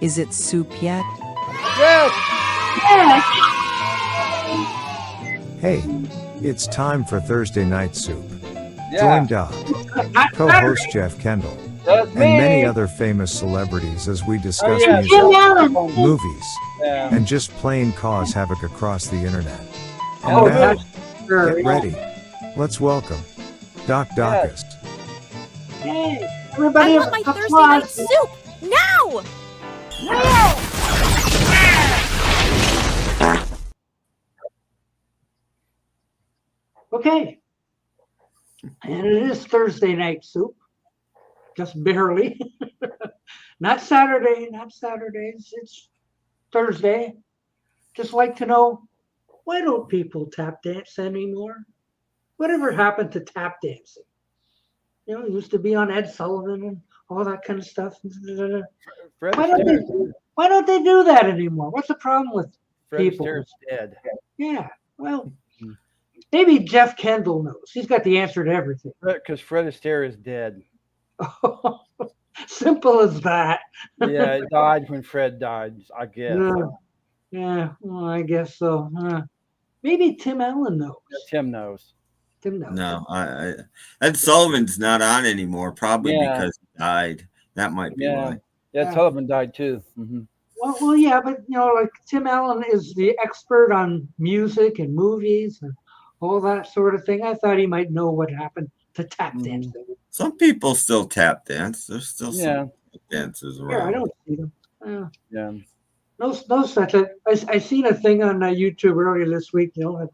Is it soup yet? Yes! Hey, it's time for Thursday Night Soup. Yeah. Join Doc, co-host Jeff Kendall, That's and me. many other famous celebrities as we discuss yeah. music, movies, Yeah. and just plain cause havoc across the internet. And Oh, now, good. get ready. Let's welcome Doc Dacus. Hey, I everybody, want my Thursday night soup now! Okay, and it is Thursday night soup, just barely. Not Saturday, not Saturdays. It's Thursday. Just like to know, why don't people tap dance anymore? Whatever happened to tap dancing? You know, it used to be on Ed Sullivan and all that kind of stuff. Fred Why don't they do that anymore? What's the problem with people? Astaire's dead. Yeah, well, maybe Jeff Kendall knows. He's got the answer to everything. Because Fred Astaire is dead. Simple as that. Yeah, he died when Fred died, I guess. Yeah, well, I guess so. Maybe Tim Allen knows. Tim knows. Tim knows. No, Ed Sullivan's not on anymore, probably Yeah. because he died. That might be Yeah. why. Yeah, Sullivan died too. Mm-hmm. Well, yeah, but you know, like Tim Allen is the expert on music and movies and all that sort of thing. I thought he might know what happened to tap dancing. Some people still tap dance. There's still Yeah. some dances Yeah, around. I don't see them. Yeah. No such a. I seen a thing on YouTube earlier this week. You know,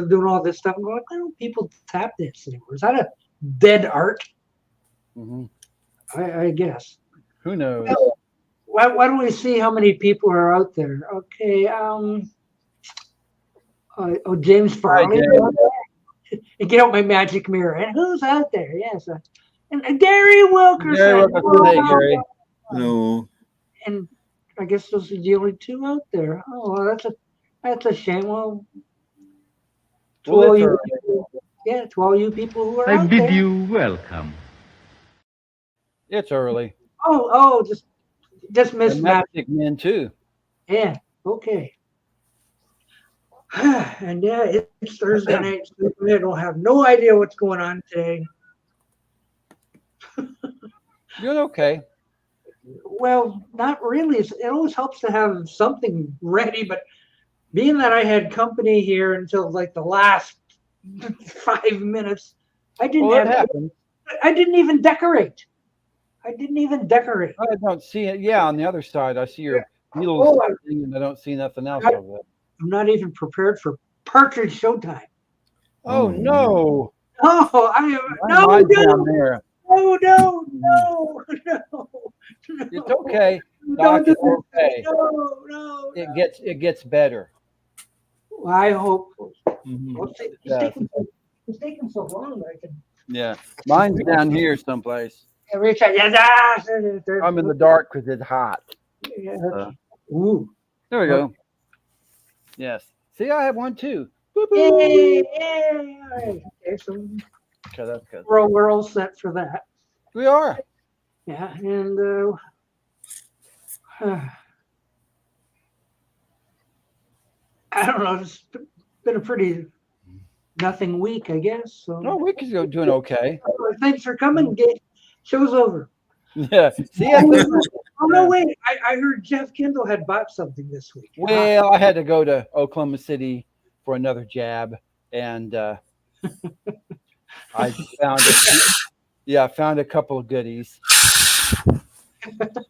doing all this stuff. I'm going, why don't people tap dance anymore? Is that a dead art? Mm-hmm. I guess. Who knows? Why don't we see how many people are out there? Okay. James Farley. And get out my magic mirror. And who's out there? Yes. And Gary Wilkerson. Hey, Gary. No. And I guess those are the only two out there. Oh, well, that's a shame. Well, to all you people who are I out bid there. you welcome. It's early. Just missed And that. Magic Men too. Yeah. Okay. And yeah, it's Thursday night. So I don't have no idea what's going on today. Doing okay. Well, not really. It always helps to have something ready, but being that I had company here until like the last 5 minutes, I didn't even decorate. I don't see it. Yeah, on the other side, I see your needles and I don't see nothing else of it. I'm not even prepared for Partridge Showtime. Oh no! Oh, I am Mine's down there. No. It's okay, Doc. It's okay. No. It gets better. Well, I hope. Mm-hmm. It's taking so long. I can. Yeah, mine's down here someplace. Reach out. Yes, I'm in the dark because it's hot. Yeah. Ooh. There we go. Yes. See, I have one too. Boop, boop. Yay! All right. Okay, so That's good. we're all set for that. We are. Yeah, and I don't know. It's been a pretty nothing week, I guess. So No, we could go doing okay. thanks for coming. Show's over. Yeah. See, Oh no, wait! I heard Jeff Kendall had bought something this week. well, I had to go to Oklahoma City for another jab, and I found a couple of goodies.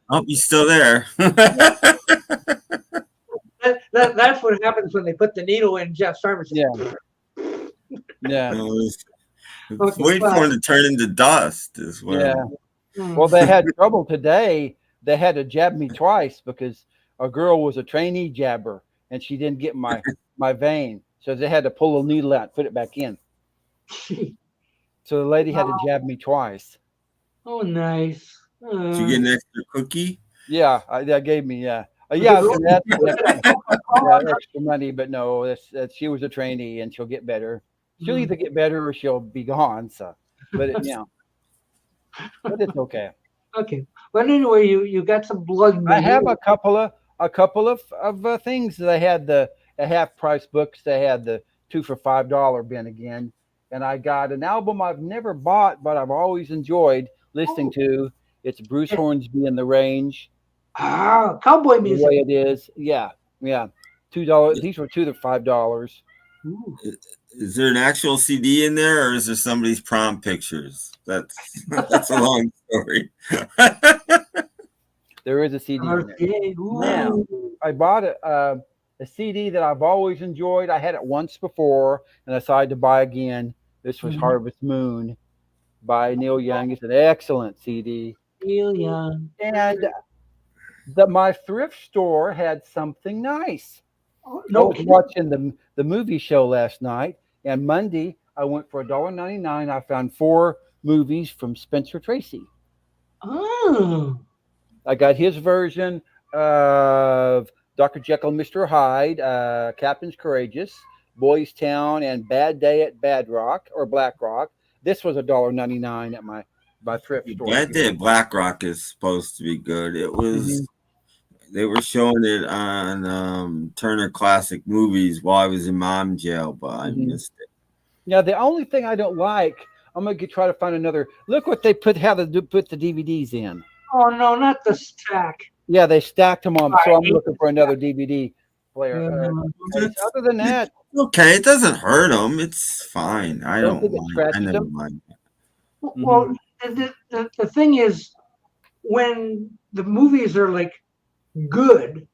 Oh, he's still there. That's what happens when they put the needle in Jeff's arm. Yeah. Yeah. Wait for him to turn into dust as well. Yeah. Well, they had trouble today. They had to jab me twice because a girl was a trainee jabber and she didn't get my vein. So they had to pull a needle out and put it back in. So the lady had to jab me twice. Oh, nice. Did you get an extra cookie? Yeah, that gave me, yeah. That's extra money, but no, that's she was a trainee and she'll get better. She'll either get better or she'll be gone. So, but it's okay. Okay. But anyway, you got some blood. I have a couple of things. They had the half price books. They had the 2 for $5 bin again, and I got an album I've never bought, but I've always enjoyed listening to. It's Bruce Hornsby and the Range. Cowboy The music. way it is, yeah. $2. These were 2 to $5. Ooh. Is there an actual CD in there, or is there somebody's prom pictures? That's a long story. There is a CD in there. Okay. Ooh. Now, I bought a CD that I've always enjoyed. I had it once before, and I decided to buy again. This was Harvest Moon by Neil Young. It's an excellent CD. Neil Young. And my thrift store had something nice. Oh, I was watching the movie show last night, and Monday I went for $1.99. I found 4 movies from Spencer Tracy. Oh. I got his version of Dr. Jekyll and Mr. Hyde, Captain's Courageous, Boys Town, and Bad Day at Bad Rock or Black Rock. This was $1.99 at my thrift store. Bad Day at Black Rock is supposed to be good. It was. They were showing it on Turner Classic Movies while I was in mom jail, but I missed it. Now, the only thing I don't like, I'm going to try to find another. Look what they put the DVDs in. Oh, no, not the stack. Yeah, they stacked them on, so I'm looking for another DVD player. Other than that, okay, it doesn't hurt them. It's fine. I don't mind. I never them? mind. Well, the thing is, when the movies are like good,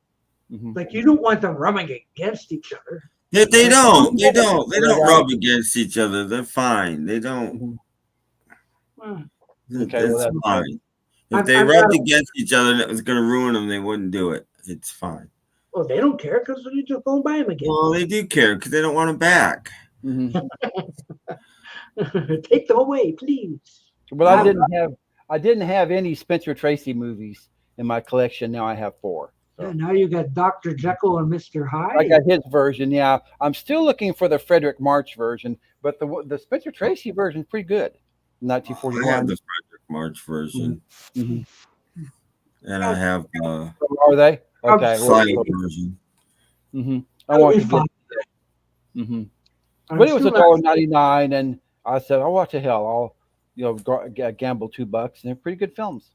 like you don't want them rubbing against each other. Yeah, they don't. They don't rub against each other. They're fine. They don't. It's fine. If they rubbed against each other and it was going to ruin them, they wouldn't do it. It's fine. Well, they don't care because you just go and buy them again. Well, they do care because they don't want them back. Take them away, please. But I didn't have any Spencer Tracy movies in my collection. Now I have 4. So. Yeah, now you got Dr. Jekyll and Mr. Hyde. I got his version. Yeah, I'm still looking for the Frederick March version, but the Spencer Tracy version is pretty good. 1941. I have the Frederick March version, and I have the. Are they okay? Psyko version. I want to get. But it was $1.99, and I said, "Oh, what the hell? I'll gamble $2, and they're pretty good films."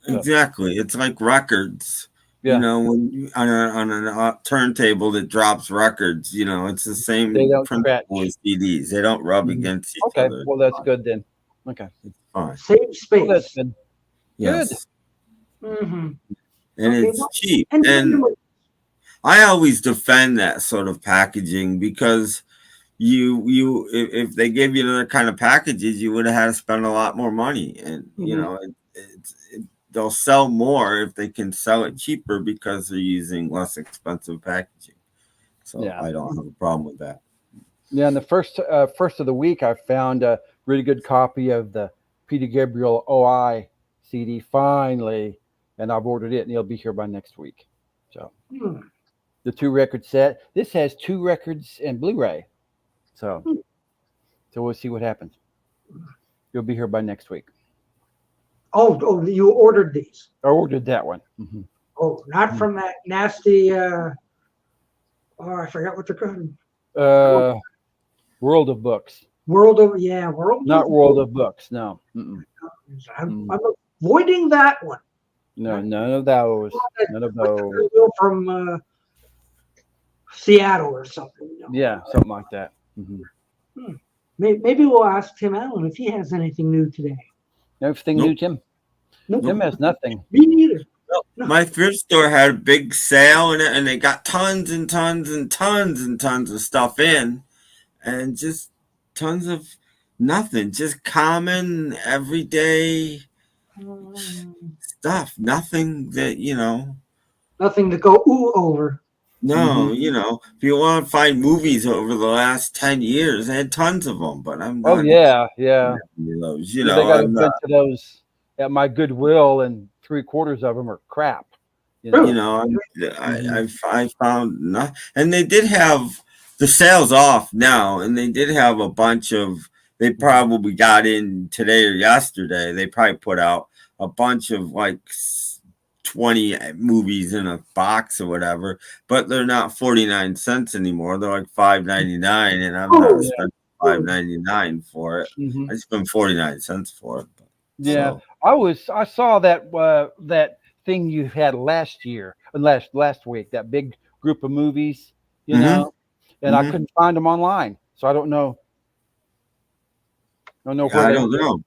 Exactly, it's like records. Yeah. You know, when you, on a turntable that drops records, it's the same principle as CDs. They don't rub against each other. Okay, well that's good then. Okay, it's fine. Save space. Well, that's good. Yes. Good. And it's cheap. And I always defend that sort of packaging because if they gave you other kind of packages, you would have had to spend a lot more money, and they'll sell more if they can sell it cheaper because they're using less expensive packaging. So I don't have a problem with that. Yeah, in the first of the week, I found a really good copy of the Peter Gabriel OI CD finally, and I've ordered it, and it'll be here by next week. So the 2-record set. This has 2 records and Blu-ray. So we'll see what happens. You'll be here by next week. Oh, you ordered these? I ordered that one. Oh, not from that nasty. I forgot what they're called. World of Books. World of Books. No. I'm avoiding that one. No, none of those. None of those. From Seattle or something. Yeah, something like that. Maybe we'll ask Tim Allen if he has anything new today. Everything new, Tim? Nope. Tim has nothing. Me neither. My thrift store had a big sale in it, and they got tons and tons and tons and tons of stuff in, and just tons of nothing, just common, everyday stuff. Nothing that, Nothing to go over. No, if you want to find movies over the last 10 years, I had tons of them, but I'm not. Oh, yeah. Those, they got a bunch of those at my Goodwill, and 3/4 of them are crap. I found nothing. And they did have the sales off now, and they did have a bunch of, they probably got in today or yesterday, they probably put out a bunch of like 20 movies in a box or whatever, but they're not 49 cents anymore. They're like $5.99, and I'm not spending $5.99 for it. I spent 49 cents for it. Yeah, so. I saw that that thing you had last week, that big group of movies, you know, and I couldn't find them online, so I don't know. I don't know. I don't know.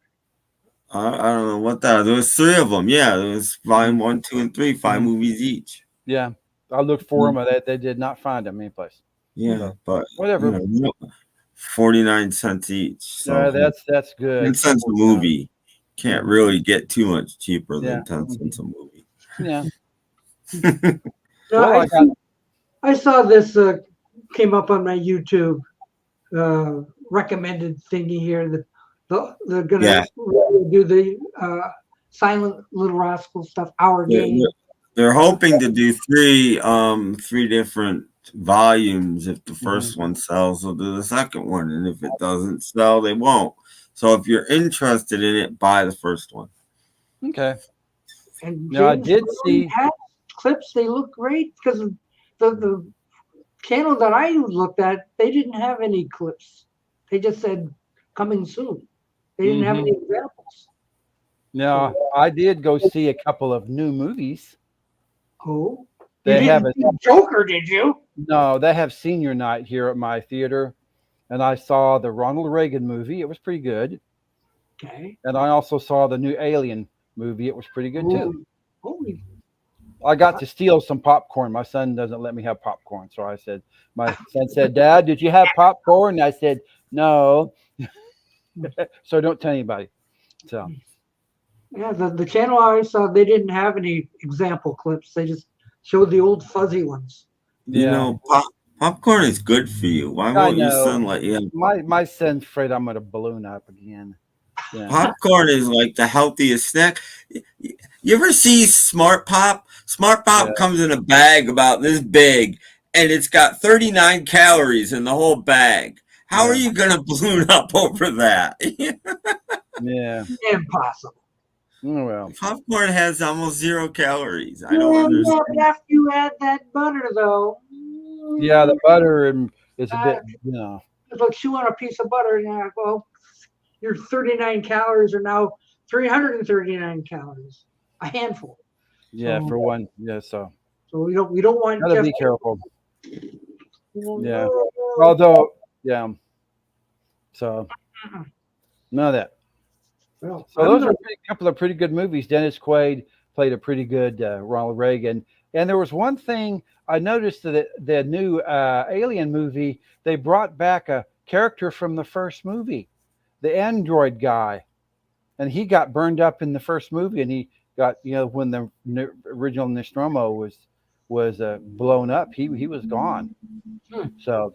I don't know what that. There was 3 of them. Yeah, there was volume 1, 2, and 3, 5 movies each. Yeah, I looked for them. They did not find them anyplace. Yeah, so, but whatever. 49 cents each. So that's good. 10 cents a movie. Can't really get too much cheaper than 10 cents a movie. Yeah. I saw this came up on my YouTube recommended thingy here that they're gonna do the Silent Little Rascal stuff. Our game. They're hoping to do 3 different volumes. If the first one sells, they'll do the second one, and if it doesn't sell, they won't. So if you're interested in it, buy the first one. Okay. And now I did see clips. They look great because the channel that I looked at, they didn't have any clips. They just said coming soon. They didn't have any examples. Now I did go see a couple of new movies. Oh, they have a Joker, did you? No, they have senior night here at my theater, and I saw the Ronald Reagan movie. It was pretty good. Okay. And I also saw the new Alien movie. It was pretty good too. Holy. I got to steal some popcorn. My son doesn't let me have popcorn, so my son said, "Dad, did you have popcorn?" And I said, "No." So don't tell anybody. So. Yeah, the channel I saw, they didn't have any example clips. They just showed the old fuzzy ones. You know, popcorn is good for you. Why won't your son let you have popcorn? My son's afraid I'm going to balloon up again. Yeah. Popcorn is like the healthiest snack. You ever see Smart Pop? Smart Pop comes in a bag about this big, and it's got 39 calories in the whole bag. How are you going to balloon up over that? Yeah. Impossible. Oh, well. Popcorn has almost 0 calories. I don't understand. After you add that butter, though. Yeah, the butter is a bit, It's like chewing on a piece of butter. And you're like, well, your 39 calories are now 339 calories. A handful. Yeah, for one. Yeah, so we don't want. Gotta be careful. Yeah. Although, so none of that. Well, so those are a couple of pretty good movies. Dennis Quaid played a pretty good Ronald Reagan. And there was one thing I noticed that the new Alien movie, they brought back a character from the first movie, the android guy. And he got burned up in the first movie, and he got, when the original Nostromo was blown up, he was gone. So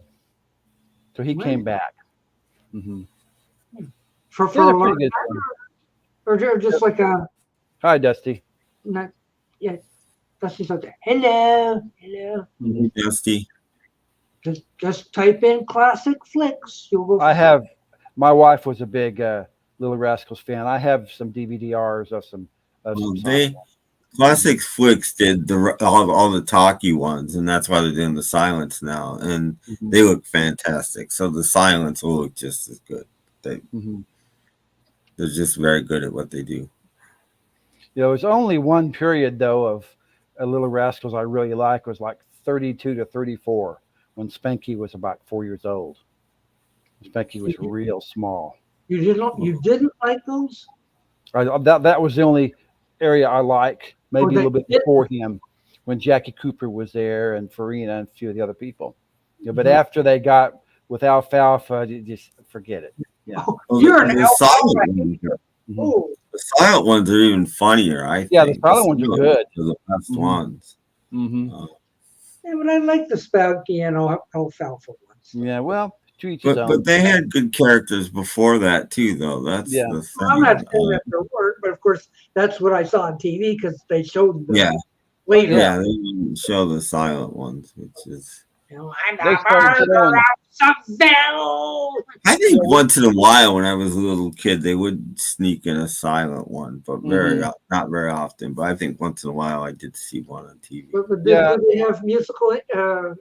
he came back. Mm-hmm. For a long time, or just like a. Hi, Dusty. Not yet. Dusty's out there. Hello. Dusty. Just type in classic flicks. You'll go. My wife was a big Little Rascals fan. I have some DVD-Rs of some. Classic Flicks did all the talkie ones, and that's why they're doing the silence now, and they look fantastic. So the silence will look just as good. They're just very good at what they do. There was only one period though of Little Rascals I really liked, was like 32 to 34, when Spanky was about 4 years old. Spanky was real small. You didn't like those? That was the only area I like. Maybe a little bit before him, when Jackie Cooper was there and Farina and a few of the other people. But after they got with Alfalfa, just forget it. Yeah. The silent ones are even funnier, I think. Yeah, the silent ones are good. They're the best ones. Yeah, but I like the Spanky and Alfalfa ones. Yeah, well, to each his own. But they had good characters before that too, though. That's the thing. I'm not saying that they're work, but of course that's what I saw on TV because they showed them later. Yeah, they didn't show the silent ones, which is I'm They the started murderer showing. of Seville. I think once in a while, when I was a little kid, they would sneak in a silent one, but not very often. But I think once in a while, I did see one on TV. But Yeah. did they have musical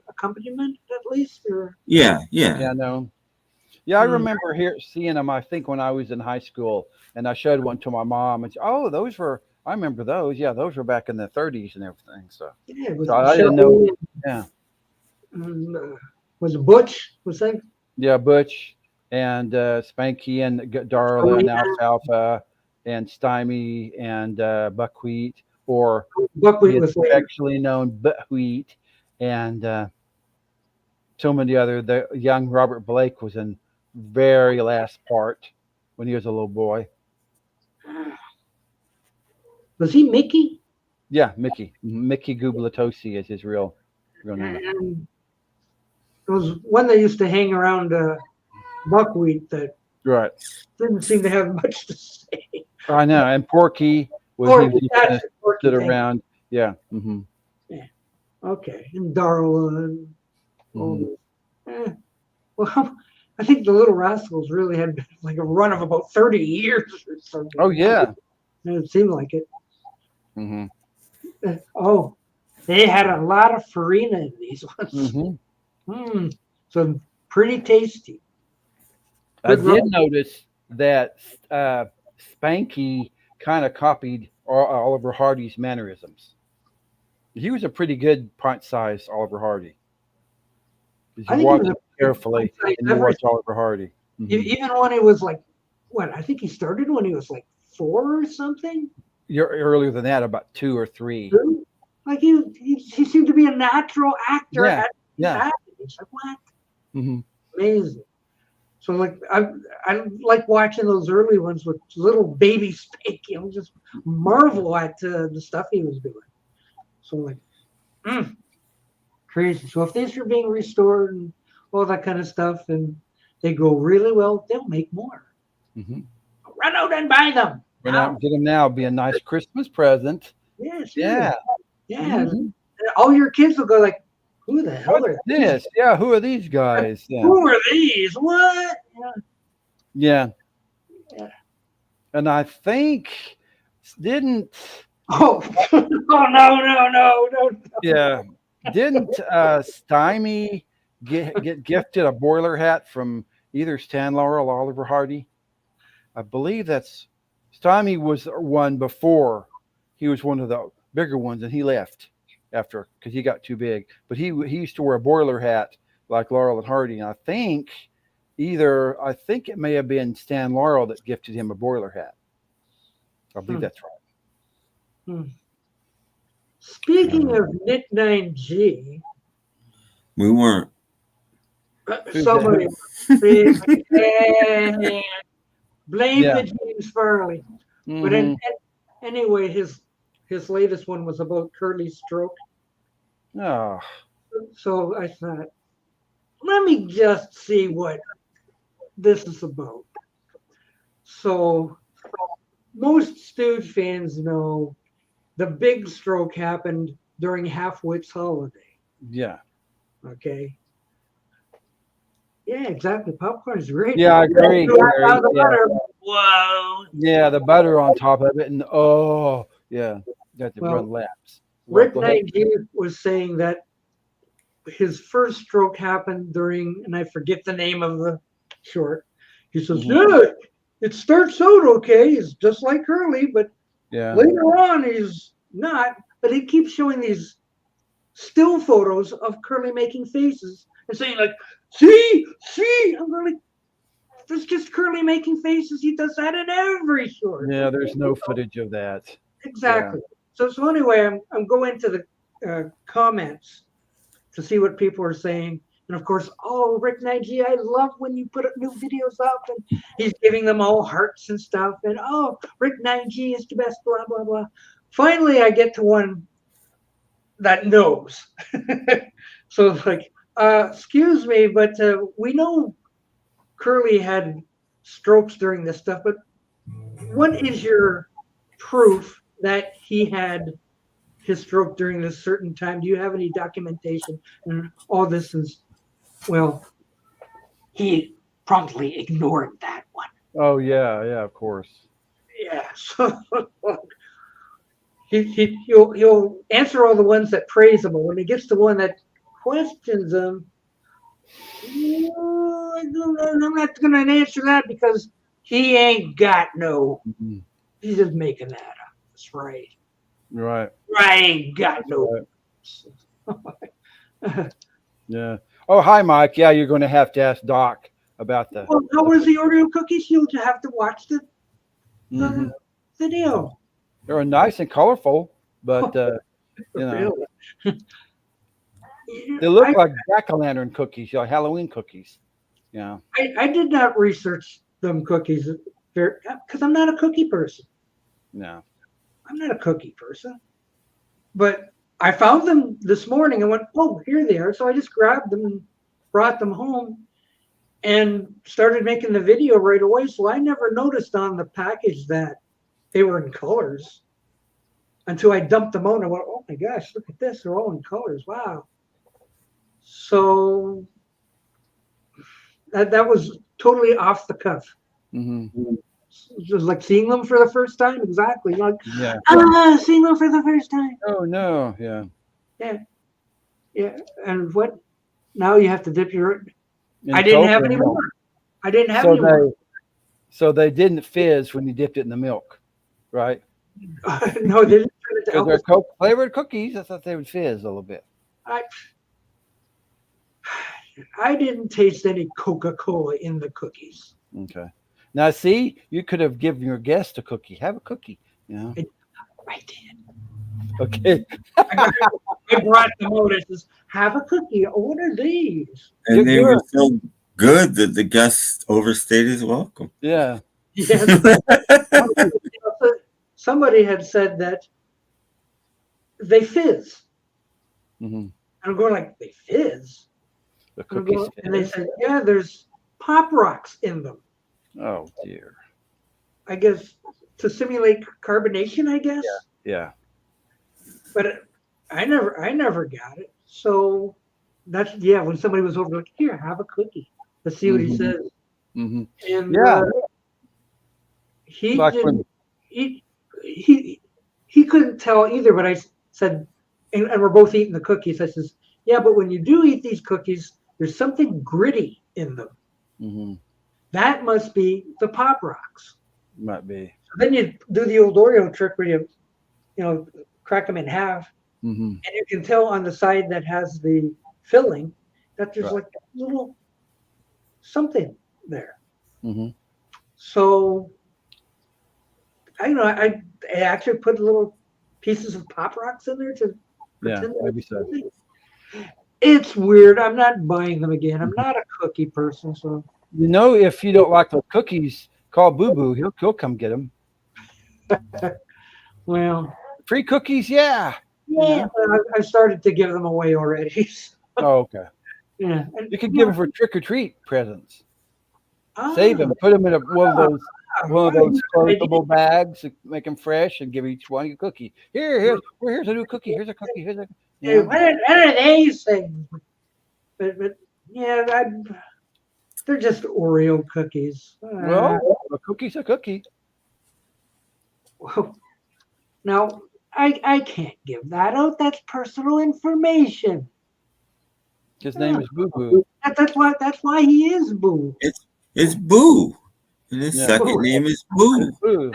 accompaniment at least? Or? Yeah. Yeah, no. Yeah, I Hmm. remember seeing them. I think when I was in high school, and I showed one to my mom, and she, oh, those were. I remember those. Yeah, those were back in the 30s and everything. So, Yeah, it was so I didn't know. Shelby Yeah, and was it Butch? Was that? yeah, Butch and Spanky and Oh, Darla and yeah. Alfalfa and Stymie and Buckwheat, or Buckwheat the was later. affectionately known Buckwheat, and so many other. The young Robert Blake was in very last part when he was a little boy. Was he Mickey? Yeah, Mickey Gublatosi is his real name. And there was one that used to hang around Buckwheat that Right. didn't seem to have much to say. I know. And Porky was Porky, he kind of that's it, Porky, stood thank you. around. Yeah. Mm-hmm. Okay, and Darla and all Mhm. those. Well, I think the Little Rascals really had like a run of about 30 years or something. Oh yeah. It seemed like it. Mm-hmm. Oh, they had a lot of farina in these ones. Mm-hmm. So pretty tasty. I Good did rub. notice that Spanky kind of copied Oliver Hardy's mannerisms. He was a pretty good pint-sized Oliver Hardy. I You think he watch was him carefully, pint-sized and you every- watch Oliver Hardy. Mhm. Even when he was like, what? I think he started when he was like 4 or something. You're earlier than that, about 2 or 3. Like he seemed to be a natural actor Yeah, at yeah. that age. Like what? Mm-hmm. Amazing. So like I like watching those early ones with little baby Spank, just marvel at the stuff he was doing. So like, crazy. So if these are being restored and all that kind of stuff, and they go really well, they'll make more. Mm-hmm. Run out and buy them. Run out and get them now. Be a nice Christmas present. Yes. Yeah. Yeah. Mhm. And all your kids will go like, who the hell What's are these? this? Yeah. Who are these guys? Yeah. Who are these? What? Yeah. Yeah. And I think didn't. Oh, oh no. Yeah. Didn't Stymie get gifted a boiler hat from either Stan Laurel or Oliver Hardy? I believe that's Stymie was one before. He was one of the bigger ones, and he left after because he got too big. But he used to wear a boiler hat like Laurel and Hardy. And I think it may have been Stan Laurel that gifted him a boiler hat. I believe that's right. Speaking of Nick 9G, We weren't. somebody blame Yeah. the James Farley. But Mhm. anyway, his latest one was about Curly's stroke. Oh, So I thought, let me just see what this is about. So most Stooge fans know the big stroke happened during Half-Wit's holiday. yeah. Okay. Yeah, exactly. Popcorn is great. Yeah, I agree, Gary. Yeah. Whoa. Yeah, the butter on top of it, and yeah, you have to Well, run laps. Rick Go ahead. 9G was saying that his first stroke happened during, and I forget the name of the short. He says, yeah, it starts out okay. He's just like Curly, but Yeah. later on he's not. But he keeps showing these still photos of Curly making faces and saying like, see. I'm like, that's just Curly making faces. He does that in every short. Yeah, there's no footage of that. Exactly. So anyway, I'm going to the comments to see what people are saying. And of course, Rick 9G, I love when you put up new videos up, and he's giving them all hearts and stuff. And Rick 9G is the best, blah, blah, blah. Finally, I get to one that knows. So it's like, excuse me, but we know Curly had strokes during this stuff, but what is your proof that he had his stroke during this certain time. Do you have any documentation? And all this is, well, he promptly ignored that one. Oh yeah, yeah, of course. Yeah. So he'll answer all the ones that praise him, but when he gets to one that questions him, I'm not going to answer that because he ain't got no. Mhm. He's just making that up. That's right. Right. I ain't got no. Right. Yeah. Oh, hi, Mike. Yeah, you're going to have to ask Doc about the. Well, how was the Oreo cookies? You'll have to watch the Mhm. video. They were nice and colorful, but you know, Really? they look like jack-o'-lantern cookies, Halloween cookies. Yeah. I did not research them cookies because I'm not a cookie person. No. I'm not a cookie person. But I found them this morning and went, oh, here they are. So I just grabbed them and brought them home and started making the video right away. So I never noticed on the package that they were in colors until I dumped them out. And I went, oh my gosh, look at this. They're all in colors. Wow. So that was totally off the cuff. Mm-hmm. It was like seeing them for the first time. Exactly. Like, Yeah. Seeing them for the first time. Oh no. Yeah. Yeah. Yeah. And what? Now you have to dip your. In I didn't Coke have or any milk? more. I didn't have So any more. so they didn't fizz when you dipped it in the milk, right? No, they didn't turn it to Because they're alcohol. Coke flavored cookies. I thought they would fizz a little bit. I didn't taste any Coca-Cola in the cookies. Okay. Now, see, you could have given your guest a cookie. Have a cookie. You know. I did. Okay. I brought them out. I says, have a cookie. Oh, what are these? And they were so good that the guest overstayed his welcome. Yeah. Yes. Somebody had said that they fizz. Mm-hmm. And I'm going like, they fizz? The cookies. And they said, yeah, there's Pop Rocks in them. Oh dear. I guess to simulate carbonation, I guess. Yeah. But I never got it. So that's when somebody was over like, here, have a cookie. Let's see what he says. Mm-hmm. And Yeah. he Like didn't. He couldn't tell either. But I said, and we're both eating the cookies. I says, yeah, but when you do eat these cookies, there's something gritty in them. Mm-hmm. That must be the Pop Rocks. Might be. So then you do the old Oreo trick where you crack them in half, Mm-hmm. and you can tell on the side that has the filling that there's like a little something there. Mm-hmm. So I actually put little pieces of Pop Rocks in there to pretend that maybe so. it's weird. I'm not buying them again. I'm not a cookie person, so. If you don't like the cookies, call Boo Boo. He'll come get them. Well, Free cookies, yeah. I started to give them away already. Oh, okay. Yeah, You could give them for trick or treat presents. Save them, put them in one of those closable bags, make them fresh, and give each one a cookie. Here's a new cookie. Here's a cookie. Here's a. Yeah, what are these things? But yeah, they're just Oreo cookies. Well, a cookie's a cookie. Well, now I can't give that out. That's personal information. His name is Boo Boo. That's why he is Boo. It's Boo. And his second name is Boo. Boo.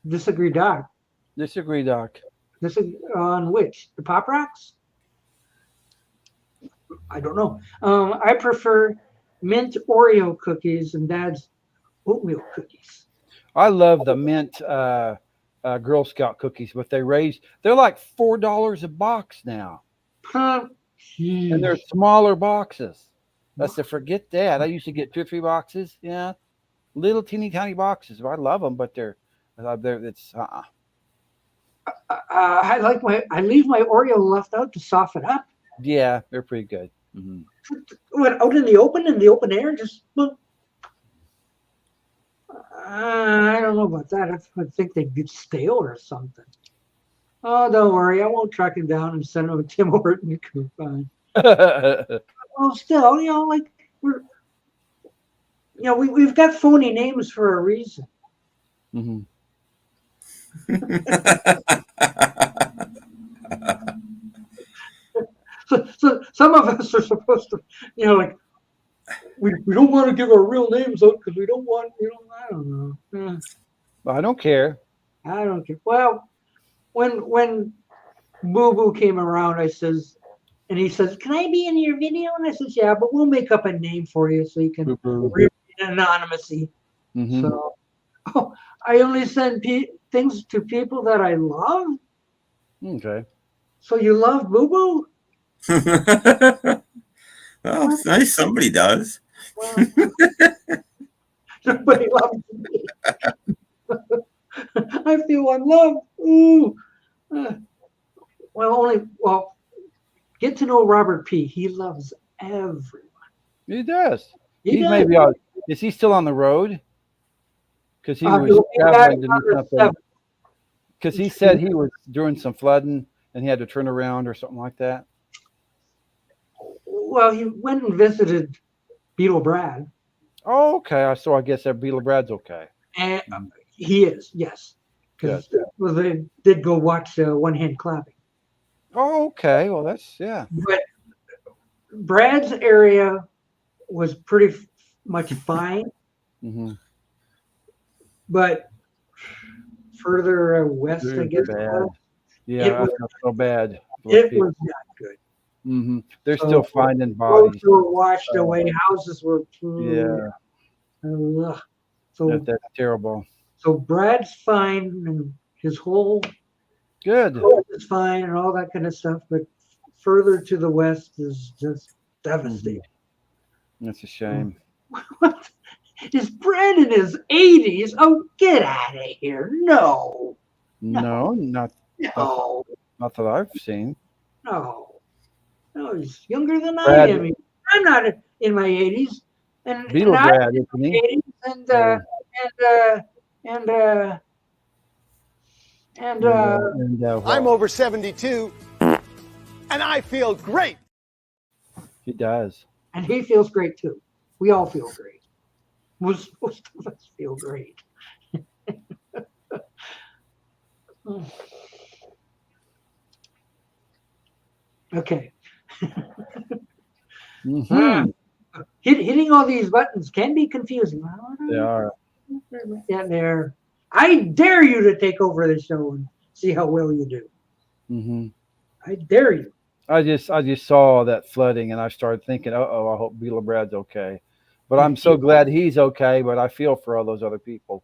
Disagree, Doc. Disagree, Doc. Disagree on which? The Pop Rocks? I don't know. I prefer mint Oreo cookies and Dad's oatmeal cookies. I love the mint Girl Scout cookies, but they're like $4 a box now. And they're smaller boxes. Let's forget that. I used to get 2 or 3 boxes. Yeah. Little teeny tiny boxes. I love them, but it's I leave my Oreo left out to soften up. Yeah, they're pretty good. Mm-hmm. What, out in the open air, just I don't know about that. I think they'd get stale or something. Oh, don't worry. I won't track him down and send him to Tim Horton. Fine. Well, still, like we're, we've got phony names for a reason. Mm-hmm. So some of us are supposed to, like we don't want to give our real names out because we don't want, I don't know. I don't care. I don't care. Well, when Boo Boo came around, he says, "Can I be in your video?" And I says, "Yeah, but we'll make up a name for you so you can remain anonymity." Mm-hmm. So, I only send things to people that I love. Okay. So you love Boo Boo? Well, it's nice somebody does. Well, nobody loves me. I feel unloved. Ooh. Well, get to know Robert P. He loves everyone. He does. He does. Maybe out. Is he still on the road? Because he was traveling to do something. Because he said he was doing some flooding and he had to turn around or something like that. Well, he went and visited Beetle Brad. Oh, okay. So I guess that Beetle Brad's okay. And he is, yes. Because they did go watch One Hand Clapping. Oh, okay. Well, that's, yeah. But Brad's area was pretty much fine. Mm-hmm. But further west, I guess. Bad. Yeah, I feel so bad. It was not good. Mm-hmm. They're still finding bodies. Roads were washed away. Houses were. So that's terrible. So Brad's fine, and his whole good is fine, and all that kind of stuff. But further to the west is just devastating. That's a shame. What? Is Brad in his 80s? Oh, get out of here! No, not that I've seen. No, he's younger than I am. I'm not in my 80s, and Beetle Brad, isn't he? And I'm over 72, and I feel great. He does, and he feels great too. We all feel great. Most of us feel great. Okay. Hitting all these buttons can be confusing. They are. Yeah, I dare you to take over the show and see how well you do. Mm-hmm. I dare you. I just saw that flooding and I started thinking, I hope Beetle Brad's okay. But I'm so glad he's okay. But I feel for all those other people,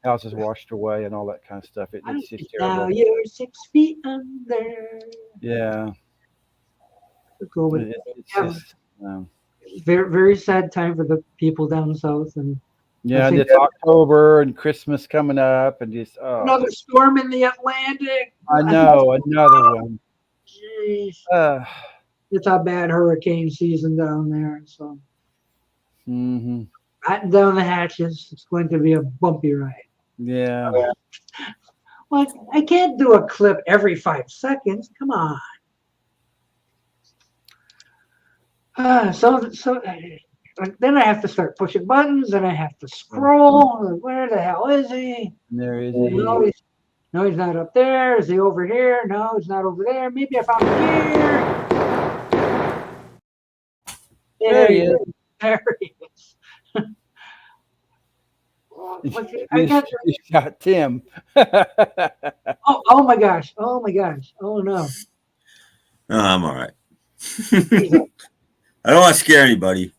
houses washed away and all that kind of stuff. It's just terrible. Now you're 6 feet under. Yeah. It's just very, very sad time for the people down south. And it's October and Christmas coming up and just another storm in the Atlantic. I know, another one. Jeez. It's a bad hurricane season down there. So batten down the hatches. It's going to be a bumpy ride. Yeah. Well, I can't do a clip every 5 seconds. Come on. So then I have to start pushing buttons and I have to scroll. Where the hell is he? There is he. No, he's not up there. Is he over here? No, he's not over there. Maybe I found him here. There he is. There he is. You shot Tim. oh my gosh. Oh my gosh. Oh no. No, I'm all right. I don't want to scare anybody.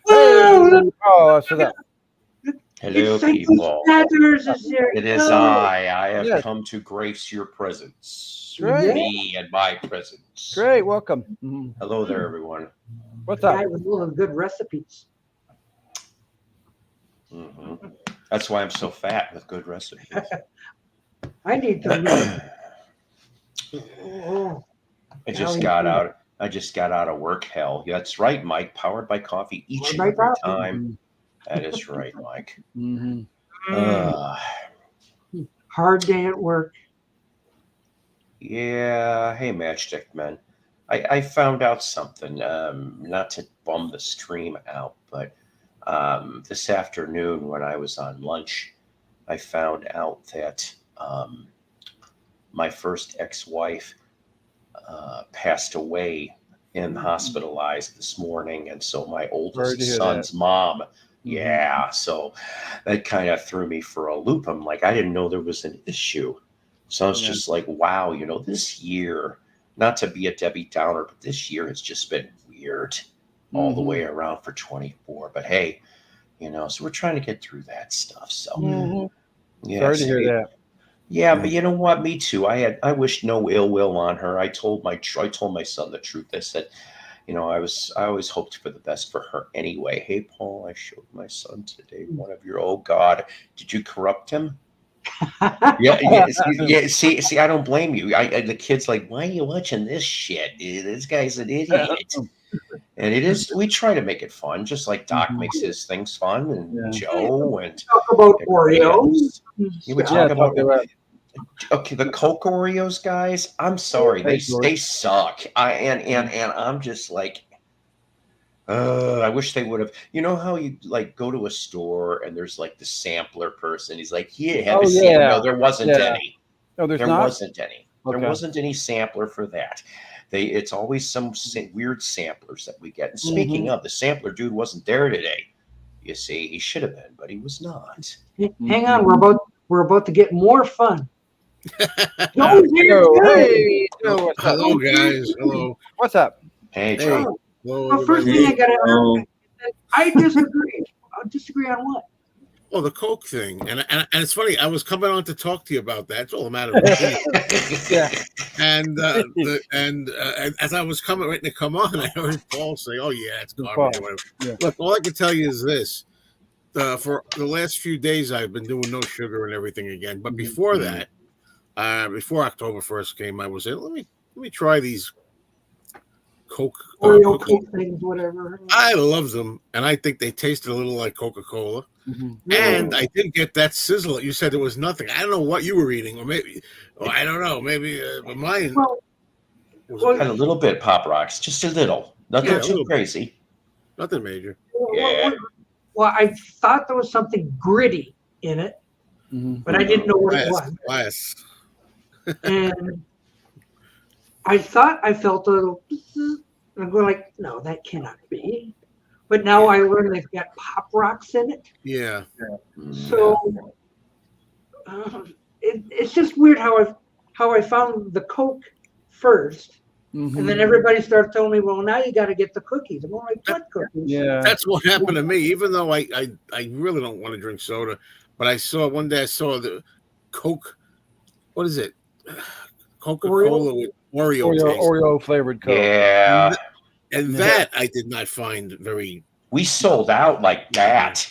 So that. Hello, people. It is I have come to grace your presence. Great. Me and my presence. Great, welcome. Mm-hmm. Hello there, everyone. What's up? Guy with full of good recipes. Mm-hmm. That's why I'm so fat with good recipes. I need to. I just got out of work hell. That's right, Mike. Powered by coffee each and every time. That is right, Mike. Hard day at work. Yeah. Hey, Matchstick Man. I found out something. Not to bum the stream out, but this afternoon when I was on lunch, I found out that my first ex-wife passed away and hospitalized this morning, and so my oldest son's mom. Yeah, so that kind of threw me for a loop. I'm like, I didn't know there was an issue. So I was just like, wow, this year, not to be a Debbie Downer, but this year has just been weird all the way around for 24. But hey, so we're trying to get through that stuff. So yeah, sorry to hear that. Yeah, but you know what? Me too. I wish no ill will on her. I told my son the truth. I said, I always hoped for the best for her anyway. Hey, Paul, I showed my son today one of your. Oh God, did you corrupt him? yeah. See, I don't blame you. The kid's like, why are you watching this shit? This guy's an idiot. And it is. We try to make it fun, just like Doc makes his things fun, and Joe and talk about Oreos. You would talk about. Okay, the Coke Oreos guys. I'm sorry, they suck. And I'm just like, I wish they would have. You know how you like go to a store and there's like the sampler person. He's like, yeah, have a sample. No, there wasn't any. No, there wasn't any. Okay. There wasn't any sampler for that. It's always some weird samplers that we get. And speaking of, the sampler dude wasn't there today. You see, he should have been, but he was not. Hang on, we're about to get more fun. Hey, hello, guys. Hello. What's up? Hey, Joe. Well, first thing I gotta, I disagree. I disagree on what? Well, the Coke thing, and it's funny. I was coming on to talk to you about that. It's all a matter of And as I was ready to come on, I heard Paul say, "Oh yeah, it's garbage." Look, all I can tell you is this: for the last few days, I've been doing no sugar and everything again. But before that, before October 1st came, I was saying, let me try these Coke things, whatever. I love them, and I think they tasted a little like Coca-Cola. And I didn't get that sizzle. You said there was nothing. I don't know what you were eating, or maybe, I don't know, maybe mine. Was a little bit Pop Rocks, just a little, nothing too crazy, nothing major. Yeah. Well, I thought there was something gritty in it, but I didn't know what it was. And I thought I felt a little. I'm going like, no, that cannot be. But now I learned they've got Pop Rocks in it. Yeah. So it's just weird how I found the Coke first, and then everybody started telling me, well, now you got to get the cookies. I'm like, what cookies? Yeah, that's what happened to me. Even though I really don't want to drink soda, but one day I saw the Coke. What is it? Coca-Cola with Oreo flavored Coke. Yeah. And that I did not find very. We sold out like that.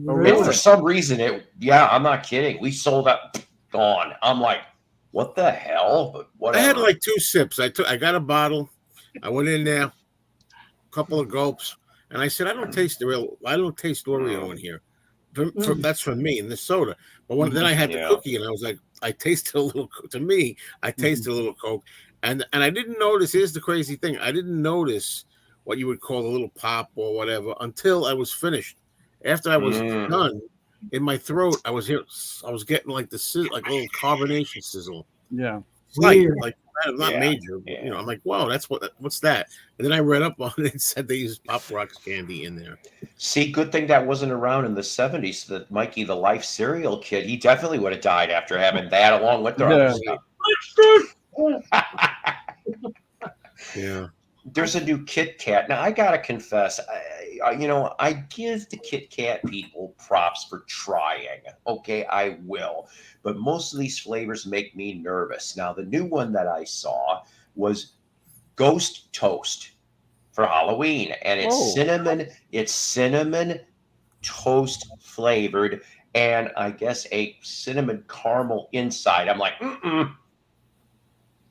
Oh, really? And for some reason, I'm not kidding. We sold out, gone. I'm like, what the hell? But whatever. I had like 2 sips. I got a bottle. I went in there, a couple of gulps, and I said, I don't taste Oreo in here. That's for me in the soda. But then I had the cookie, and I was like, I tasted a little. To me, I tasted a little Coke. And I didn't notice. Here's the crazy thing: I didn't notice what you would call a little pop or whatever until I was finished. After I was done, in my throat, I was getting like the like a little carbonation sizzle. Yeah, like not major. But, I'm like, wow, what's that? And then I read up on it and said they used Pop Rocks candy in there. See, good thing that wasn't around in the 70s. That Mikey, the Life cereal kid, he definitely would have died after having that along with the other stuff. Yeah. There's a new Kit Kat. Now I gotta confess, I give the Kit Kat people props for trying. Okay, I will. But most of these flavors make me nervous. Now the new one that I saw was Ghost Toast for Halloween, and it's cinnamon toast flavored, and I guess a cinnamon caramel inside. I'm like,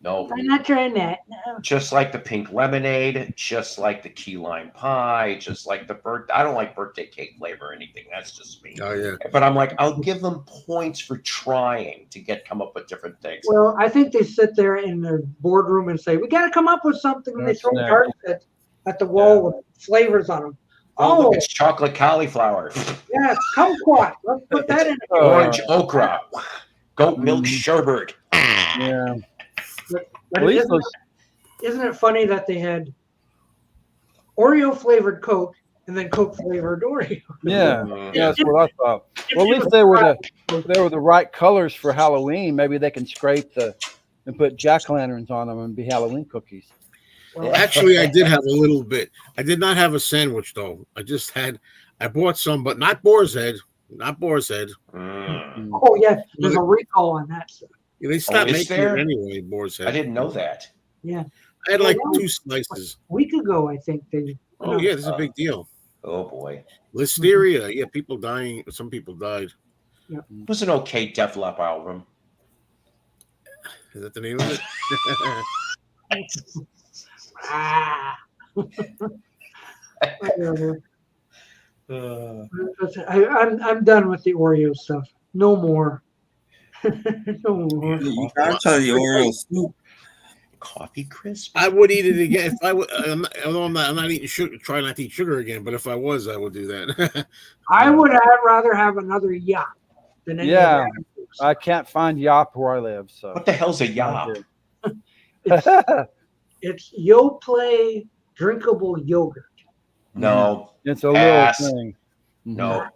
Nope. I'm not trying that. No. Just like the pink lemonade, just like the key lime pie, just like the I don't like birthday cake flavor or anything. That's just me. Oh yeah. But I'm like, I'll give them points for trying to come up with different things. Well, I think they sit there in their boardroom and say, "We got to come up with something," and they throw darts at the wall with flavors on them. Oh, look, it's chocolate cauliflower. Yeah, kumquat. Let's put that in. Orange okra, goat milk sherbet. Yeah. But isn't it funny that they had Oreo flavored Coke and then Coke flavored Oreo? Yeah, that's what I thought. Well, at least they were the right colors for Halloween. Maybe they can scrape and put jack-o'-lanterns on them and be Halloween cookies. Well, actually, I did have a little bit. I did not have a sandwich though. I bought some, but not Boar's Head. Not Boar's Head. Oh yeah, there's a recall on that stuff. Yeah, they stopped making it anyway. Boar's Head. I didn't know that. Yeah, I had like 2 slices. A week ago, I think they. Oh yeah, this is a big deal. Oh boy, listeria. Yeah, people dying. Some people died. Yeah, it was an okay Def Leppard album. Is that the name of it? I'm done with the Oreo stuff. No more. No more. You gotta try the Oreo soup. Coffee crisp. I would eat it again if I would. Although I'm not eating sugar. Try not to eat sugar again. But if I was, I would do that. I would rather have another Yop than any Yeah, I can't find Yop where I live. So what the hell's a Yop? It's Yoplait drinkable yogurt. No, it's a little thing. No,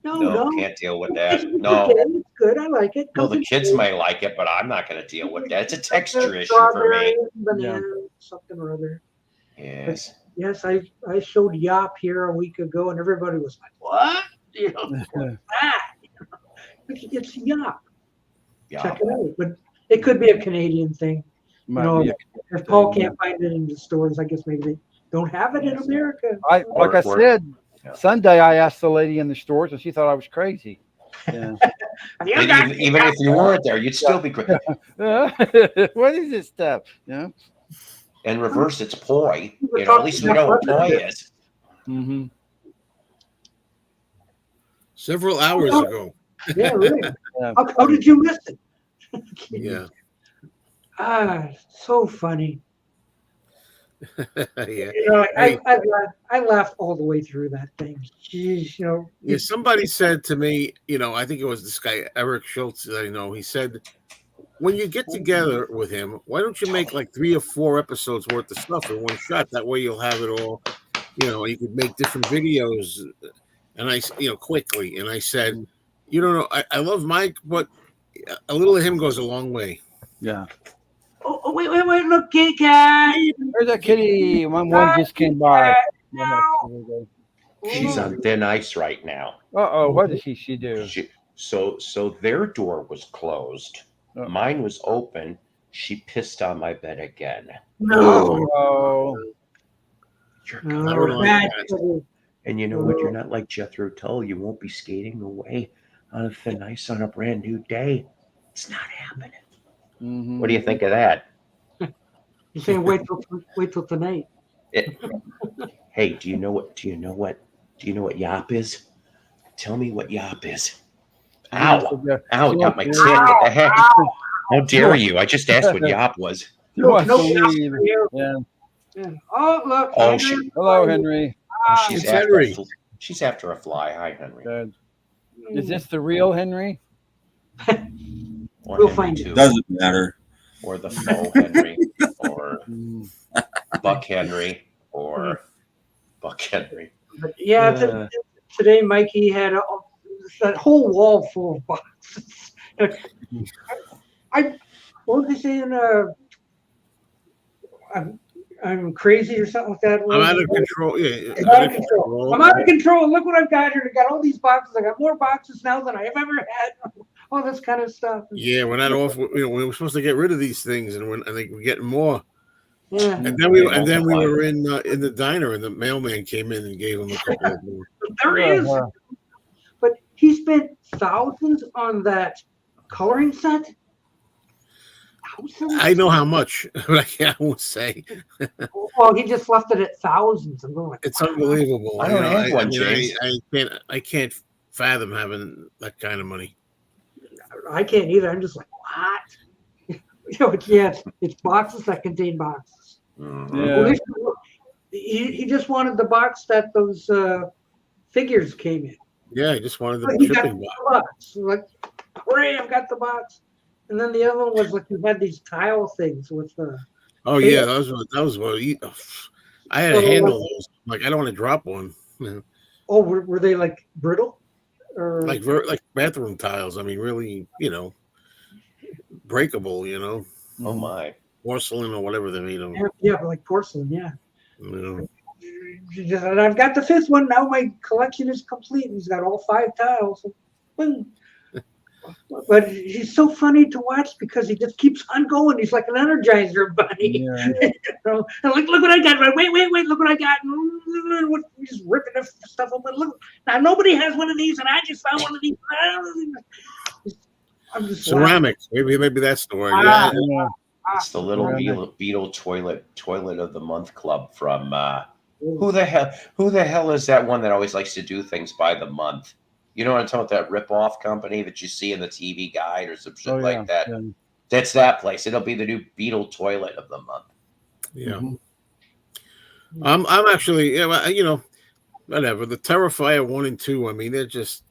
no, can't deal with that. No, okay, it's good. I like it. No, the kids may like it, but I'm not going to deal with that. It's a texture issue for me. Banana, something or other. Yes. But yes, I showed Yop here a week ago, and everybody was like, "What? You know, what's that?" It's Yop. Check it out. But it could be a Canadian thing. If Paul can't find it in the stores, I guess maybe they don't have it in America. Like I said, Sunday I asked the lady in the stores, and she thought I was crazy. Yeah. Even if you weren't there, you'd still be crazy. What is this stuff? Yeah. In reverse, it's poi. At least we know what poi is. Mm-hmm. Several hours ago. Yeah, really. How did you miss it? Yeah. So funny. Yeah. You know, I laughed all the way through that thing. Jeez, you know. Yeah, somebody said to me, I think it was this guy Eric Schultz that I know. He said, when you get together with him, why don't you make like 3 or 4 episodes worth of stuff in one shot? That way you'll have it all. You could make different videos, and quickly. And I said, you don't know, I love Mike, but a little of him goes a long way. Yeah. Oh, wait, look, kitty cat. There's a kitty. One just came by. She's on thin ice right now. Uh-oh, what did she do? So their door was closed. Mine was open. She pissed on my bed again. No. And you know what? You're not like Jethro Tull. You won't be skating away on a thin ice on a brand new day. It's not happening. Mm-hmm. What do you think of that? You're saying wait till tonight. Hey, do you know what Yop is? Tell me what Yop is. Ow! Ow! Got my tit. What the heck? How dare you? I just asked what Yop was. No, yeah. Oh, look. Oh, hello, Henry. She's after a fly. Hi, Henry. Good. Is this the real Henry? We'll find it. Doesn't matter. Or the faux Henry, or Buck Henry, or Buck Henry. But yeah, today Mikey had that whole wall full of boxes. What was he saying? I'm crazy or something like that. I'm out of control. Yeah, I'm out of control. I'm out of control. Look what I've got here. I got all these boxes. I got more boxes now than I've ever had. All this kind of stuff. Yeah, we're not off. We were supposed to get rid of these things, and I think we're getting more. Yeah. And then we were in the diner, and the mailman came in and gave him a couple of more. There is, but he spent thousands on that coloring set. I know how much, but I won't say. Well, he just left it at thousands. I'm going. It's unbelievable. I don't have one, James. I can't fathom having that kind of money. I can't either. I'm just like, what? It's boxes that contain boxes. Yeah. He just wanted the box that those figures came in. Yeah, I just wanted He the got shipping the box. box. Like, hooray! I've got the box. And then the other one was like you had these tile things with the. Oh yeah, that was what I had to handle those. Like I don't want to drop one. Oh, were they like brittle? Or like bathroom tiles. I mean, really, breakable. Oh my. Porcelain or whatever they made them. Yeah, like porcelain. Yeah. And I've got the fifth one now. My collection is complete. He's got all 5 tiles. Boom. But he's so funny to watch because he just keeps on going. He's like an Energizer bunny. Yeah. And like, look what I got. Wait, look what I got. He's just ripping the stuff open. Look, now nobody has one of these, and I just found one of these. I'm just ceramic. Maybe that's the word. It's the little Beetle toilet of the month club from who the hell is that one that always likes to do things by the month? You know what I'm talking about? That rip-off company that you see in the TV guide or some shit like that. Yeah. That's that place. It'll be the new Beetle toilet of the month. Yeah. I'm actually, whatever. The Terrifier 1 and 2. I mean, they're just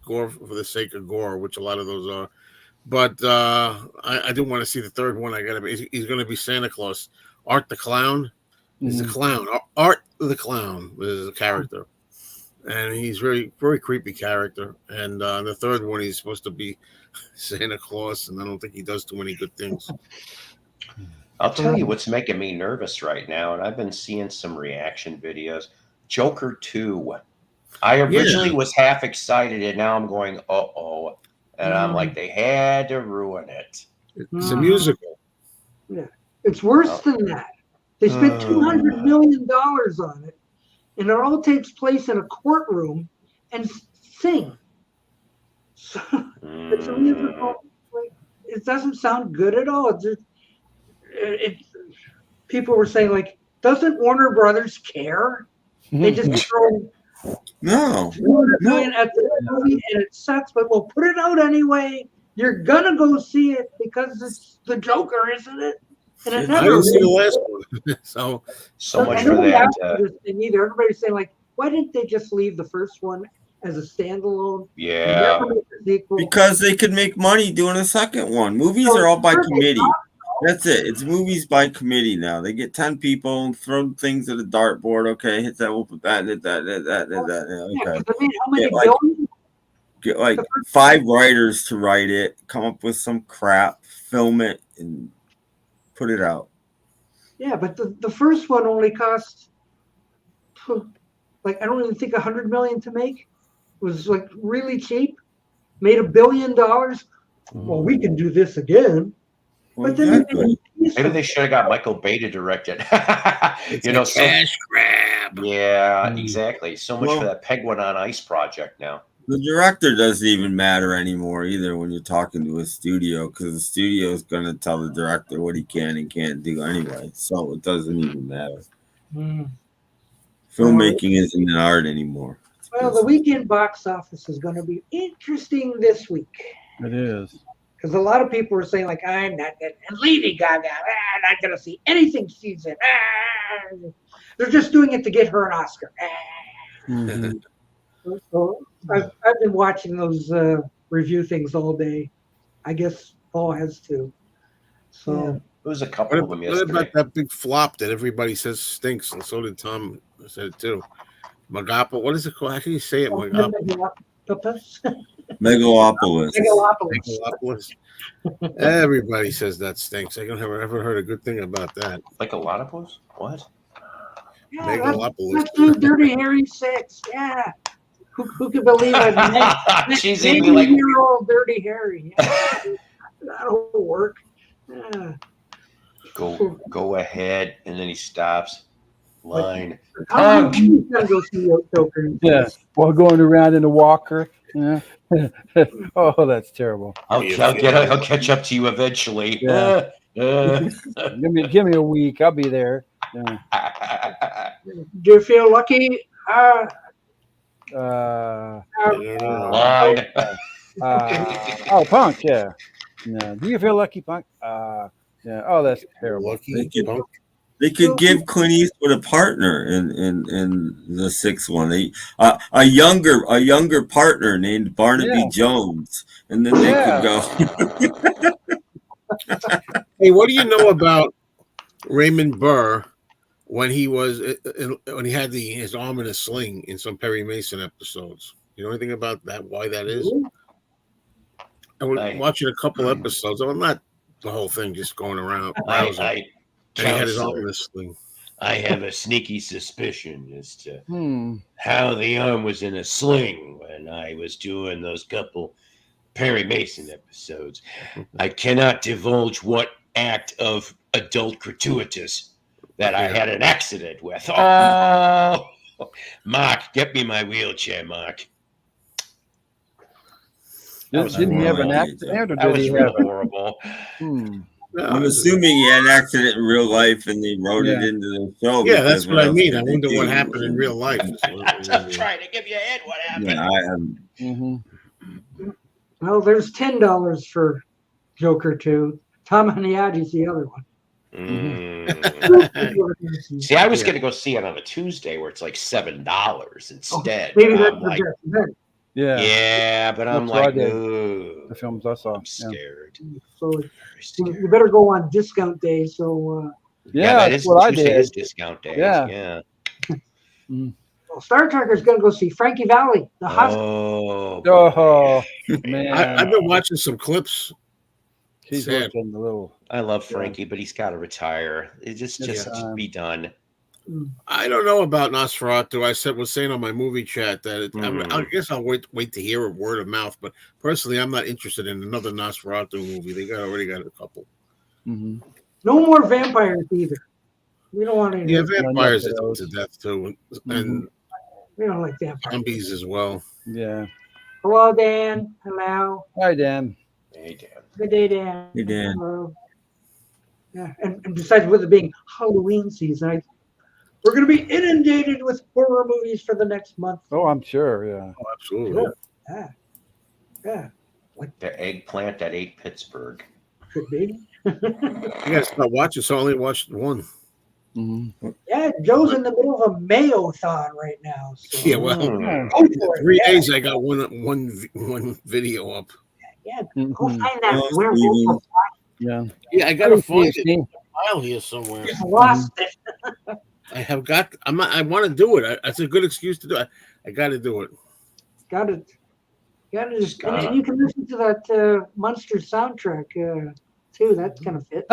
gore for the sake of gore, which a lot of those are. But I do want to see the third one. He's going to be Santa Claus. Art the Clown is the clown. Art the Clown is a character. And he's very, very creepy character. And the third one, he's supposed to be Santa Claus, and I don't think he does too many good things. I'll tell you what's making me nervous right now, and I've been seeing some reaction videos. Joker 2. I originally was half excited, and now I'm going, uh-oh. And I'm like, they had to ruin it. It's a musical. Yeah. It's worse than that. They spent $200 million on it. And it all takes place in a courtroom and sing. So it's a musical. It doesn't sound good at all. People were saying, like, doesn't Warner Brothers care? They just throw $200 million at the movie and it sucks, but we'll put it out anyway. You're gonna go see it because it's the Joker, isn't it? And it never I didn't see the last one. so much for that. Either everybody's saying, like, why didn't they just leave the first one as a standalone? Yeah, because they could make money doing a second one. Movies are all by committee. That's it. It's movies by committee now. They get 10 people and throw things at a dartboard. Okay, hit that, we'll put that, hit that. Okay. I mean, how many get like 5 writers to write it, come up with some crap, film it, and put it out. Yeah, but the first one only cost, like, I don't even think $100 million to make. It was like really cheap. Made $1 billion. Well, we can do this again. Well, but then maybe they should have got Michael Bay to direct it. Cash grab. Yeah, exactly. So much for that Penguin on Ice project now. The director doesn't even matter anymore either when you're talking to a studio, because the studio is going to tell the director what he can and can't do anyway. So it doesn't even matter. Filmmaking isn't an art anymore. Well, the weekend box office is going to be interesting this week. It is. Because a lot of people are saying, like, I'm not going to, and Lady Gaga, I'm not going to see anything she's in. They're just doing it to get her an Oscar. So I've been watching those review things all day. I guess Paul has too. So there was a couple of them yesterday. What about that big flop that everybody says stinks, and so did Tom said it too. Megalopolis. What is it called? How can you say it? Megalopolis. Everybody says that stinks. I never ever heard a good thing about that. Like a lot of those? What? Yeah, Megalopolis. That's Dirty Harry 6. Yeah. Who could believe it? She's 80-year-old Dirty Harry. Yeah. That'll work. Yeah. Go ahead, and then he stops. Line. Yeah, while going around in a walker. Yeah. Oh, that's terrible. I'll catch up to you eventually. Yeah. Give me a week. I'll be there. Yeah. Do you feel lucky? Line. Oh, Punk, yeah. No. Do you feel lucky, Punk? Yeah. Oh, that's terrible. Lucky Punk. They could give Clint Eastwood a partner in the sixth one. A younger partner named Barnaby Jones, and then they could go. Hey, what do you know about Raymond Burr when he was when he had his arm in a sling in some Perry Mason episodes? You know anything about that? Why that is? I was watching a couple episodes. Well, not the whole thing, just going around. I had his arm in a sling. I have a sneaky suspicion as to how the arm was in a sling when I was doing those couple Perry Mason episodes. I cannot divulge what act of adult gratuitous that I had an accident with. Oh, Mark, get me my wheelchair, Mark. Didn't he have an accident, or That did he was have horrible. I'm assuming he had an accident in real life, and they wrote it into the show. Yeah, that's what I mean. I wonder what happened in real life. I'm trying to give you a hint what happened. Yeah, Well, there's $10 for Joker 2. Tom Haniadi's the other one. See, I was going to go see it on a Tuesday where it's like $7 instead. Maybe that's I'm the like, best. yeah, but I'm That's what I like, did. ooh, the films I saw? I'm scared. So Very scared. you better go on discount day. So Yeah, that that's is what I Tuesday did. is discount days. Yeah. Star Trekker is going to go see Frankie Valli, the hospital. Oh man, I've been watching some clips. he's sad. looking a little. I love Frankie, but he's got to retire. It just be done. I don't know about Nosferatu. I was saying on my movie chat that I guess I'll wait to hear a word of mouth. But personally, I'm not interested in another Nosferatu movie. They already got a couple. Mm-hmm. No more vampires either. We don't want any. Yeah, vampires are done to death too, and we don't like vampires. Zombies as well. Yeah. Hello, Dan. Hello. Hi, Dan. Hey, Dan. Good day, Dan. Hey, Dan. Yeah, and besides with it being Halloween season, we're going to be inundated with horror movies for the next month. Oh, I'm sure. Yeah. Oh, absolutely. Yeah. Like the eggplant that ate Pittsburgh. Could be. You guys start watching, so I only watched one. Mm-hmm. Yeah, Joe's in the middle of a Mayo-thon right now. So, Yeah, well, go for it. 3 days I got one video up. Yeah, go find that werewolf. Yeah, I gotta find it in a file here somewhere. Lost it. I have got. I want to do it. That's a good excuse to do it. I got to do it. Got it. And you can listen to that Monster soundtrack too. That kind of fits.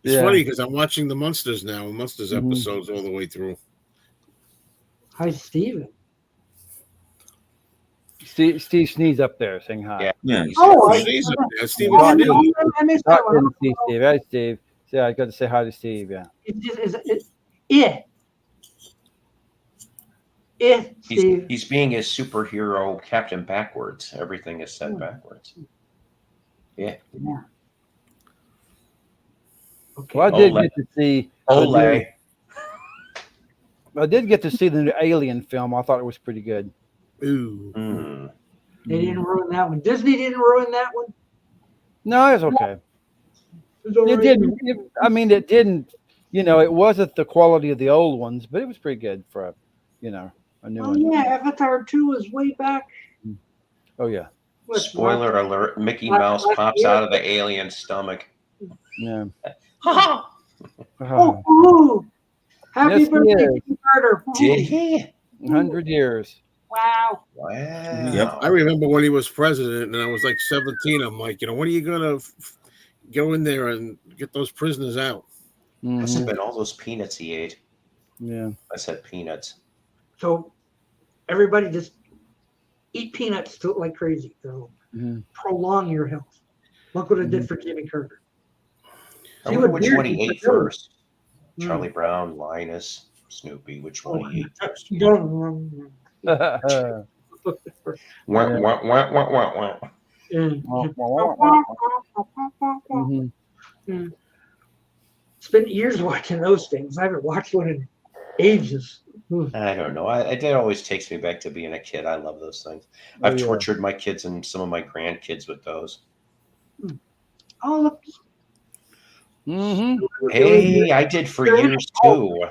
It's funny because I'm watching the Monsters now. Monsters episodes all the way through. Hi, Steven. Steve Sneeze up there saying hi. Yeah. Oh, Steve's up there. Steve I Sneeze. missed that one. Steve. Hi, Steve. Yeah, I got to say hi to Steve. Yeah. Steve. He's being his superhero Captain Backwards. Everything is said backwards. Yeah. Okay. Well, I did get to see. Ole. I did get to see the new Alien film. I thought it was pretty good. Ooh. They didn't ruin that one. Disney didn't ruin that one. No, it was okay. It didn't. It didn't. It wasn't the quality of the old ones, but it was pretty good for a new one. Yeah, Avatar 2 was way back. Oh yeah. Spoiler alert: Mickey Mouse pops out of the alien stomach. Yeah. Oh, happy birthday, Carter. Did he? 100 years. Wow. Yep. I remember when he was president, and I was like 17. I'm like, when are you gonna go in there and get those prisoners out? Must have been all those peanuts he ate. Yeah. I said peanuts. So everybody just eat peanuts like crazy. So prolong your health. Look what it did for Jimmy Carter. I wonder which one he ate first. Charlie Brown, Linus, Snoopy. Which one he ate first? It's been years watching those things. I haven't watched one in ages. I don't know. That always takes me back to being a kid. I love those things. I've tortured my kids and some of my grandkids with those. Oh, look. Hey, I did for years too.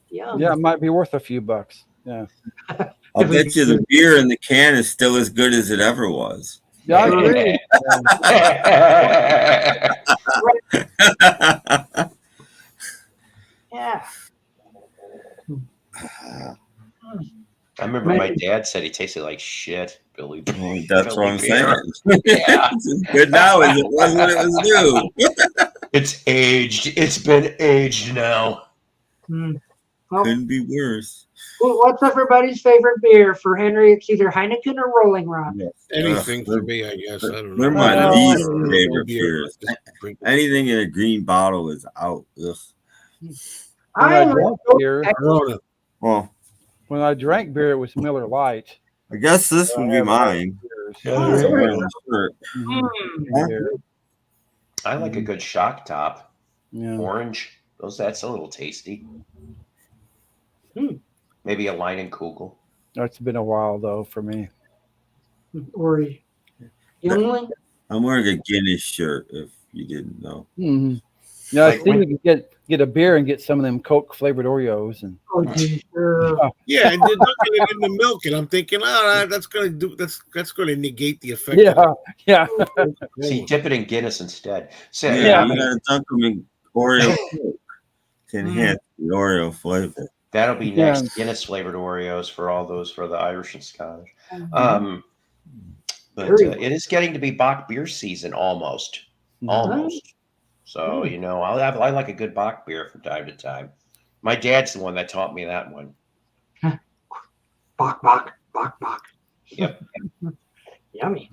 Yeah, it might be worth a few bucks. Yeah. I'll bet you the beer in the can is still as good as it ever was. Yeah, I agree. Yeah. I remember my dad said he tasted like shit, Billy. That's what I'm saying. Yeah. It's as good now as it was when it was new. It's aged. It's been aged now. Well, Couldn't be worse. what's everybody's favorite beer? For Henry, it's either Heineken or Rolling Rock. Anything for me, I guess. I don't know. They're my least No favorite beer. beers. Anything in a green bottle is out. Ugh. When I drank beer, Corona. Well, when I drank beer, it was Miller Lite. I guess this would be mine. Yeah. Somewhere on the shirt. I like a good shock top. Yeah. Orange. That's a little tasty. Maybe a line and Kugel. It's been a while though for me. Or Youngling? I'm wearing a Guinness shirt, if you didn't know. Yeah, I think you could get a beer and get some of them Coke flavored Oreos and. Oh, sure. Yeah, and they're dunking it in the milk, and I'm thinking, that's gonna negate the effect. Yeah. See, dip it in Guinness instead. So, Yeah, you gotta dunk them in Oreo Coke to enhance the Oreo flavor. That'll be next. Guinness flavored Oreos for all those for the Irish and Scottish. But it is getting to be Bach beer season almost. So I like a good Bach beer from time to time. My dad's the one that taught me that one. Bach. Yep. Yummy.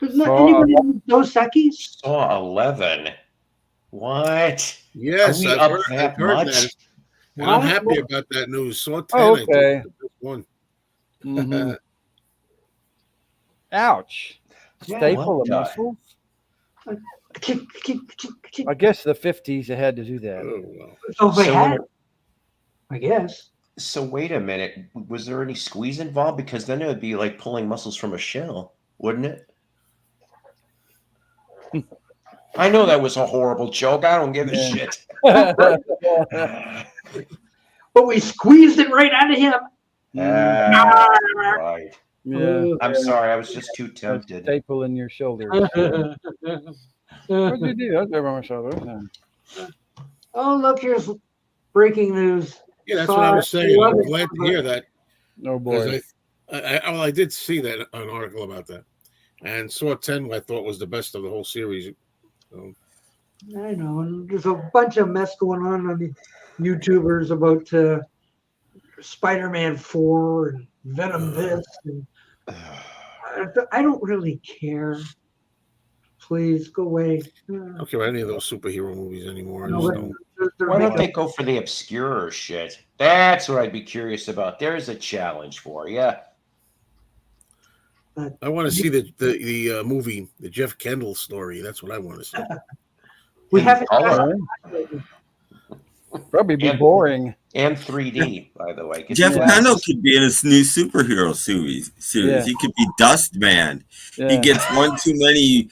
Anybody Dos Equis? Saw 11. What? Yes, Are we I've up heard that that. much? And I'm happy about that news. Saw 10. Okay. I think the best one. Ouch. Yeah, Staple what of muscles. I guess the 50s they had to do that. Oh, well. So they So had, I guess. So wait a minute. Was there any squeeze involved? Because then it would be like pulling muscles from a shell, wouldn't it? I know that was a horrible joke. I don't give a shit. But we squeezed it right out of him. Right. Yeah. I'm sorry. I was just too tempted. Staple in your shoulder. What'd you do? I was over my shoulder. Oh, look, here's breaking news. Yeah, that's what I was saying. I'm glad to hear that. Oh boy. I did see that an article about that, and Saw 10 I thought was the best of the whole series. So. I know, and there's a bunch of mess going on the YouTubers about Spider-Man 4 and Venom this, and I don't really care. Please go away. I don't care about any of those superhero movies anymore. Why don't they go for the obscure shit? That's what I'd be curious about. There's a challenge for you. I want to see the movie, the Jeff Kendall story. That's what I want to see. We haven't. Probably be boring. And 3D, by the way. Jeff Kendall could be in a new superhero series. Yeah. He could be Dust Man. Yeah. He gets one too many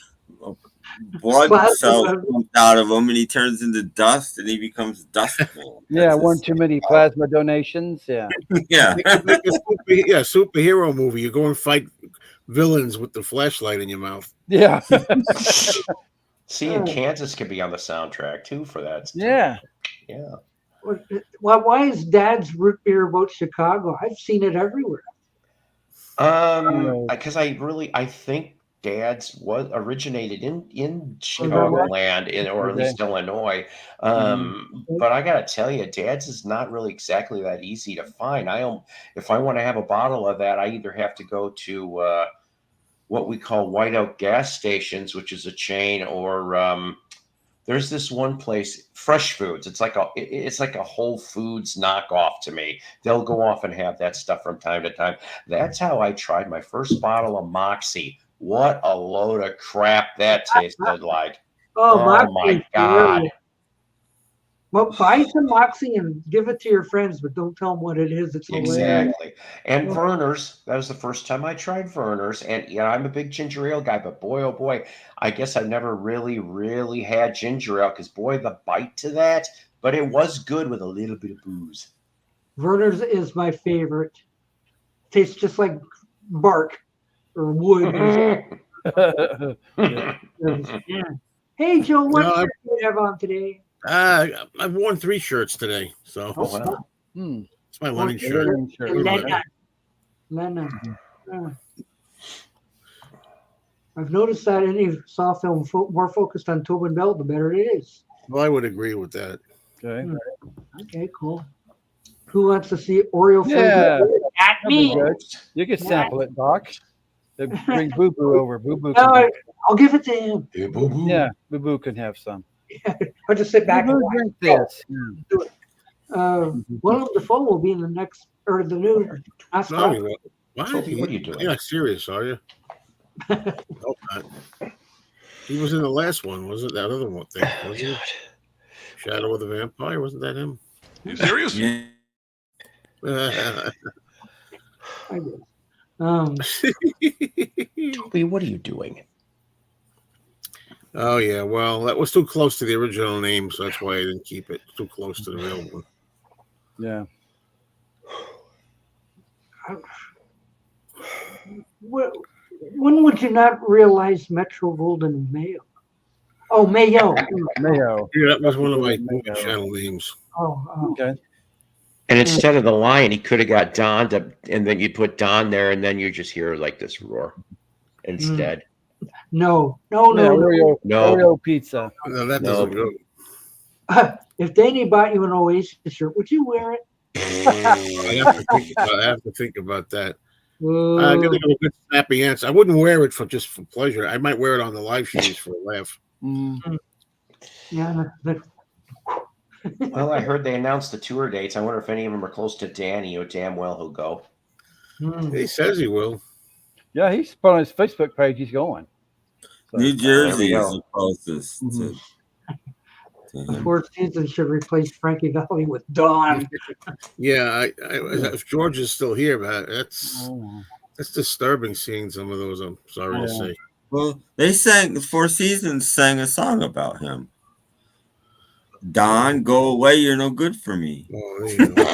blood cells pumped out of him, and he turns into dust, and he becomes Dust Man. Yeah, one too many plasma donations. Yeah. Yeah. Superhero movie. You go and fight villains with the flashlight in your mouth. Yeah. See, and Kansas could be on the soundtrack too for that. Yeah. Yeah. Well, why is Dad's root beer about Chicago? I've seen it everywhere. Because I think Dad's originated in Chicagoland, or at least Illinois. But I gotta tell you, Dad's is not really exactly that easy to find. If I want to have a bottle of that, I either have to go to what we call Whiteout gas stations, which is a chain, or there's this one place, Fresh Foods. It's like a Whole Foods knockoff to me. They'll go off and have that stuff from time to time. That's how I tried my first bottle of Moxie. What a load of crap that tasted like. Oh, my Moxie. God. Well, buy some Moxie and give it to your friends, but don't tell them what it is. It's hilarious. Exactly. And Werner's, that was the first time I tried Werner's. And I'm a big ginger ale guy, but boy, oh boy, I guess I've never really had ginger ale because, boy, the bite to that. But it was good with a little bit of booze. Werner's is my favorite. Tastes just like bark or wood. Yeah. Hey, Joe, what shirt do you have on today? I've worn 3 shirts today, so Oh, wow. it's my Lennon shirt. Lennon. I've noticed that any saw film more focused on Tobin Bell, the better it is. Well, I would agree with that. Okay. Okay, cool. Who wants to see Oreo Yeah. flavor? At me. You can sample it, Doc. They bring Boo Boo over. Boo Boo. No, I'll give it to him. Yeah, Boo Boo can have some. I'll just sit back Boo and Boo watch. drink this. Willem Dafoe will be in the next or the new. No, you won't. Why? Sophie, what are you doing? You're not serious, are you? Nope, not. He was in the last one, wasn't that other one thing? Wasn't it? Shadow of the Vampire, wasn't that him? You serious? Yeah. I guess. Toby, what are you doing? Oh yeah, well, that was too close to the original name, so that's why I didn't keep it. Too close to the real one. Yeah. When would you not realize Metro Golden Mayo? Oh, Mayo. Mayo. Yeah, that was one of my movie channel names. Oh, Okay. And instead of the lion, he could have got Don to, and then you put Don there, and then you just hear like this roar instead. No. Oreo pizza. No, that doesn't go. If Danny bought you an Oasis shirt, would you wear it? I have to think about that. I gotta give a good snappy answer. I wouldn't wear it for pleasure. I might wear it on the live streams for a laugh. Yeah, but Well, I heard they announced the tour dates. I wonder if any of them are close to Danny. You know damn well he'll go. He says he will. Yeah, he's put on his Facebook page. He's going. So, New Jersey is the closest to the Four Seasons should replace Frankie Valli with Dawn. Yeah, if George is still here, man, that's disturbing seeing some of those. I'm sorry to say. Well, Four Seasons sang a song about him. Don, go away. You're no good for me. Oh, there you go.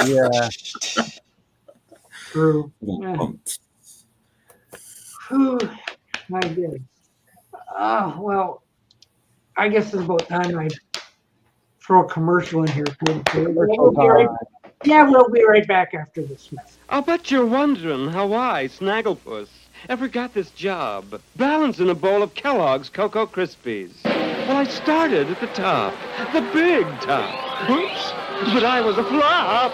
Yeah. True. Yeah. I did. Well, I guess it's about time I throw a commercial in here. We'll be right back after this message. I'll bet you're wondering how I, Snagglepuss, ever got this job. Balancing a bowl of Kellogg's Cocoa Krispies. Well, I started at the top, the big top. Oops, but I was a flop.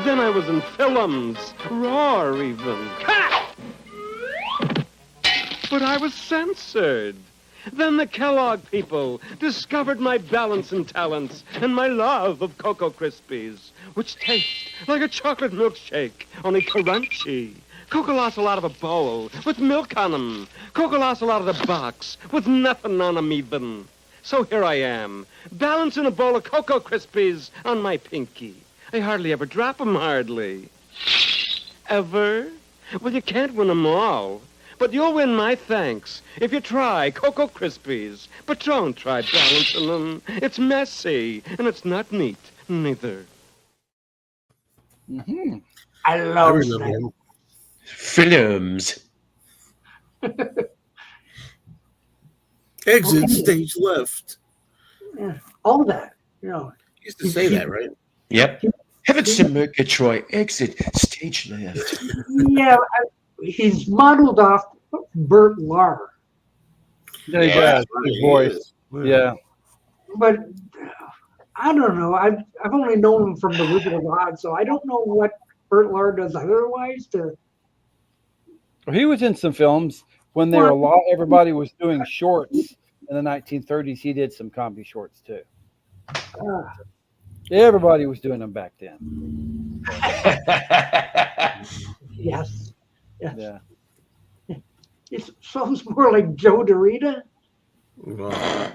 Then I was in films, raw even. Ha! But I was censored. Then the Kellogg people discovered my balancing talents and my love of Cocoa Krispies, which taste like a chocolate milkshake, only crunchy. Coca-Lots out of a bowl with milk on them. Coca-Lots out of the box with nothing on them even. So here I am, balancing a bowl of Cocoa Krispies on my pinky. I hardly ever drop them, hardly. Ever? Well, you can't win them all. But you'll win my thanks if you try Cocoa Krispies. But don't try balancing them. It's messy, and it's not neat, neither. I love that. Films. Exit stage left. Yeah, all that. You know. He used to say that, right? Yep. Haven't some Murgatroyd. Exit stage left. Yeah, he's modeled off Bert Lahr. Yeah, his voice. Yeah. But I don't know. I've only known him from the Wizard of Oz, so I don't know what Bert Lahr does otherwise. He was in some films when everybody was doing shorts in the 1930s. He did some comedy shorts too. Everybody was doing them back then. Yes. Yeah. It sounds more like Joe Dorita. Yeah.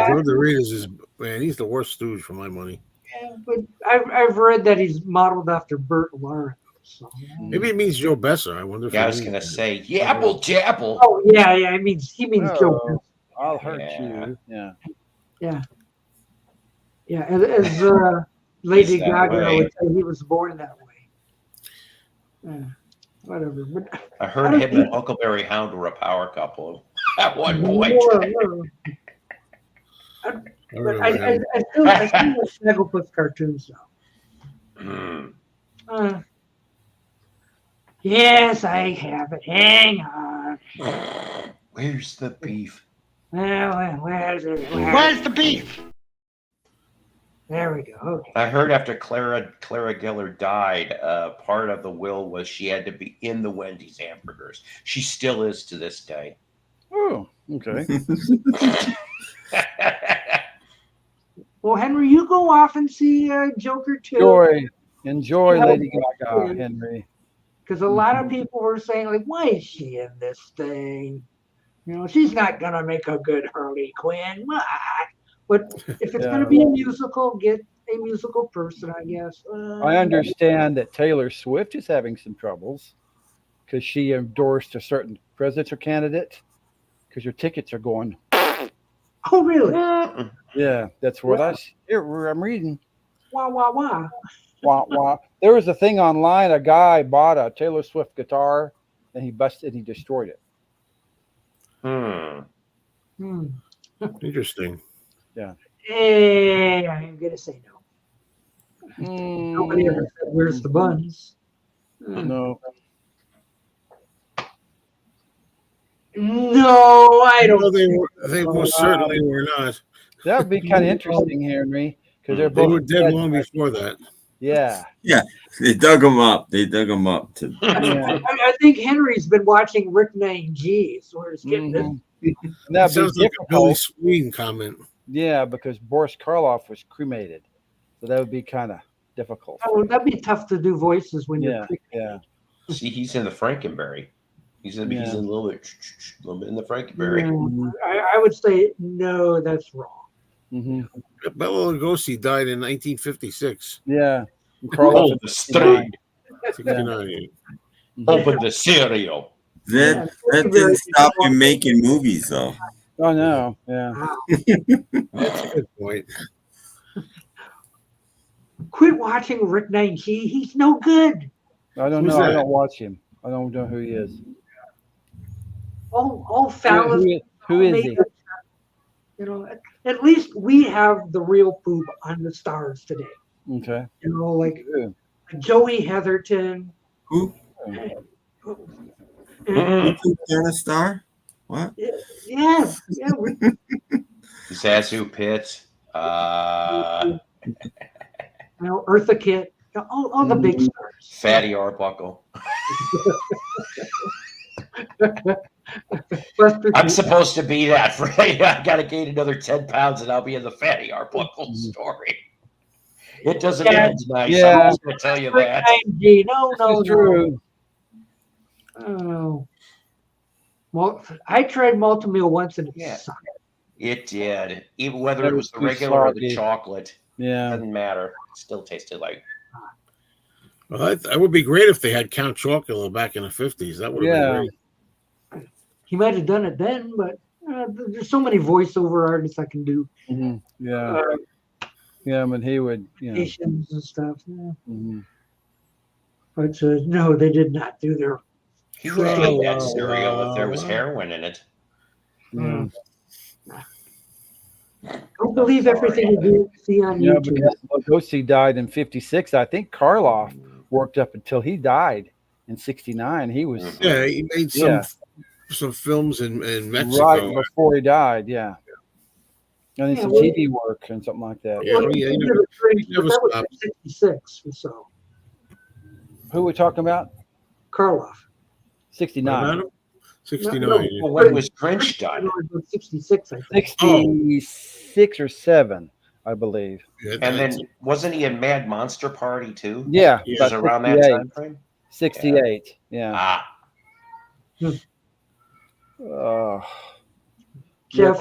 Joe Doritas is man. He's the worst stooge for my money. Yeah, but I've read that he's modeled after Burt Lawrence. So. Maybe it means Joe Besser. I wonder if Yeah, I was gonna say yabble jabble. Oh yeah, he means Joe Besser. I'll hurt you. Yeah. Yeah. Yeah, as Lady Gaga would say, he was born that way. Whatever. But I heard him and Huckleberry Hound were a power couple at one point. I still like Snagglepuss cartoons though. Yes, I have it. Hang on. Where's the beef? Where's it? Where's the beef? There we go. Okay. I heard after Clara Giller died, part of the will was she had to be in the Wendy's hamburgers. She still is to this day. Oh, okay. Well, Henry, you go off and see Joker 2. Enjoy Lady Gaga, Henry. Because a lot of people were saying, like, why is she in this thing? You know, she's not going to make a good Harley Quinn. What? But if it's going to be a musical, get a musical person, I guess. I understand that Taylor Swift is having some troubles because she endorsed a certain presidential candidate because her tickets are going. Oh, really? Yeah, that's what I'm reading. Wah, wah, wah. Wah, wah. There was a thing online. A guy bought a Taylor Swift guitar and he busted and he destroyed it. Interesting. Yeah. Hey, I'm going to say no. Nobody ever said, where's the buns? No. No, I don't. No, they most certainly were not. That would be kind of interesting, Henry, because They were dead long before that. Yeah. Yeah, they dug them up. I think Henry's been watching Rick 9G, so we're just getting this. That sounds like a Billy Sweden comment. Yeah, because Boris Karloff was cremated, so that would be kind of difficult. Oh, that'd be tough to do voices when you're. Yeah. See, he's in the Frankenberry. He's a little bit in the Frankenberry. I would say no, that's wrong. Bela Lugosi died in 1956. Yeah. Hold the street. 69. Open the cereal. That didn't stop you making movies, though. Oh, no. Yeah. That's a good point. Quit watching Rick 9G. He's no good. I don't know. I don't watch him. I don't know who he is. All fellas. Who is he? You know, at least we have the real poop on the stars today. Okay. You know, like Joey Heatherton. Who? Turn a star? What? Yeah. Zazu Pitts. Eartha Kitt. All the big stars. Fatty Arbuckle. I'm supposed to be that. Right? I got to gain another 10 pounds and I'll be in the Fatty Arbuckle story. It doesn't end nice. Yeah. I'm just going to tell you that. No. True. Oh. Well, I tried Multi-Meal once and it sucked. It did. Even whether it was the regular or the chocolate. Yeah. Doesn't matter. It still tasted like. Well, that would be great if they had Count Chocula back in the 50s. That would have been great. He might have done it then, but there's so many voiceover artists I can do. Yeah. But he would, Asians and stuff. Yeah. But no, they did not do their. He would have eaten that cereal if there was heroin in it. Don't believe everything you see on YouTube. Because Lugosi died in 56. I think Karloff worked up until he died in 69. He was. Yeah, he made some films in Mexico. Right before he died, and then some TV work and something like that. He never that stopped. was 66 or so. Who are we talking about? Karloff. 69. 69. Well, when was Grinch done? 66, I think. 66 or 7, I believe. And then wasn't he in Mad Monster Party too? Yeah. It was around that time frame? 68. Yeah. Jeff,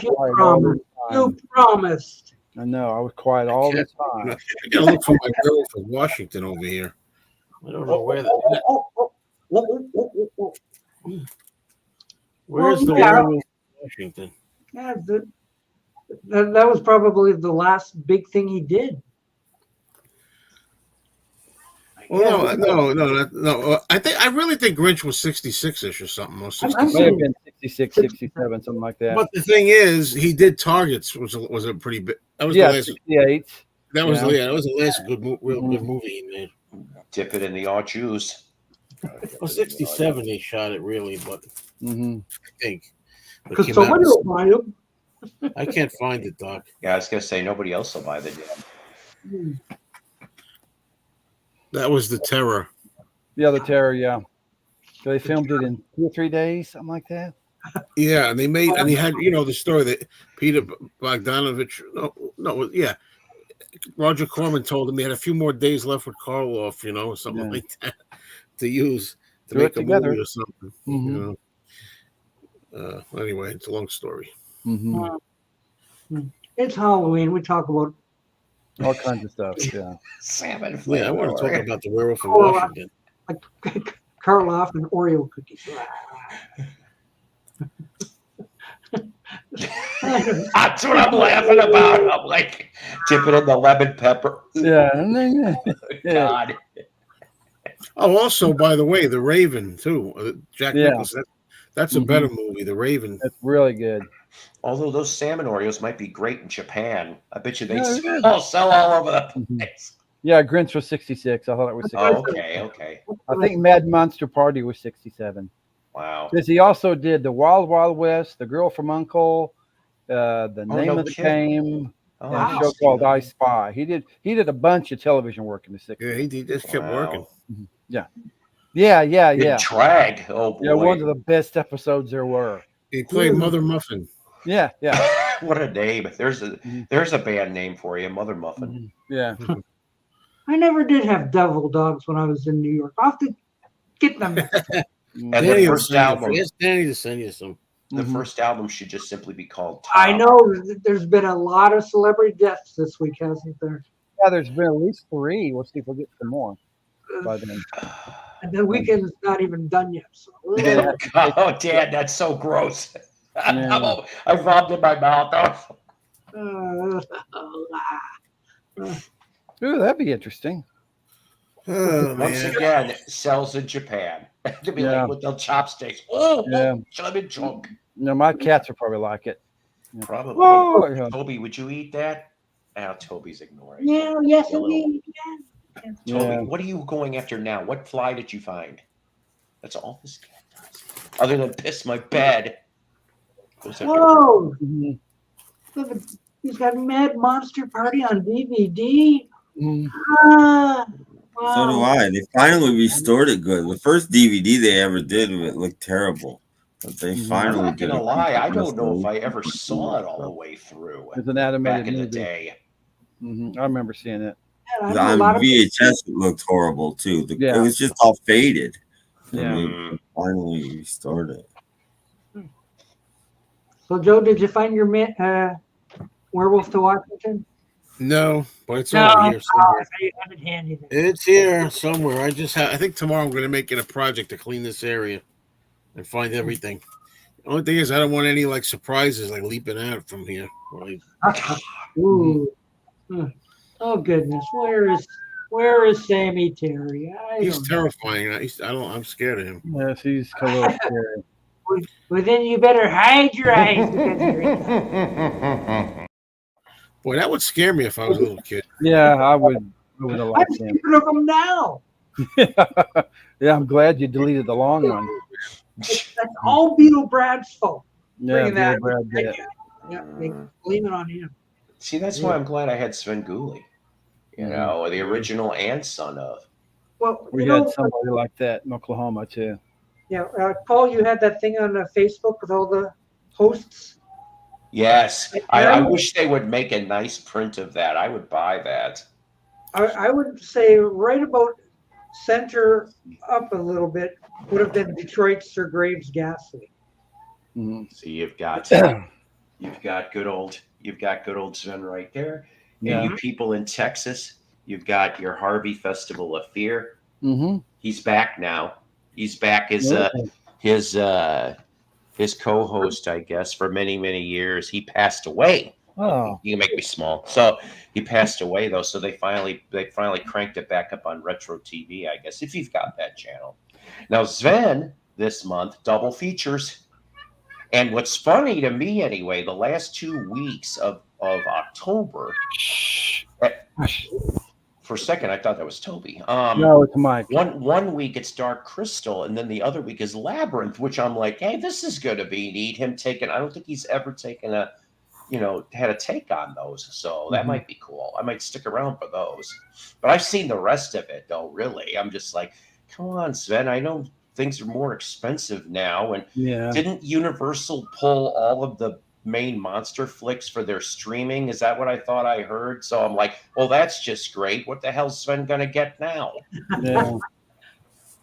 you promised. You promised. I know. I was quiet all the time. I gotta look for my girl from Washington over here. I don't know where that. Where's the werewolf in Washington? Yeah, that was probably the last big thing he did. Well, no. I really think Grinch was 66ish or something. Or 67. Might have been 66, 67, something like that. But the thing is, he did Targets, was a pretty big. That was yeah, the last. 68. That was that was the last real good movie he made. Dip it in the orange juice. Well, 67 they shot it really, but I think. Because somebody will buy him. I can't find it, Doc. Yeah, I was gonna say nobody else will buy the damn. That was The Terror. Yeah, The Terror, yeah. So they filmed it in 2 or 3 days, something like that. Yeah, and they made, and he had, the story that Peter Bogdanovich, Roger Corman told him he had a few more days left with Karloff, or something like that to use to make a movie or something. Anyway, it's a long story. It's Halloween. We talk about all kinds of stuff. Yeah. Salmon. Yeah, I want to talk about the werewolf in Washington. Like Karloff and Oreo cookies. That's what I'm laughing about. I'm like, dip it in the lemon pepper. Yeah. God. Oh, also, by the way, The Raven, too. Jack Nicholson. That's a better movie, The Raven. That's really good. Although those salmon Oreos might be great in Japan. I bet you they sell all over the place. Yeah, Grinch was 66. I thought it was 67. Oh, okay. I think Mad Monster Party was 67. Wow. Because he also did The Wild Wild West, The Girl from U.N.C.L.E., The Name of the Game, and a show called I Spy. He did a bunch of television work in the 60s. Yeah, he just kept working. Yeah. Drag. Oh, boy. Yeah, one of the best episodes there were. He played Mother Muffin. Yeah. What a name. There's a band name for you, Mother Muffin. Yeah. I never did have devil dogs when I was in New York. I'll have to get them. And the first album. Yes, Danny to send you some. The first album should just simply be called Tom. I know there's been a lot of celebrity deaths this week, hasn't there? Yeah, there's been at least 3. We'll see if we'll get some more by then. And the weekend's not even done yet. So. Oh, Dad, that's so gross. I rubbed in my mouth. Ooh, that'd be interesting. Once again, sells in Japan. To be like with the chopsticks. Chubby chunk. My cats will probably like it. Probably. Toby, would you eat that? Toby's ignoring. Yeah, yes, indeed. Toby, what are you going after now? What fly did you find? That's all this cat does. Other than piss my bed. Whoa! He's got Mad Monster Party on DVD. Wow. So do I. They finally restored it good. The first DVD they ever did, it looked terrible. But they finally I'm not gonna lie, I don't know if I ever saw it all the way through. It's an animated back in movie. the day. I remember seeing it. On VHS, it looked horrible too. It was just all faded. Yeah. They finally restored it. So, Joe, did you find your Werewolf to Washington? No, but it's over here somewhere. You have it handy there. It's here somewhere. I think tomorrow I'm going to make it a project to clean this area and find everything. The only thing is I don't want any surprises leaping out from here. Ooh. Oh goodness, where is Sammy Terry? He's terrifying. I'm scared of him. Yes, he's a little scary. Well, then you better hide your eyes. Boy, that would scare me if I was a little kid. Yeah, I would have liked him. I'm scared of him now. Yeah, I'm glad you deleted the long one. That's all Beetle Brad's fault. Yeah, Beetle Brad did it. Yeah, blame it on him. See, that's why I'm glad I had Sven Gulli. The original and son of. Well, we had somebody like that in Oklahoma too. Yeah, Paul, you had that thing on Facebook with all the hosts. Yes, I wish they would make a nice print of that. I would buy that. I would say right about center up a little bit would have been Detroit Sir Graves Ghastly. So you've got good old Sven right there. Yeah. And you people in Texas, you've got your Harvey Festival of Fear. Mm-hmm. He's back now. He's back as his co-host, I guess, for many, many years. He passed away. Oh, You can make me small. So he passed away though. So they finally cranked it back up on Retro TV, I guess, if you've got that channel. Now Sven this month double features. And what's funny to me anyway, the last 2 weeks of October, for a second I thought that was Toby. no, it's Mike. One week it's Dark Crystal, and then the other week is Labyrinth, which I'm like, hey, this is going to be neat. Him taking, I don't think he's ever taken had a take on those, so that might be cool. I might stick around for those. But I've seen the rest of it though. Really, I'm just like, come on, Sven. I know things are more expensive now, and didn't Universal pull all of the main monster flicks for their streaming? Is that what I thought I heard? So I'm like, well, that's just great. What the hell's Sven gonna get now? Yeah.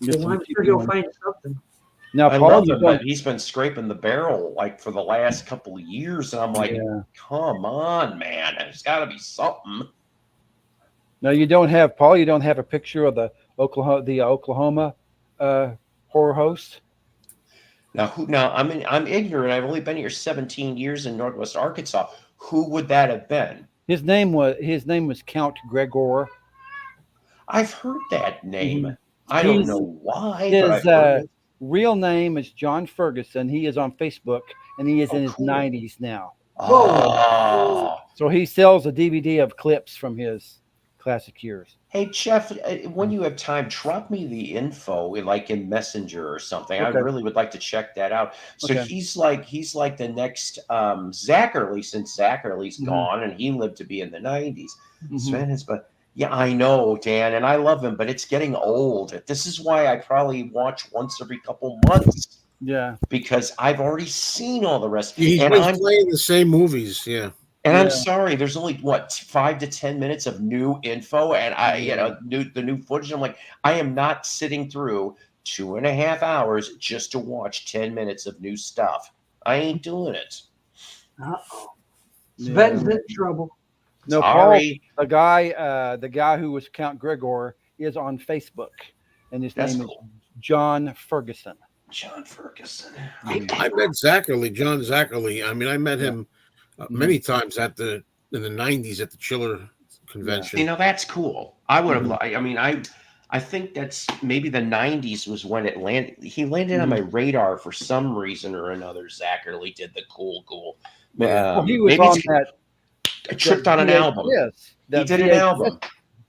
So I'm sure he'll find something. Now, I Paul, love him, but he's been scraping the barrel like for the last couple of years, and I'm like, come on, man, there's got to be something. No, you don't have Paul. You don't have a picture of the Oklahoma horror host. Now, I'm ignorant. I've only been here 17 years in Northwest Arkansas. Who would that have been? His name was Count Gregor. I've heard that name. I don't know why. His but I've heard it. real name is John Ferguson. He is on Facebook, and he is in his 90s now. Oh. So he sells a DVD of clips from his classic years. Hey, Jeff, when you have time, drop me the info, like in Messenger or something. Okay. I really would like to check that out. So Okay. he's like the next Zachary, since Zachary's gone, and he lived to be in the 90s. Sven has, but yeah, I know, Dan, and I love him, but it's getting old. This is why I probably watch once every couple months. Yeah, because I've already seen all the rest. He's and I'm playing the same movies. Yeah. And I'm sorry, there's only 5 to 10 minutes of new info, and the new footage. I'm like, I am not sitting through 2.5 hours just to watch 10 minutes of new stuff. I ain't doing it. Sven's in trouble. No, Sorry. Paul, the guy who was Count Gregor is on Facebook, and his name is John Ferguson. John Ferguson. I met John Zachary. I mean, I met him many times in the 90s at the Chiller convention. You know, that's cool. I would have I mean, I think that's maybe the 90s was when it landed. He landed on my radar for some reason or another. Zachary did the cool. He was on that. I tripped on an album. Yes, he did an album.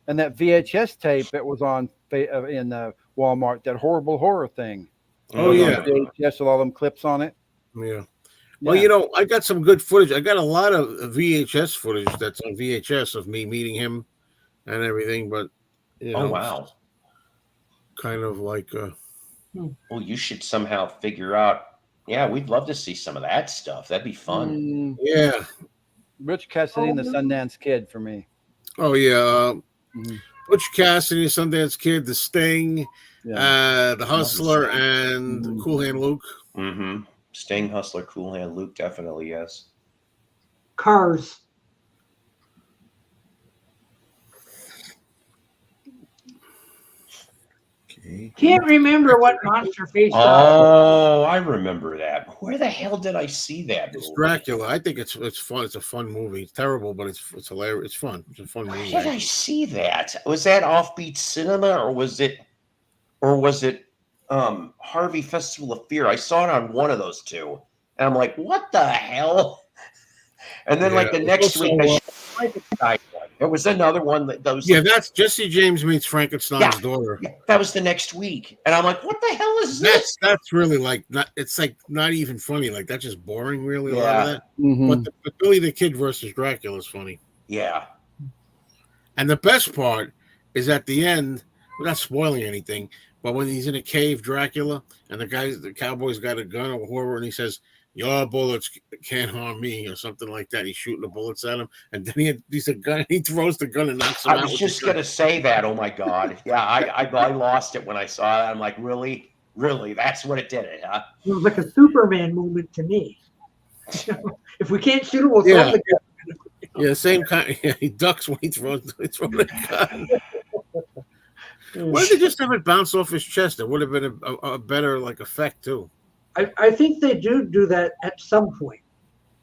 And that VHS tape that was on in Walmart, that horrible horror thing. Oh, yeah. VHS with all them clips on it. Yeah. Well, you know, I got some good footage. I got a lot of VHS footage that's on VHS of me meeting him and everything. But, you know, wow. Kind of like. Well, you should somehow figure out. Yeah, we'd love to see some of that stuff. That'd be fun. Yeah. Rich Cassidy and the Sundance Kid for me. Oh, yeah. Butch Cassidy, Sundance Kid, The Sting, The Hustler, and Cool Hand Luke. Sting, Hustler, Cool Hand Luke, definitely, yes. Cars. Okay. Can't remember what monster face. Oh, I remember that. Where the hell did I see that? It's Dracula. I think it's fun. It's a fun movie. It's terrible, but it's hilarious. It's fun. It's a fun movie. Where did I see that? Was that Offbeat Cinema or was it Harvey Festival of Fear? I saw it on one of those two, and I'm like, what the hell? And then like the next week, there was another one that those. Yeah, that's Jesse James Meets Frankenstein's daughter. Yeah, that was the next week, and I'm like, what the hell is this? That's really like not. It's like not even funny. Like that's just boring. Really, a lot of that. But Billy the Kid versus Dracula is funny. Yeah. And the best part is at the end. We're not spoiling anything, but when he's in a cave, Dracula, and the cowboy's got a gun or whatever, and he says, your bullets can't harm me, or something like that. He's shooting the bullets at him, and then he's a gun. He throws the gun and knocks him out. I was just gonna say that. Oh my God! Yeah, I lost it when I saw that. I'm like, really? That's what it did, huh? It was like a Superman moment to me. If we can't shoot him, we'll throw the gun. Yeah, same kind. Yeah, he ducks when he throws the gun. Why did they just have it bounce off his chest? It would have been a better like effect too. I think they do that at some point.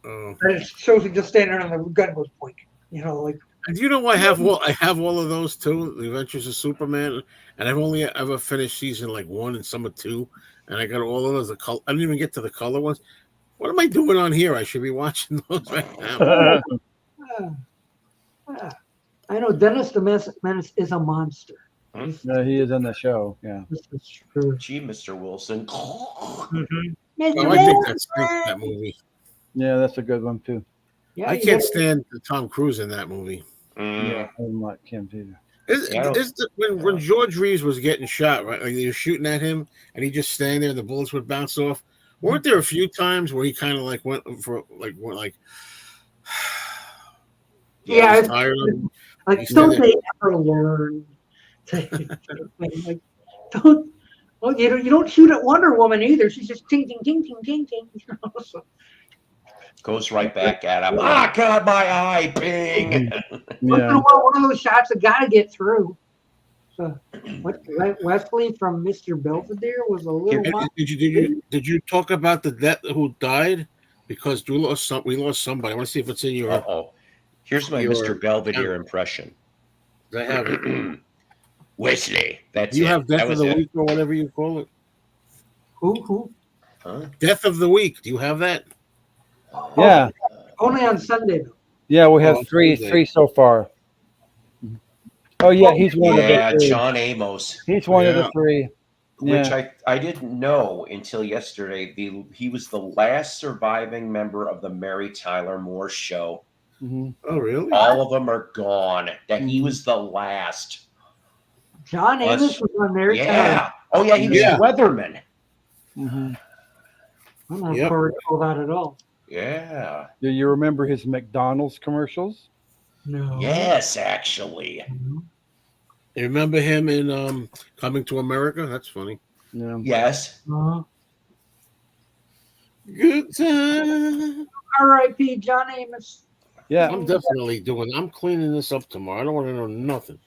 And it shows him just standing there and the gun was pointing. You know, like. And do you know I have all of those too? The Adventures of Superman, and I've only ever finished season like 1 and some of 2, and I got all of those. I didn't even get to the color ones. What am I doing on here? I should be watching those right now. I know Dennis the Menace is a monster. No, he is in the show. Yeah. This is true. Gee, Mr. Wilson. Mm-hmm. Oh, I think that's that movie. Yeah, that's a good one too. Yeah, I can't stand Tom Cruise in that movie. Yeah, I don't like him either. When George Reeves was getting shot, right? Like they were shooting at him, and he just standing there, and the bullets would bounce off. Weren't there a few times where he kind of like went for like yeah, he's tired of him? Like don't they ever learn? Like don't. Well, you don't shoot at Wonder Woman either. She's just ting ting ting ting ting ting. You know, so. Goes right back at him. Ah, God, my eye, bing. Yeah. One of those shots that got to get through. So, what Wesley from Mr. Belvedere was a little. Did you talk about the death who died? Because we lost somebody. I want to see if it's in your. Uh-oh. Here's my Mr. Belvedere impression. I have it. Wesley. That's you it. have Death of the Week or whatever you call it. Who? Huh? Death of the Week. Do you have that? Yeah. Only on Sunday though. Yeah, we have three so far. Oh yeah, he's one of the three. John Amos. He's one of the three. Which I didn't know until yesterday. He was the last surviving member of the Mary Tyler Moore Show. Mm-hmm. Oh really? All of them are gone. That he was the last. John Amos was on there. Yeah. Oh yeah, he was a weatherman. Mm-hmm. I'm not sure that at all. Yeah. Do you remember his McDonald's commercials? No. Yes, actually. You remember him in Coming to America? That's funny. Yeah. Yes. Good time. R.I.P. John Amos. Yeah. I'm definitely I'm cleaning this up tomorrow. I don't want to know nothing.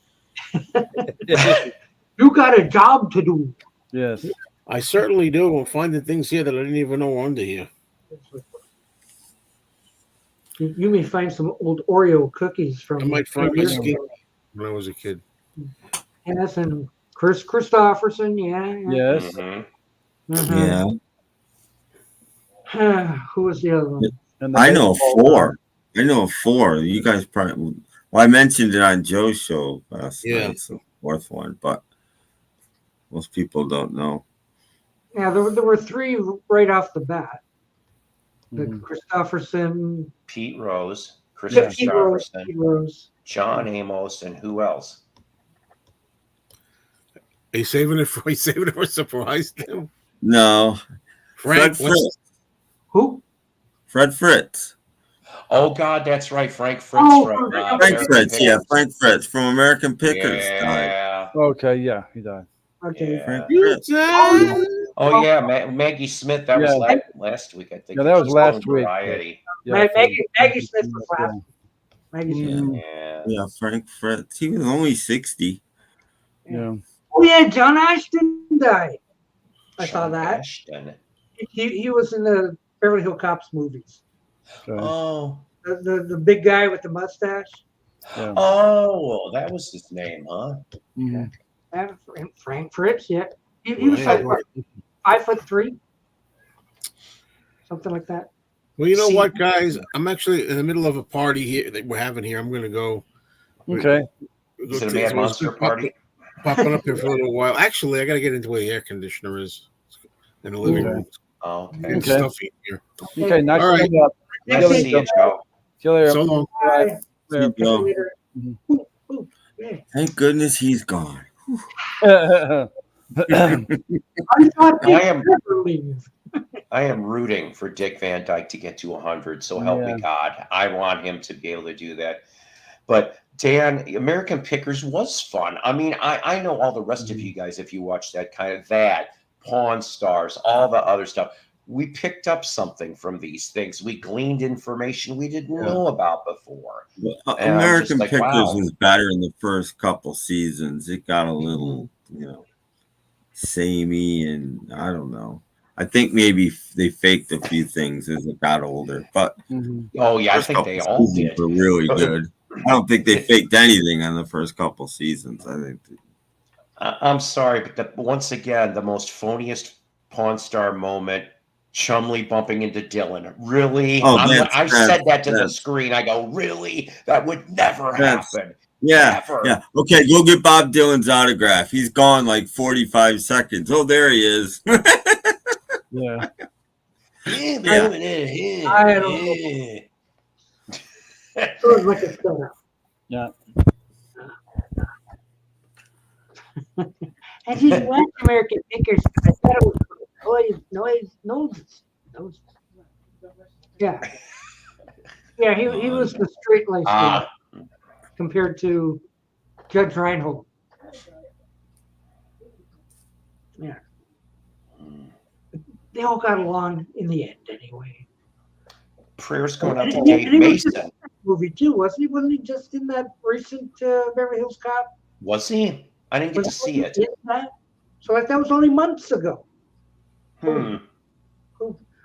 You got a job to do. Yes. I certainly do. I'm finding things here that I didn't even know were under here. You may find some old Oreo cookies from. I might find my skin when I was a kid. Yes, and Chris Christopherson, yeah. Yes. Yeah. Who was the other one? I know 4. I know 4. You guys probably. Well, I mentioned it on Joe's show last night. It's the 4th one, but most people don't know. Yeah, there were 3 right off the bat. The Christopherson, Pete Rose, Chris Pete Rose, John Amos, and who else? Are you saving it for a surprise? Tim? No. Fred Fritz. Who? Fred Fritz. Oh God, that's right, Frank Fritz. Frank Fritz, Frank Fritz from American Pickers. Yeah. Okay, yeah, he died. Okay. Frank Fritz. Oh yeah, Maggie Smith. That was last week, I think. Yeah, that was last week. Variety. Yeah, Maggie Smith was last. Maggie Smith. Yeah, Frank Fritz. He was only 60. Yeah. Oh yeah, John Ashton died. I saw that. Ashton. He was in the Beverly Hills Cops movies. Okay. Oh. The big guy with the mustache. Yeah. Oh, that was his name, huh? Mm-hmm. Frank Fritz, yeah. He was like 5'3", something like that. Well, you know what, guys? I'm actually in the middle of a party here that we're having here. I'm going to go. Okay. Is it a Mad Monster party? Popping up here for a little while. Actually, I got to get into where the air conditioner is in the living room. Oh, okay. It's stuffy here. Okay, nice All right. Nice to see you, Joe. See you later. So long. Bye. Thank goodness he's gone. I thought I am. I am rooting for Dick Van Dyke to get to 100. So help me God. I want him to be able to do that. But Dan, American Pickers was fun. I mean, I know all the rest of you guys, if you watch that kind of Pawn Stars, all the other stuff. We picked up something from these things. We gleaned information we didn't know about before. American Pickers was better in the first couple seasons. It got a little, samey, and I don't know. I think maybe they faked a few things as it got older, but oh yeah, I think they all did. Were really good. I don't think they faked anything on the first couple seasons. I think. I'm sorry, but once again, the most phoniest Pawn Star moment. Chumley bumping into Dylan. Really? I said that to the screen. I go, really? That would never happen. Yeah. Never. Yeah. Okay, go get Bob Dylan's autograph. He's gone like 45 seconds. Oh, there he is. Yeah. I don't know. It was like a setup. Yeah. I didn't watch American Pickers. I thought it was noise. Yeah. Yeah, he was the straight laced compared to Judge Reinhold. Yeah. They all got along in the end anyway. Prayers going out to Dave Mason. Movie too, wasn't he? Wasn't he just in that recent Beverly Hills Cop? Was he? I didn't get to see it. So that was only months ago.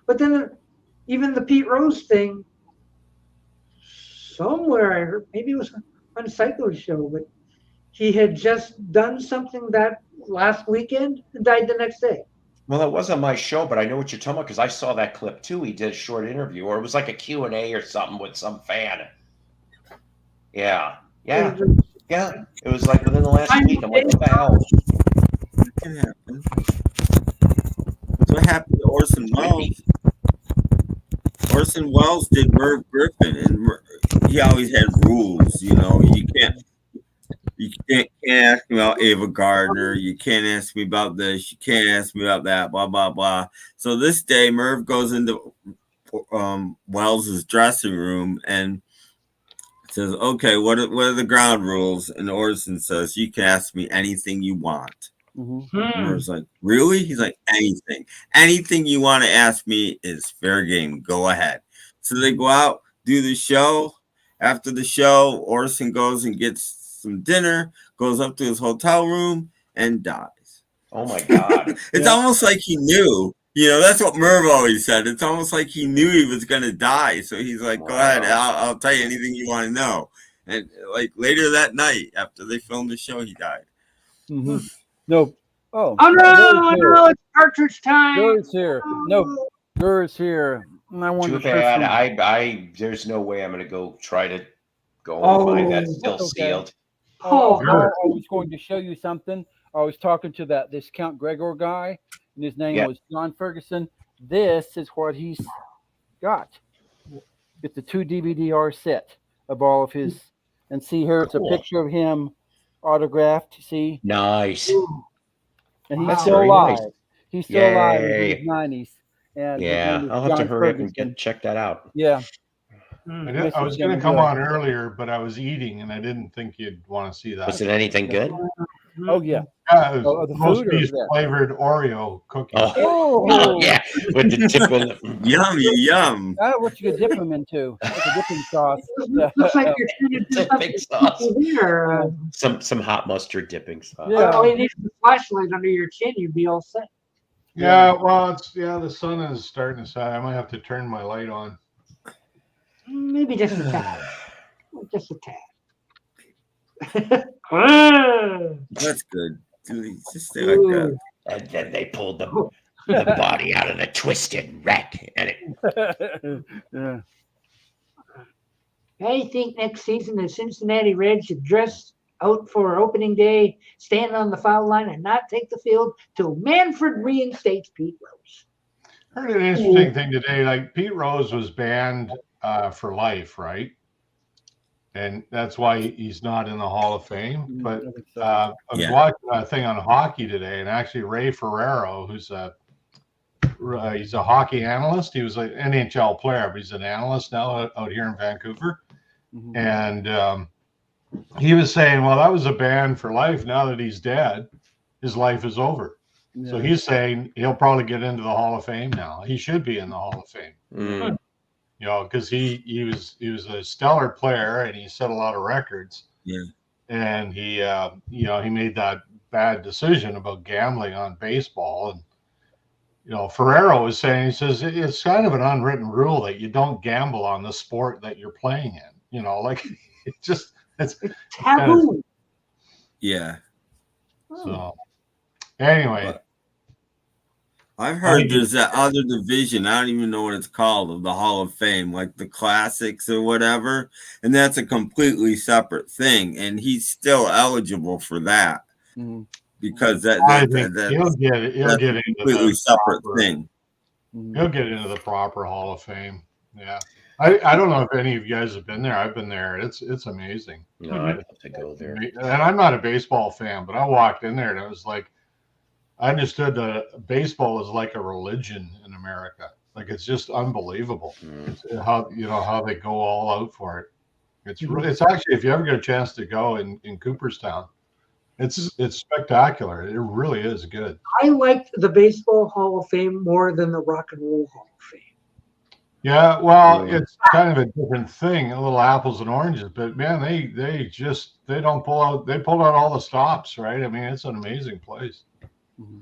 But then even the Pete Rose thing, somewhere I heard, maybe it was on Psyko's show, but he had just done something that last weekend and died the next day. Well, it wasn't my show, but I know what you're talking about because I saw that clip too. He did a short interview, or it was like a Q&A or something with some fan. Yeah. It was like within the last week. I'm like, what the hell? What can happen? That's what happened to Orson Welles. Orson Welles did Merv Griffin, and he always had rules. You can't ask me about Ava Gardner. You can't ask me about this. You can't ask me about that. Blah blah blah. So this day, Merv goes into Wells's dressing room and says, "Okay, what are the ground rules?" And Orson says, "You can ask me anything you want." Merv's like, "Really?" He's like, anything you want to ask me is fair game. Go ahead." So they go out, do the show. After the show, Orson goes and gets some dinner, goes up to his hotel room, and dies. Oh my God. It's almost like he knew. That's what Merv always said. It's almost like he knew he was going to die. So he's like, "Go ahead. I'll tell you anything you want to know." And like later that night, after they filmed the show, he died. No. Oh no, it's Partridge time. Gur's here. No, Gur's here. And I Too bad. There's no way I'm going to go try to go and find that. Still sealed. I was going to show you something. I was talking to this Count Gregor guy, and his name was John Ferguson. This is what he's got. It's a 2 DVD set of all of his. And see here, it's a picture of him autographed. See? Nice. And he's still alive. Nice. He's still alive in his 90s. And I'll have to hurry up and check that out. Yeah. I was going to come on earlier, but I was eating, and I didn't think you'd want to see that. Was it anything good? Oh yeah. It was roast beef flavored Oreo cookies. Oh yeah, with the tip in the yum. I don't know what you could dip them into. Like a dipping sauce. Looks like you're dipping sauce. Here. Some hot mustard dipping sauce. Yeah. Oh, you need a flashlight under your chin, you'd be all set. Yeah, well, the sun is starting to set. I might have to turn my light on. Maybe just a tad. Just a tad. That's good. Just stay like that. And then they pulled the body out of the twisted wreck. And Yeah. I think next season the Cincinnati Reds should dress out for opening day, stand on the foul line, and not take the field till Manfred reinstates Pete Rose. Heard an interesting thing today. Like Pete Rose was banned for life, right? And that's why he's not in the Hall of Fame. But I was watching a thing on hockey today, and actually Ray Ferraro, who's a he's a hockey analyst. He was an NHL player, but he's an analyst now out here in Vancouver. Mhm. And he was saying, well, that was a band for life. Now that he's dead, his life is over. Yeah. So he's saying he'll probably get into the Hall of Fame now. He should be in the Hall of Fame. Mm. You know, because he was a stellar player and he set a lot of records. Yeah. And he you know, he made that bad decision about gambling on baseball. And you know, Ferrero was saying, he says it's kind of an unwritten rule that you don't gamble on the sport that you're playing in. You know, like it's taboo. Yeah. So anyway. But I've heard there's that other division. I don't even know what it's called, of the Hall of Fame, like the classics or whatever. And that's a completely separate thing. And he's still eligible for that. Mm-hmm. Because he'll get into a completely separate thing. He'll get into the proper Hall of Fame. Yeah. I don't know if any of you guys have been there. I've been there. It's amazing. No, I'd have to go there. And I'm not a baseball fan, but I walked in there and it was like, I understood that baseball is like a religion in America. Like it's just unbelievable how they go all out for it. It's actually, if you ever get a chance to go in Cooperstown, it's spectacular. It really is good. I liked the Baseball Hall of Fame more than the Rock and Roll Hall of Fame. Yeah, well, it's kind of a different thing, a little apples and oranges. But man, they pulled out all the stops, right? I mean, it's an amazing place. Mm-hmm.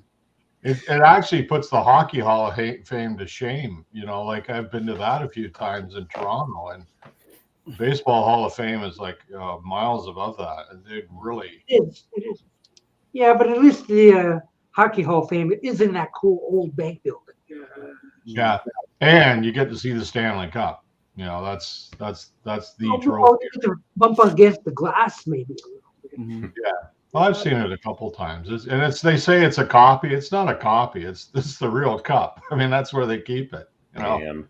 It actually puts the Hockey Hall of Fame to shame. You know, like I've been to that a few times in Toronto, and Baseball Hall of Fame is like miles above that. It really It is. Yeah, but at least the Hockey Hall of Fame is in that cool old bank building. Yeah, and you get to see the Stanley Cup. You know, that's the trophy. You get to bump against the glass, maybe a little bit. Mm-hmm. Yeah. Well, I've seen it a couple times, they say it's a copy. It's not a copy. It's the real cup. I mean, that's where they keep it. You know.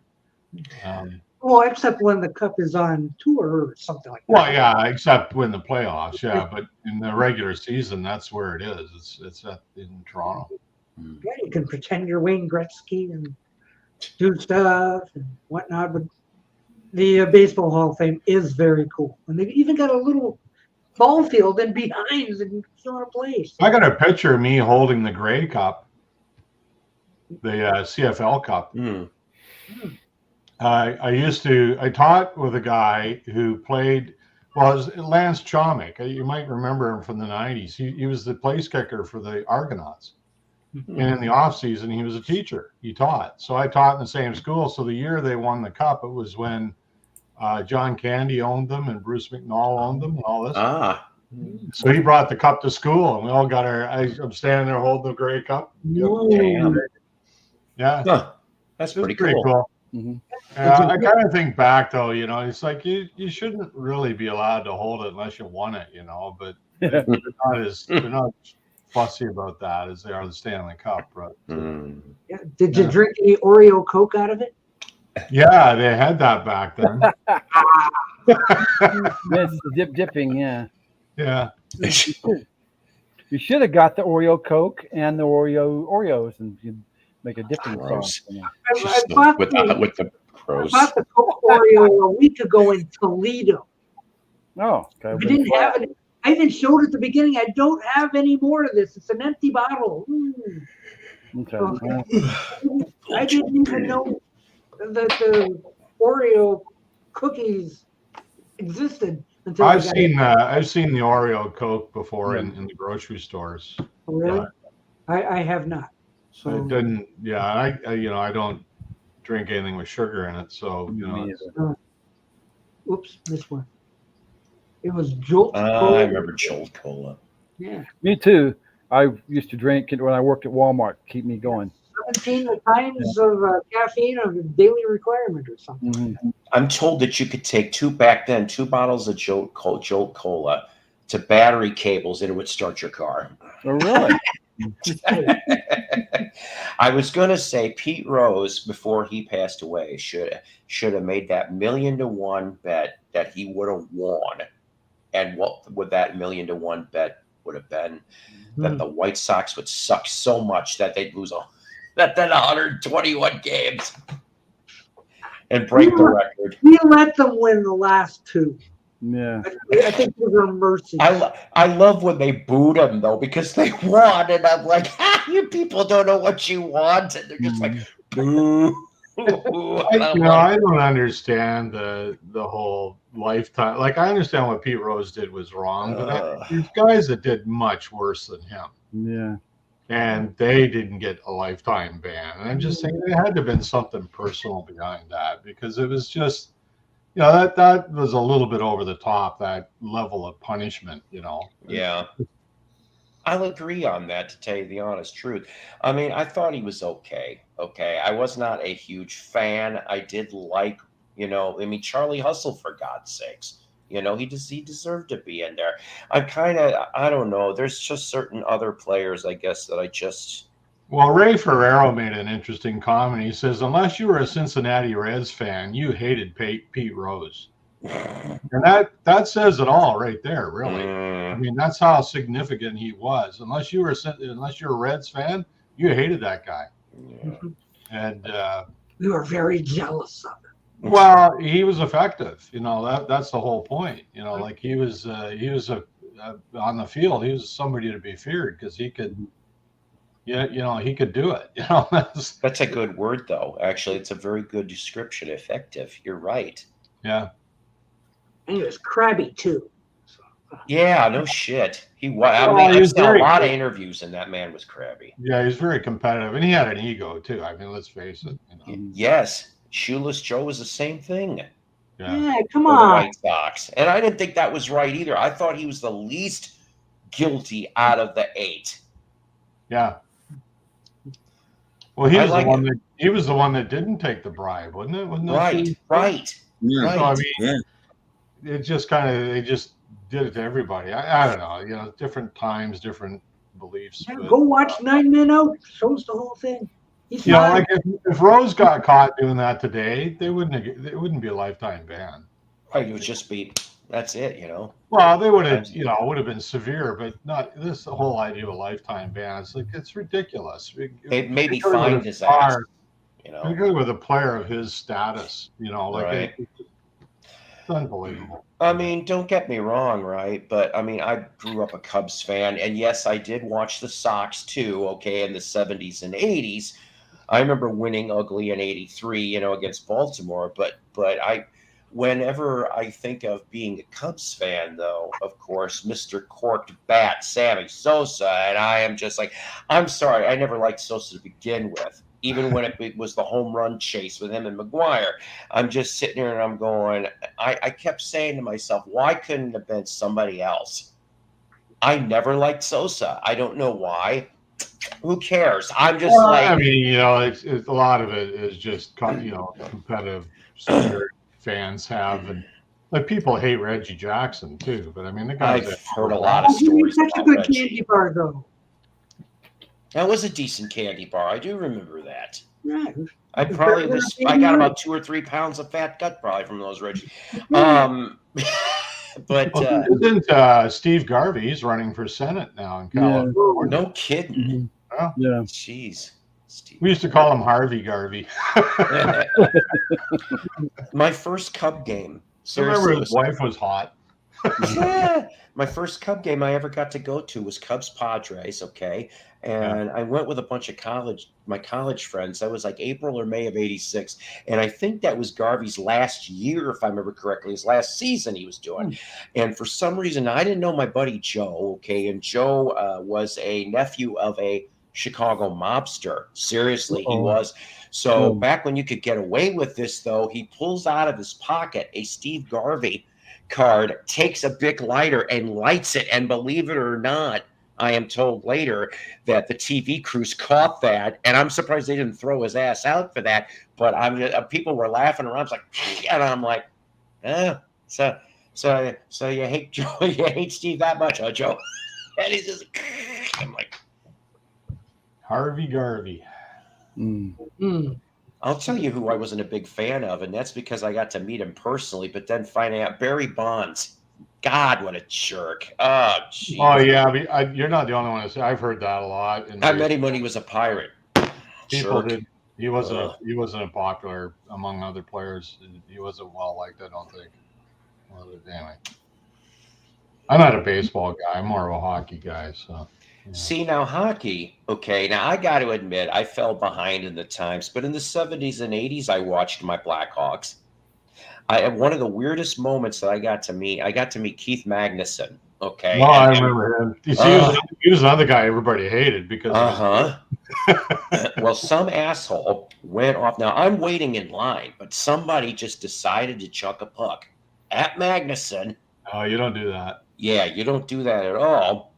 Well, except when the cup is on tour or something like that. Well, yeah, except when the playoffs. Yeah, but in the regular season, that's where it is. It's in Toronto. Yeah, you can pretend you're Wayne Gretzky and do stuff and whatnot. But the Baseball Hall of Fame is very cool, and they've even got a little ball field in behind and fill in a place. I got a picture of me holding the Grey Cup, the CFL Cup. Mm. I taught with a guy who played, well, it was Lance Chomick. You might remember him from the 90s. He was the place kicker for the Argonauts. Mm-hmm. And in the off season, he was a teacher. He taught. So I taught in the same school. So the year they won the cup, it was when John Candy owned them and Bruce McNall owned them and all this. So he brought the cup to school, and we all got I'm standing there holding the Grey Cup. Damn. Yeah. Huh. That's pretty cool. Mm-hmm. I kind of think back, though, you know, it's like you shouldn't really be allowed to hold it unless you won it, you know, but they're not fussy about that as they are the Stanley Cup. Right? Yeah. Did you drink any Oreo Coke out of it? Yeah, they had that back then. That's dipping, yeah. Yeah. You should have got the Oreo Coke and the Oreos, and you'd make a dipping sauce. I bought the Coke Oreo a week ago in Toledo. Oh, okay. I didn't have it. I even showed at the beginning. I don't have any more of this. It's an empty bottle. Okay. I didn't even know that the Oreo cookies existed until I've seen the Oreo Coke before in the grocery stores. Oh, really? I have not. So I didn't. Yeah, I don't drink anything with sugar in it. So you know. Oops, this one. It was Jolt Cola. I remember Jolt Cola. Yeah. Me too. I used to drink it when I worked at Walmart to keep me going. 17 times of caffeine of a daily requirement or something. Mm-hmm. I'm told that you could take two bottles of Jolt Cola to battery cables and it would start your car. Oh, really? I was going to say Pete Rose, before he passed away, should have made that 1,000,000-to-1 bet that he would have won. And what would that 1,000,000-to-1 bet would have been? That the White Sox would suck so much that they'd lose than 121 games and break the record. We let them win the last two. Yeah. I think we were mercy. I love when they booed him though, because they won, and I'm like, you people don't know what you want, and they're just like, boo. I don't understand the whole lifetime. Like, I understand what Pete Rose did was wrong, but there's guys that did much worse than him. Yeah. And they didn't get a lifetime ban. And I'm just saying there had to have been something personal behind that, because it was just, that was a little bit over the top, that level of punishment, Yeah. I'll agree on that, to tell you the honest truth. I mean, I thought he was okay. Okay. I was not a huge fan. I did like, Charlie Hustle, for God's sakes. He deserved to be in there. I don't know. There's just certain other players, I guess, that I just. Well, Ray Ferrero made an interesting comment. He says, unless you were a Cincinnati Reds fan, you hated Pete Rose. And that says it all right there, really. I mean, that's how significant he was. Unless you're a Reds fan, you hated that guy. Yeah. And we were very jealous of him. Well, he was effective. That's the whole point. Like he was on the field. He was somebody to be feared, because he could. He could do it. That's a good word, though. Actually, it's a very good description. Effective. You're right. Yeah. And he was crabby too. Yeah, no shit. He was. I've seen a lot of interviews, and that man was crabby. Yeah, he was very competitive, and he had an ego too. I mean, let's face it. Yes, Shoeless Joe was the same thing. Yeah, come for on. The White Sox, and I didn't think that was right either. I thought he was the least guilty out of the 8. Yeah. Well, he was the one that didn't take the bribe, wasn't it? Right. Yeah. So, I mean, it just they just did it to everybody. I don't know. Different times, different beliefs. Yeah, go watch 9 Men Out. Shows the whole thing. Like if Rose got caught doing that today, it wouldn't be a lifetime ban. Right. It would just be. That's it. Well, they would have, would have been severe, but not this whole idea of a lifetime ban. It's like, it's ridiculous. It maybe find his ass, particularly with a player of his status, right. It's unbelievable. I mean, don't get me wrong, right? But I mean, I grew up a Cubs fan, and yes, I did watch the Sox too. Okay, in the 70s and 80s, I remember winning ugly in '83, against Baltimore. But whenever I think of being a Cubs fan, though, of course, Mr. Corked Bat, Sammy Sosa, and I am just like, I'm sorry, I never liked Sosa to begin with. Even when it was the home run chase with him and McGuire, I'm just sitting here and I'm going, I kept saying to myself, why couldn't it have been somebody else? I never liked Sosa. I don't know why. Who cares? I'm just I mean, it's a lot of it is just, competitive spirit fans have, and like people hate Reggie Jackson too. But I mean, I've heard a lot of stories. Such a good candy bar, though. That was a decent candy bar. I do remember that. Right. I got about 2 or 3 pounds of fat gut probably from those Reggie. But isn't Steve Garvey? He's running for Senate now in California. No kidding. Yeah. Jeez. Steve. We used to call him Harvey Garvey. My first Cub game. I remember his wife was hot. Yeah. My first Cub game I ever got to go to was Cubs Padres, okay? And I went with a bunch of my college friends. That was like April or May of '86. And I think that was Garvey's last year, if I remember correctly, his last season he was doing. And for some reason, I didn't know my buddy Joe, okay? And Joe was a nephew of a Chicago mobster. Seriously, he was. So back when you could get away with this, though, he pulls out of his pocket a Steve Garvey card, takes a Bic lighter and lights it. And believe it or not, I am told later that the TV crews caught that, and I'm surprised they didn't throw his ass out for that. But people were laughing around, and I'm like, so you hate Joe, you hate Steve that much, huh, Joe? And he's just, I'm like, Harvey Garvey. I'll tell you who I wasn't a big fan of, and that's because I got to meet him personally, but then finding out Barry Bonds. God, what a jerk. Oh, geez. Oh, yeah. You're not the only one to say. I've heard that a lot. I met him when he was a Pirate. People Jerk. did. He wasn't. He wasn't a popular among other players. He wasn't well liked. I don't think. Well, anyway, I'm not a baseball guy. I'm more of a hockey guy. So. Yeah. See, now hockey, okay, now I got to admit, I fell behind in the times, but in the 70s and 80s, I watched my Blackhawks. One of the weirdest moments that I got to meet Keith Magnuson, okay? No, I remember him. You see, he was another guy everybody hated because well, some asshole went off. Now, I'm waiting in line, but somebody just decided to chuck a puck at Magnuson. Oh, you don't do that. Yeah, you don't do that at all.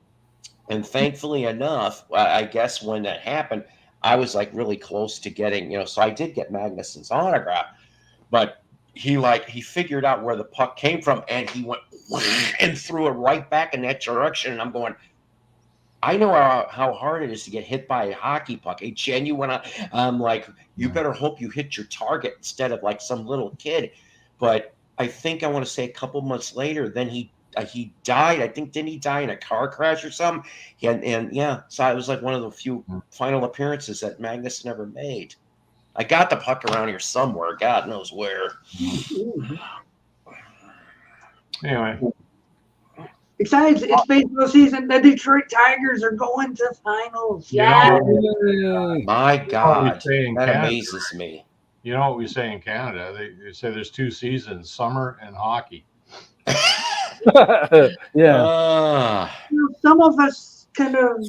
And thankfully enough, I guess when that happened, I was like really close to getting, so I did get Magnuson's autograph, but he figured out where the puck came from and he went and threw it right back in that direction. And I'm going, I know how hard it is to get hit by a hockey puck. A genuine, I'm like, you better hope you hit your target instead of like some little kid. But I think I want to say a couple months later, then he died. I think, didn't he die in a car crash or something? And yeah, so it was like one of the few final appearances that Magnus never made. I got the puck around here somewhere. God knows where. Anyway. Besides, it's baseball season. The Detroit Tigers are going to finals. Yeah. My God, that amazes me. You know what we say in Canada? They say there's two seasons, summer and hockey. Yeah. Some of us kind of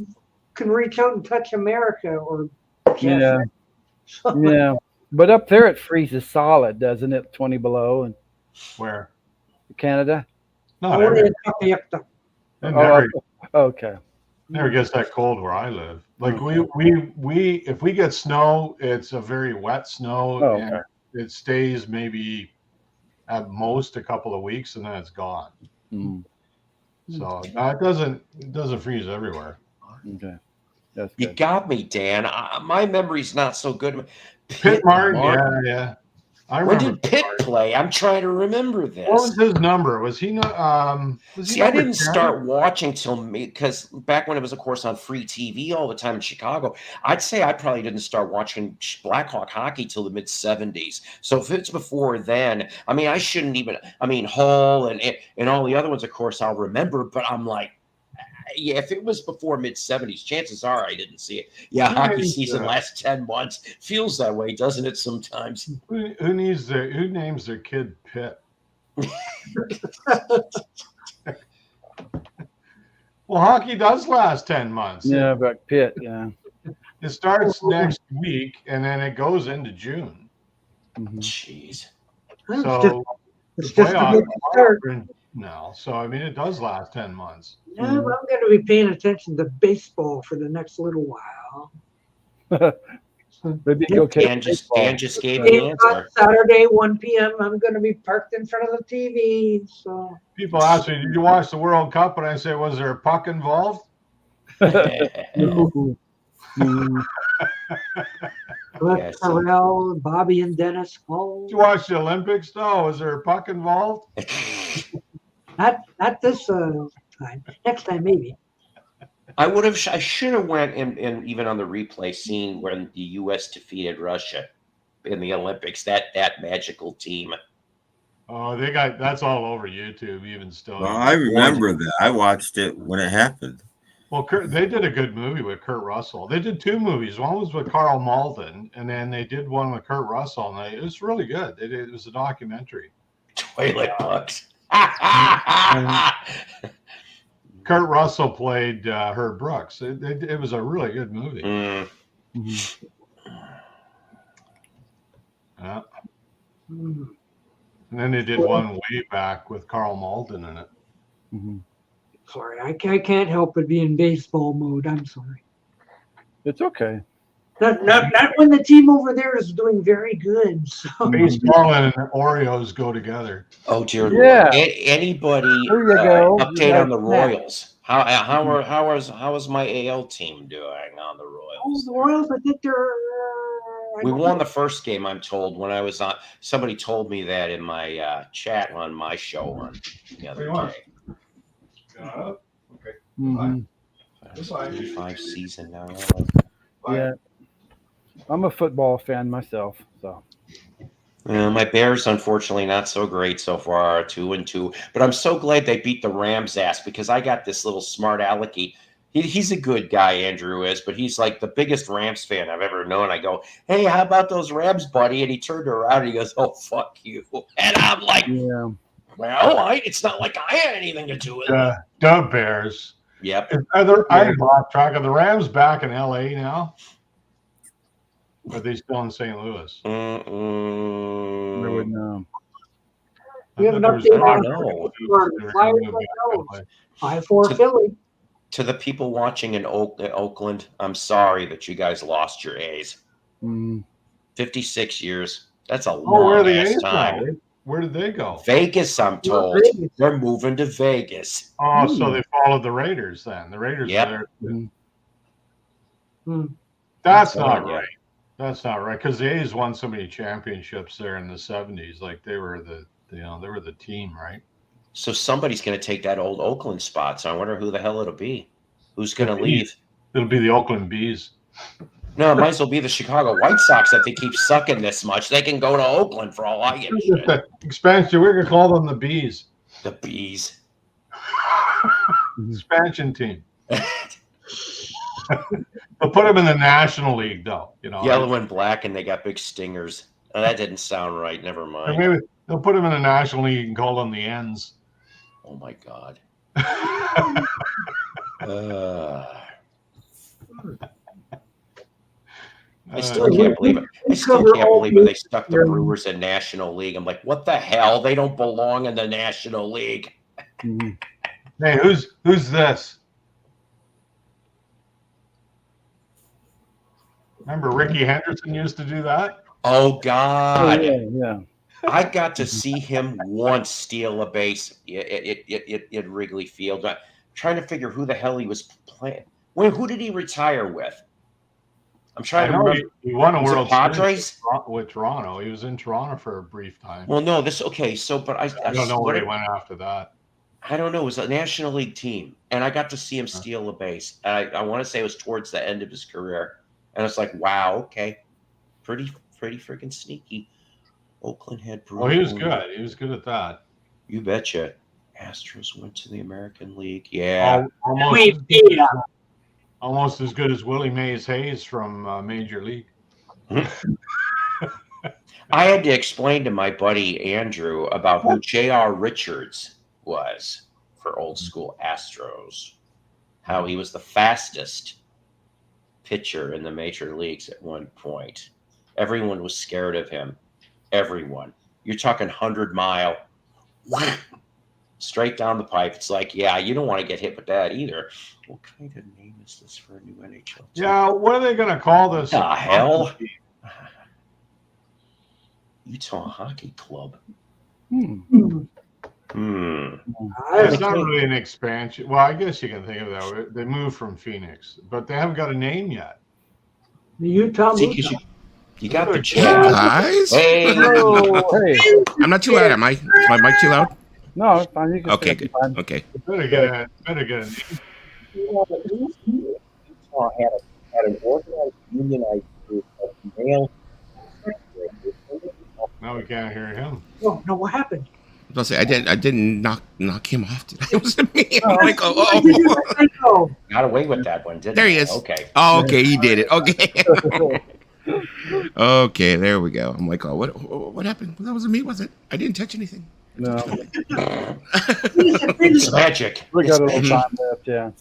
can reach out and touch America, or yeah. But up there it freezes solid, doesn't it? 20 below. And where? Canada. No, okay. Never gets that cold where I live. Like we if we get snow, it's a very wet snow, and it stays maybe at most a couple of weeks, and then it's gone. So it doesn't freeze everywhere. Okay, you got me, Dan. My memory's not so good. Pitt Martin, yeah. When did Pitt play? I'm trying to remember this. What was his number? Was he not? See, I didn't start watching because back when it was, of course, on free TV all the time in Chicago. I'd say I probably didn't start watching Blackhawk hockey till the mid '70s. So if it's before then, I mean, I shouldn't even. I mean, Hull and all the other ones, of course, I'll remember. But I'm like, yeah, if it was before mid '70s, chances are I didn't see it. Yeah, hockey season lasts 10 months. Feels that way, doesn't it? Sometimes. Who names their kid Pitt? Well, hockey does last 10 months. Yeah, but Pitt, yeah. It starts next week and then it goes into June. Jeez. So it's just a start. No, so I mean, it does last 10 months. Yeah, but I'm going to be paying attention to baseball for the next little while. Maybe okay. Dan just gave the answer. Saturday, 1 p.m. I'm going to be parked in front of the TV. So people ask me, "Did you watch the World Cup?" And I say, "Was there a puck involved?" Terrell, Bobby, and Dennis. Oh. Did you watch the Olympics? No. Was there a puck involved? Not this time. Next time, maybe. I should have went and even on the replay seen when the U.S. defeated Russia in the Olympics. That magical team. Oh, that's all over YouTube, even still. Well, I remember that. I watched it when it happened. Well, they did a good movie with Kurt Russell. They did two movies. One was with Carl Malden, and then they did one with Kurt Russell, and it was really good. It was a documentary. Toilet pucks. Kurt Russell played Herb Brooks. It was a really good movie. Yeah. And then they did one way back with Carl Malden in it. Sorry, I can't help but be in baseball mode. I'm sorry. It's okay. Not when the team over there is doing very good. So. Baseball and Oreos go together. Oh dear Yeah. Lord! Anybody update on the Royals? How is my AL team doing on the Royals? Oh, the Royals, I think they're. We won the first game, I'm told. When I was on, somebody told me that in my chat on my show on the other day. Okay. 5 season now. Yeah. I'm a football fan myself, so. My Bears, unfortunately, not so great so far, 2-2. But I'm so glad they beat the Rams' ass because I got this little smart alecky. He's a good guy, Andrew is, but he's like the biggest Rams fan I've ever known. I go, hey, how about those Rams, buddy? And he turned around and he goes, oh, fuck you. And I'm like, yeah. Well, it's not like I had anything to do with it. The Bears. Yep. I lost track of the Rams back in LA now. Or are they still in St. Louis? I would know. We have an update on 5-4 Philly. To the people watching in Oakland, I'm sorry that you guys lost your A's. 56 years. That's a long time. Where did they go? Vegas, I'm told. They're moving to Vegas. Oh, so they followed the Raiders then. The Raiders are there. That's not right. That's not right. Because the A's won so many championships there in the 70s. Like they were the team, right? So somebody's going to take that old Oakland spot. So I wonder who the hell it'll be. Who's going to leave? It'll be the Oakland Bees. No, it might as well be the Chicago White Sox that they keep sucking this much. They can go to Oakland for all I give a shit. Expansion. We're going to call them the Bees. The Bees. Expansion team. They'll put them in the National League, though. Yellow and black, and they got big stingers. Oh, that didn't sound right. Never mind. Maybe they'll put them in the National League and call them the Ends. Oh my God. I still can't believe it. I still can't believe it. They stuck the Brewers in National League. I'm like, what the hell? They don't belong in the National League. Hey, who's this? Remember Ricky Henderson used to do that? Oh God! Oh, yeah. I got to see him once steal a base at Wrigley Field. I'm trying to figure who the hell he was playing. Who did he retire with? I'm trying to remember. He won a World Series with Toronto. He was in Toronto for a brief time. Well, no, but I don't know where he went after that. I don't know. It was a National League team, and I got to see him steal a base. I want to say it was towards the end of his career, and it's like, wow, okay, pretty freaking sneaky. Oakland had. Oh, he was good. He was good at that. You betcha. Astros went to the American League. Yeah. Almost as good as Willie Mays Hayes from Major League. I had to explain to my buddy Andrew about who J.R. Richards was for old school Astros. How he was the fastest pitcher in the major leagues at one point. Everyone was scared of him. Everyone. You're talking 100-mile. Straight down the pipe. It's like, yeah, you don't want to get hit with that either. What kind of name is this for a new NHL team? Yeah, what are they going to call this? The hell? Utah Hockey Club. It's not really an expansion. Well, I guess you can think of that. They moved from Phoenix, but they haven't got a name yet. The Utah. You got the chat. Guys? Hey. Hey. I'm not too loud, am I? Is my mic too loud? No, it's fine. You can Okay, good. fine. Okay. Better get a name. Utah had an organized unionized group of male. Now we can't hear him. No, what happened? I was gonna say I didn't knock him off. Did I? It was me. I'm like, oh. Got away with that one, didn't There he is. Okay. Oh, okay, he did it. Okay. Okay, there we go. I'm like, oh, what happened? That wasn't me, was it? I didn't touch anything. No. It's magic. We got a little time left, yeah.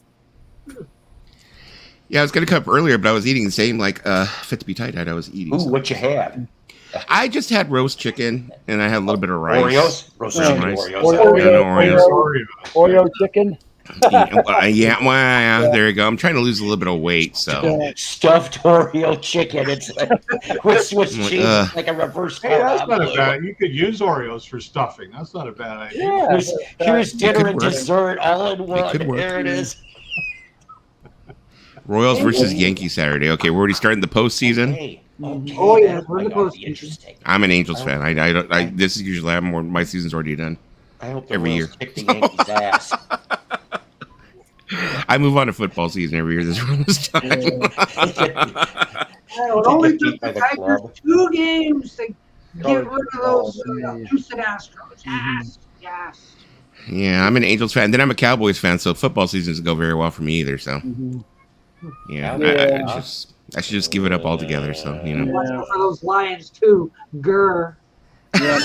Yeah, I was gonna come up earlier, but I was eating the same like FitToBe TieDyed I was eating. Ooh, what you have? I just had roast chicken and I had a little bit of rice. Oreos? Roast chicken rice. Oreos. Oreo chicken. Yeah, there you go. I'm trying to lose a little bit of weight, so Stuffed Oreo chicken. It's like with Swiss cheese, like a reverse. Hey, that's not a bad. You could use Oreos for stuffing. That's not a bad idea. Yeah, here's dinner and dessert all in one. There it is. Royals versus Yankees Saturday. Okay, we're already starting the postseason. Okay. Oh yeah, we're in the postseason. I'm an Angels fan. This is usually my season's already done. I hope every year. Kick the Yankees' ass. I move on to football season every year. This time. It To only get took beat by the the Tigers club. 2 games to get College rid of football, those yeah. Houston Astros. Mhm. Yes, yes. Yeah, I'm an Angels fan. Then I'm a Cowboys fan, so football season doesn't go very well for me either. So Mhm. yeah, Yeah. I should just give it up altogether. So you know. Watch out for those Lions too. Grr. Yeah,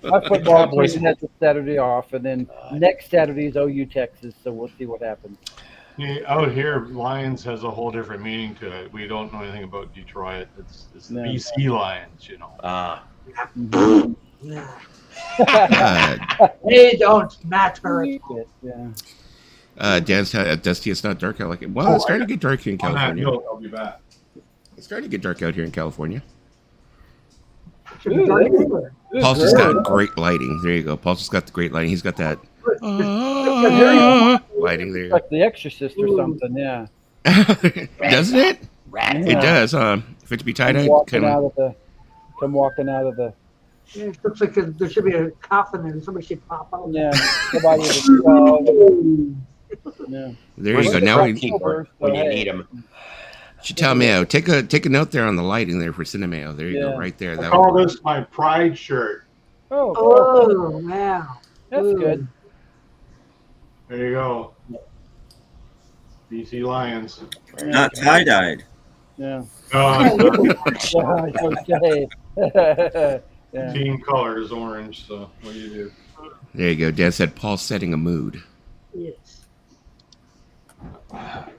my football season has a Saturday off, and then next Saturday is OU Texas, so we'll see what happens. Yeah, out here, Lions has a whole different meaning to it. We don't know anything about Detroit. It's the No. BC Lions, you know. They don't matter. Yeah. Dusty, it's not dark out like it. Well, it's starting to get dark here in On that California. note, I'll be back. It's starting to get dark out here in California. Should be dark everywhere. Paul's just got great lighting. There you go. Paul's just got the great lighting. He's got that lighting there. Like The Exorcist or something, yeah. Doesn't it? Yeah. It does. FitToBe TieDyed. Come walking out of the. Yeah, it looks like there should be a coffin and somebody should pop out. Yeah. Somebody with yeah. There you go. Now we when you need them. should tell Mayo. Take a note there on the lighting there for Cinemayo. There you go, right there. I That call would- this my pride shirt. Oh, wow. That's good. There you go. BC Lions. Not tie-dyed. Yeah. Okay. Yeah. Team color is orange, so what do you do? There you go. Dan said Paul's setting a mood. Yes.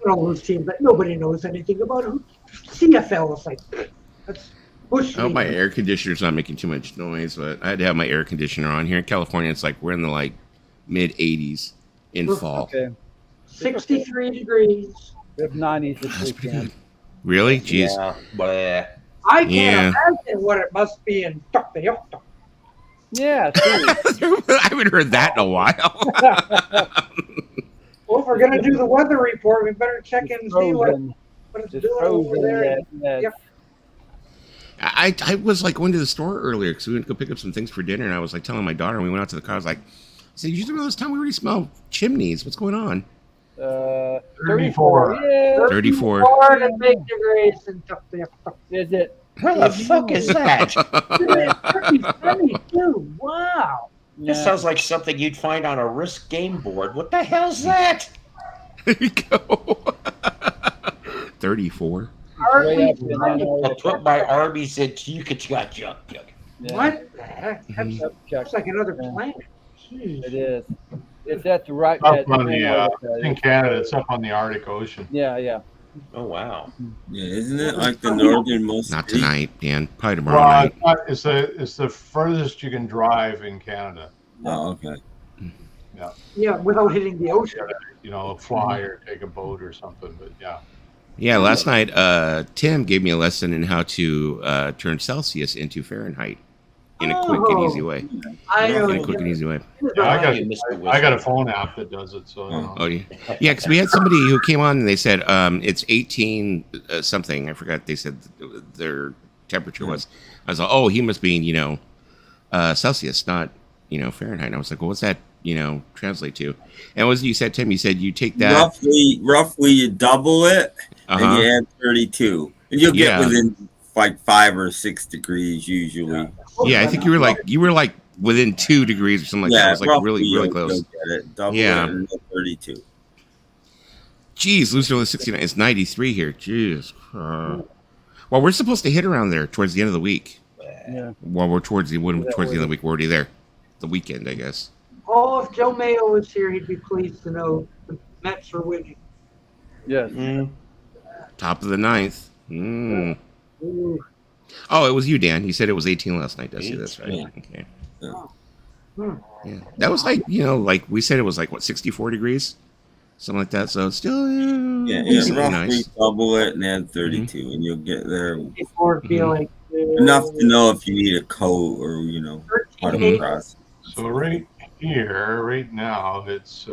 All those teams, but nobody knows anything about it. CFL is like, that's bush. I hope my air conditioner's not making too much noise, but I had to have my air conditioner on. Here in California, it's like we're in the mid 80s in fall. Okay. 63 degrees. We have 90s this weekend. Really? Jeez. Yeah, but I can't imagine what it must be in Tokyo. Yeah. I haven't heard that in a while. Well, if we're going to do the weather report, we better check in and see what it's doing over there. Yep. I was like going to the store earlier because we went to go pick up some things for dinner, and I was like telling my daughter, and we went out to the car. I was like, "Did you smell this time? We already smell chimneys. What's going on?" 34. Yeah. 34. 4 degrees in Tokyo. Is it? where the fuck is that? Wow. This sounds like something you'd find on a Risk game board. What the hell's that? There you go. 34. I'll put my Arby's into you could junk. What the heck? That's like another planet. It is. It's at the right. Up on in Canada, it's up on the Arctic Ocean. Yeah. Oh wow. Yeah, isn't it like the northernmost? Not tonight, Dan. Probably tomorrow night. It's the furthest you can drive in Canada. Oh, okay. Yeah. Yeah, without hitting the ocean. You know, fly or take a boat or something, but yeah. Yeah, last night Tim gave me a lesson in how to turn Celsius into Fahrenheit in a quick and easy way. I know. In a quick and easy way. Yeah, I got a phone app that does it. So. Oh yeah, yeah. Because we had somebody who came on and they said it's 18 something. I forgot. They said their temperature was. I was like, oh, he must be Celsius, not Fahrenheit. And I was like, well, what's that translate to? And what you said, Tim? You said you take that roughly you double it and you add 32, and you'll get within like 5 or 6 degrees usually. Yeah, I think you were like within 2 degrees or something like that. It was like really close. Get it. Double it and 32. Jeez, Lucy only 69. It's 93 here. Jeez. Well, we're supposed to hit around there towards the end of the week. Yeah. Well, we're towards the end of the week. We're already there. The weekend, I guess. Oh, if Joe Mayo was here, he'd be pleased to know the Mets are winning. Yes. Top of the 9th. Oh, it was you, Dan. You said it was 18 last night. That's right. Yeah. Okay. Yeah. Yeah. That was like we said it was like 64 degrees, something like that. So it's still roughly nice. Double it and add 32, and you'll get there enough to know if you need a coat or how to cross. So right here, right now, it's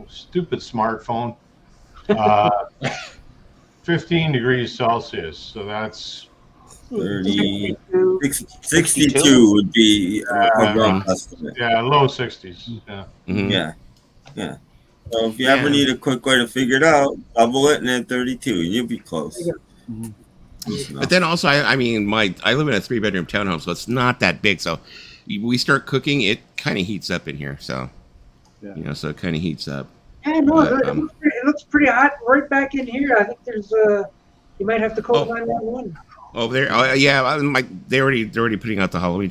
stupid smartphone. 15 degrees Celsius. So that's 62 would be a rough estimate. Yeah, low 60s. Yeah. Yeah. So if you ever need a quick way to figure it out, double it and then 32, and you'll be close. But then also, I mean, I live in a 3-bedroom townhome, so it's not that big. So we start cooking, it kind of heats up in here. So so it kind of heats up. Yeah, no, it looks pretty hot right back in here. I think there's you might have to call 911. Over there, they're already putting out the Halloween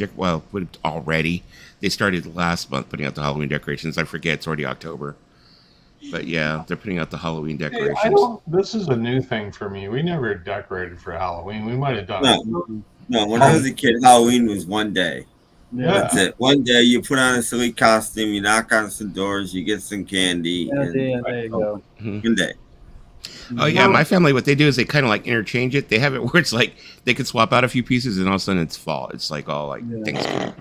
already. They started last month putting out the Halloween decorations. I forget it's already October, but yeah, they're putting out the Halloween decorations. This is a new thing for me. We never decorated for Halloween. We might have done. No, when I was a kid, Halloween was one day. Yeah. That's it. One day you put on a silly costume, you knock on some doors, you get some candy. And there you go. One day. Oh yeah, my family, what they do is they kind of like interchange it. They have it where it's like they could swap out a few pieces, and all of a sudden it's fall. It's like all like Thanksgiving.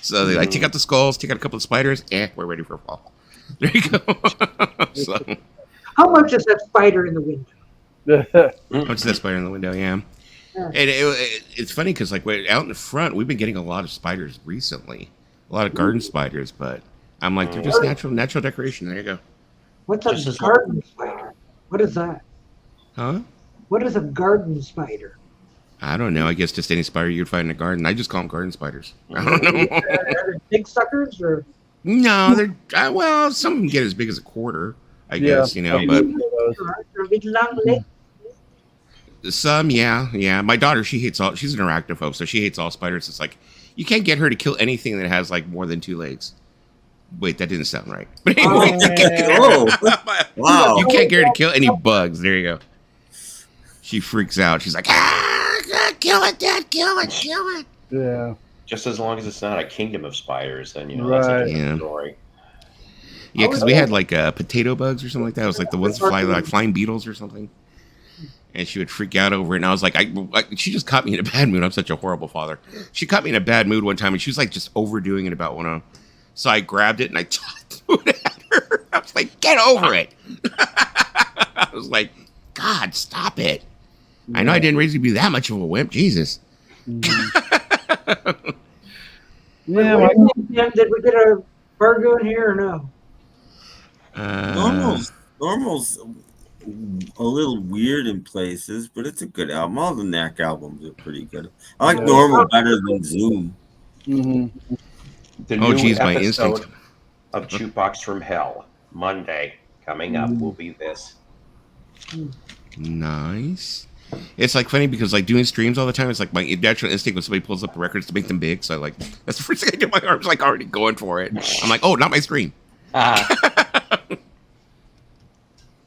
So they like take out the skulls, take out a couple of spiders. We're ready for fall. There you go. So, how much is that spider in the window? how much is that spider in the window? Yeah. And it's funny because like out in the front, we've been getting a lot of spiders recently, a lot of garden spiders. But I'm like, they're just natural decoration. There you go. What's a garden spider? What is that? Huh? What is a garden spider? I don't know. I guess just any spider you'd find in a garden. I just call them garden spiders. I don't know. Are they big suckers or? No, they're some of them get as big as a quarter. I guess but some, yeah. My daughter, she's an arachnophobe, so she hates all spiders. It's like you can't get her to kill anything that has like more than 2 legs. Wait, that didn't sound right. But anyway, wow, you can't get her to kill any bugs. There you go. She freaks out. She's like, kill it, Dad, kill it. Yeah. Just as long as it's not a kingdom of spiders, then Right. that's a different story. Yeah, because we had like potato bugs or something like that. It was like the ones that fly like flying beetles or something. And she would freak out over it. And I was like, she just caught me in a bad mood. I'm such a horrible father. She caught me in a bad mood one time, and she was like just overdoing it about one of them. So I grabbed it and I threw it at her. I was like, get over it. I was like, God, stop it. I know I didn't raise you to be that much of a wimp. Jesus. Yeah. Did we get a burger in here or no? Normal's a little weird in places, but it's a good album. All the Knack albums are pretty good. I like Normal better than Zoom. Mm-hmm. The Oh, new geez, my episode instinct. of Jukebox from Hell, Monday, coming up, will be this. Nice. It's like funny because like doing streams all the time, it's like my natural instinct when somebody pulls up the records to make them big. So like that's the first thing I do. My arm's like already going for it. I'm like, oh, not my stream.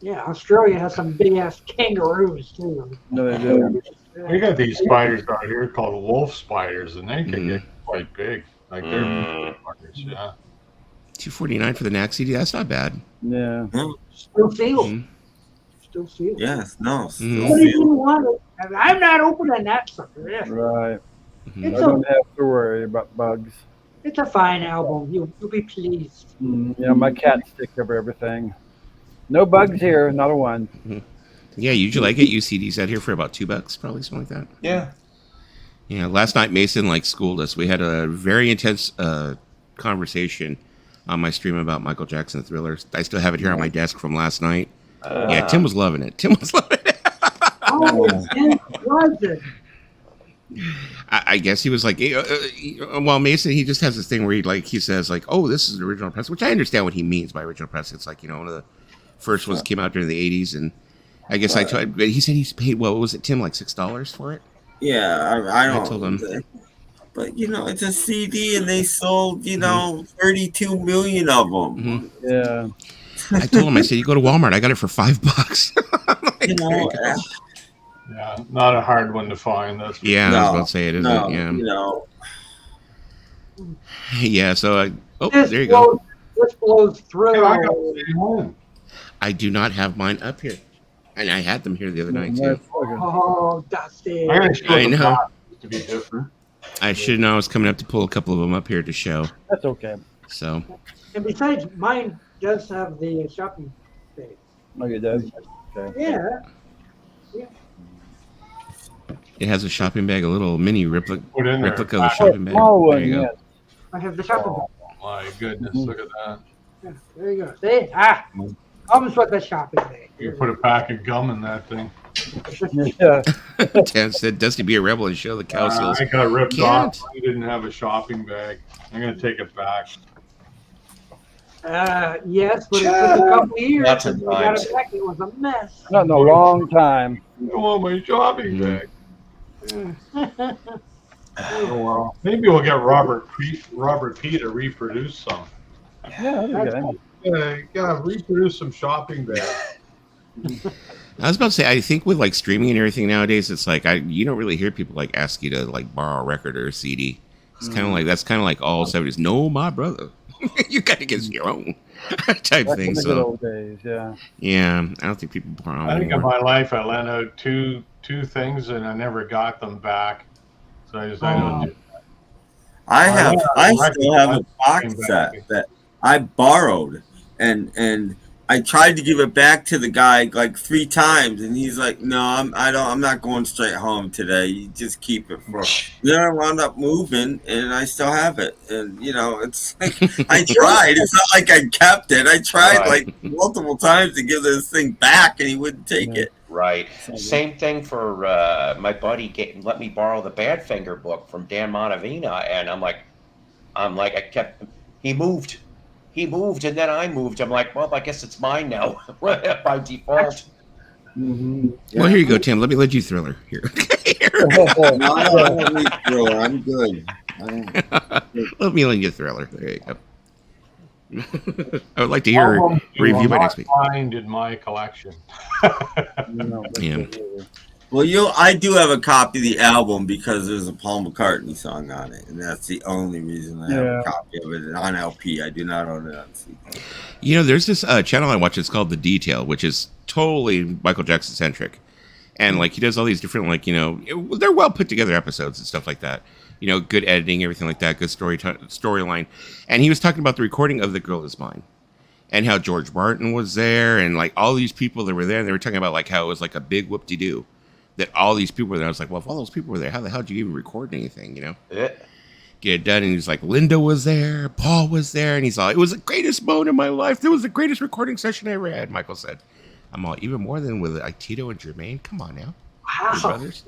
Yeah, Australia has some big ass kangaroos too. No, they do. We got these spiders out here called wolf spiders, and they can get quite big. Like they're spiders, yeah. $249 for the Knack CD. That's not bad. Yeah. Still feel. Still feel. Yes, no. What do you want? I'm not opening that sucker. Yeah. Right. I It's don't have to worry about bugs. It's a fine album. You'll be pleased. Yeah, my cats take over everything. No bugs here, not a one. Yeah, usually I get UCDs out here for about $2, probably something like that. Yeah. Yeah, last night Mason like schooled us. We had a very intense conversation on my stream about Michael Jackson Thrillers. I still have it here on my desk from last night. Yeah, Tim was loving it. Oh, Tim was it? I guess he was like, well, Mason, he just has this thing where he says like, oh, this is an original press, which I understand what he means by original press. It's like, one of the first ones came out during the 80s, and I guess but he said he's paid, what was it, Tim, like $6 for it? Yeah, I don't. I told him. But it's a CD, and they sold 32 million of them. Yeah. I told him, I said, you go to Walmart, I got it for $5. Yeah, not a hard one to find. That's I was about to say it, isn't it? Yeah. Yeah, so there you go. This blows through. I do not have mine up here. And I had them here the other night, too. Oh, Dusty. I know. To be different. I should know I was coming up to pull a couple of them up here to show. That's okay. So. And besides, mine does have the shopping bag. Oh, it does? Okay. Yeah. It has a shopping bag, a little mini replica of the shopping bag. Small one, there you go. yes. I have the shopping bag. Oh, my goodness, look at that. Yeah, there you go. See? Comes with the shopping bag. You put a pack of gum in that thing. Yeah. Tim said, Dusty be a rebel and show the cow seals. I got ripped Can't. off. I didn't have a shopping bag. I'm going to take it back. Yes, but it took a couple of years. Lots of and we got times. it back. It was a mess. Not in a long time. I want my shopping bag. Oh, well. Maybe we'll get Robert P to reproduce some. Yeah, that'd be good. Yeah, reproduce some shopping bags. I was about to say, I think with like streaming and everything nowadays, it's like you don't really hear people like ask you to like borrow a record or a CD. It's kind of like that's kind of like all 70s. No, my brother, you got to get your own type Back thing. in the So good old days, yeah. yeah, I don't think people borrow I think in anymore. my life I lent out two things and I never got them back. So I don't do that. I still have a box set that I borrowed, and I tried to give it back to the guy like 3 times, and he's like, "No, I'm not going straight home today. You just keep it for." Then I wound up moving, and I still have it. And it's like I tried. It's not like I kept it. I tried like multiple times to give this thing back, and he wouldn't take it. Right. Same thing for my buddy let me borrow the Badfinger book from Dan Montevina, and I'm like, he moved, and then I moved. I'm like, well, I guess it's mine now by default. Mm-hmm. Well, here you go, Tim. Let me let you Thriller here. No, I don't need Thriller. I'm good. Let me let you Thriller. There you go. I would like to hear a review by next week. Find in my collection. Yeah. Well, I do have a copy of the album because there's a Paul McCartney song on it, and that's the only reason I have a copy of it on LP. I do not own it on CD. There's this channel I watch. It's called The Detail, which is totally Michael Jackson centric, and like he does all these different they're well put together episodes and stuff like that. Good editing, everything like that, good storyline. And he was talking about the recording of The Girl Is Mine and how George Martin was there and like all these people that were there. And they were talking about like how it was like a big whoop-de-doo that all these people were there. I was like, well, if all those people were there, how the hell did you even record anything, Yeah. Get it done. And he's like, Linda was there, Paul was there. And he's all, it was the greatest moment in my life. It was the greatest recording session I ever had, Michael said. I'm all, even more than with like Tito and Jermaine. Come on now. Wow. Brothers.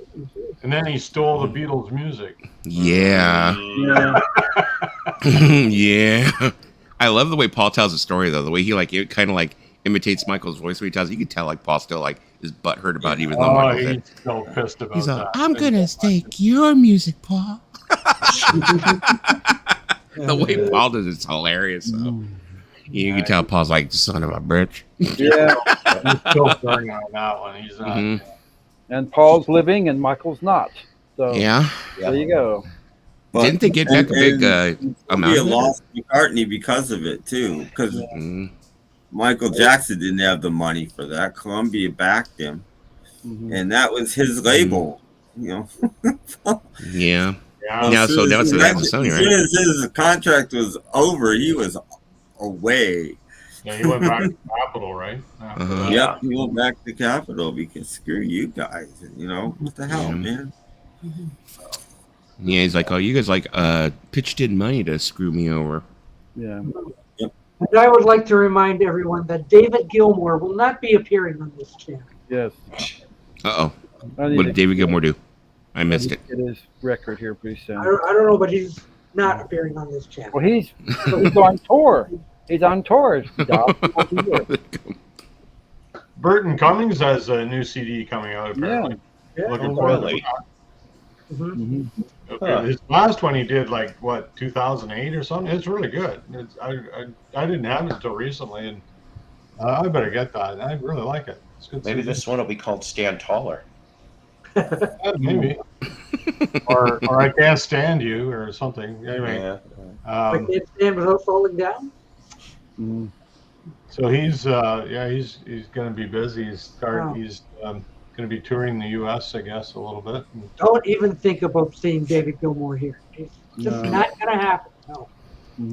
And then he stole the Beatles' music. Yeah. Yeah. I love the way Paul tells the story, though. The way he it kind of like imitates Michael's voice when he tells it. You can tell like Paul still like is butthurt about it, even though Michael's he's still pissed about he's that. like, I'm gonna take your music, Paul. The way Paul does it's hilarious. So. You can tell Paul's like, son of a bitch. Yeah. He's still burning on that one. He's not. Mm-hmm. And Paul's living and Michael's not. So Yeah. there you go. But, Didn't they get back a big amount? He of it? lost McCartney because of it too, because Michael Jackson didn't have the money for that. Columbia backed him, and that was his label. Yeah. Yeah. Now, so now it's an Sony, As soon as his contract was over, he was away. Yeah, he went back to Capitol, right? Yep, he went back to Capitol because screw you guys. What the hell, man? Yeah, he's like, oh, you guys pitched in money to screw me over. Yeah. Yep. And I would like to remind everyone that David Gilmour will not be appearing on this channel. Yes. Uh-oh. What did David Gilmour do? I missed it. Get his record here pretty soon. I don't know, but he's not appearing on this channel. Well, he's on tour. He's on tour. Burton Cummings has a new CD coming out, apparently. Yeah. Looking forward to that. His last one he did, 2008 or something? It's really good. I didn't have it until recently, and I better get that. I really like it. It's good. Maybe this one will be called Stand Taller. Maybe. or I Can't Stand You or something. Anyway. I Can't Stand Without Falling Down? So he's going to be busy. He's going to be touring the U.S., I guess, a little bit. Don't even think about seeing David Gilmour here. It's just not going to happen. No.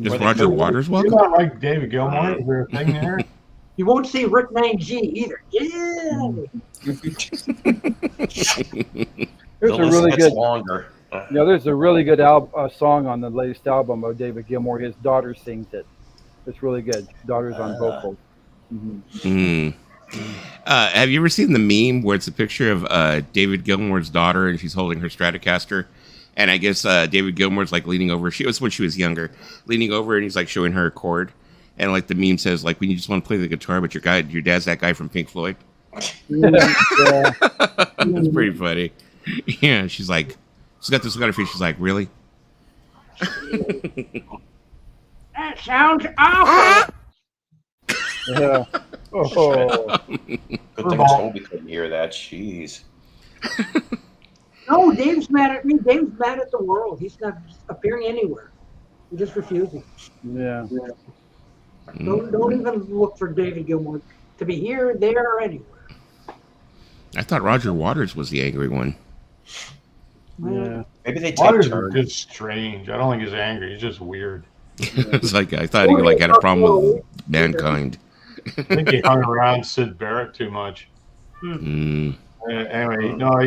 Is Roger Waters welcome? You don't like David Gilmour? Is there a thing there? You won't see Rick 9G either. Yeah. There's a really good. Longer. There's a really good song on the latest album of David Gilmour. His daughter sings it. It's really good. Daughter's on vocals. Have you ever seen the meme where it's a picture of David Gilmour's daughter and she's holding her Stratocaster? And I guess David Gilmour's like leaning over. She was when she was younger, leaning over, and he's like showing her a chord. And like the meme says, like, when you just want to play the guitar, but your dad's that guy from Pink Floyd. It's pretty funny. Yeah, she's like, she's got this look on her face. She's like, really? That sounds awful. Yeah. Oh. Good thing Toby couldn't hear that. Jeez. No, Dave's mad at me. Dave's mad at the world. He's not appearing anywhere. He just refuses. Yeah. Don't even look for David Gilmour to be here, there, or anywhere. I thought Roger Waters was the angry one. Yeah. Maybe they take Waters is turns. just strange. I don't think he's angry. He's just weird. It's like I thought he like had a problem with mankind. I think he hung around Sid Barrett too much. Anyway, no,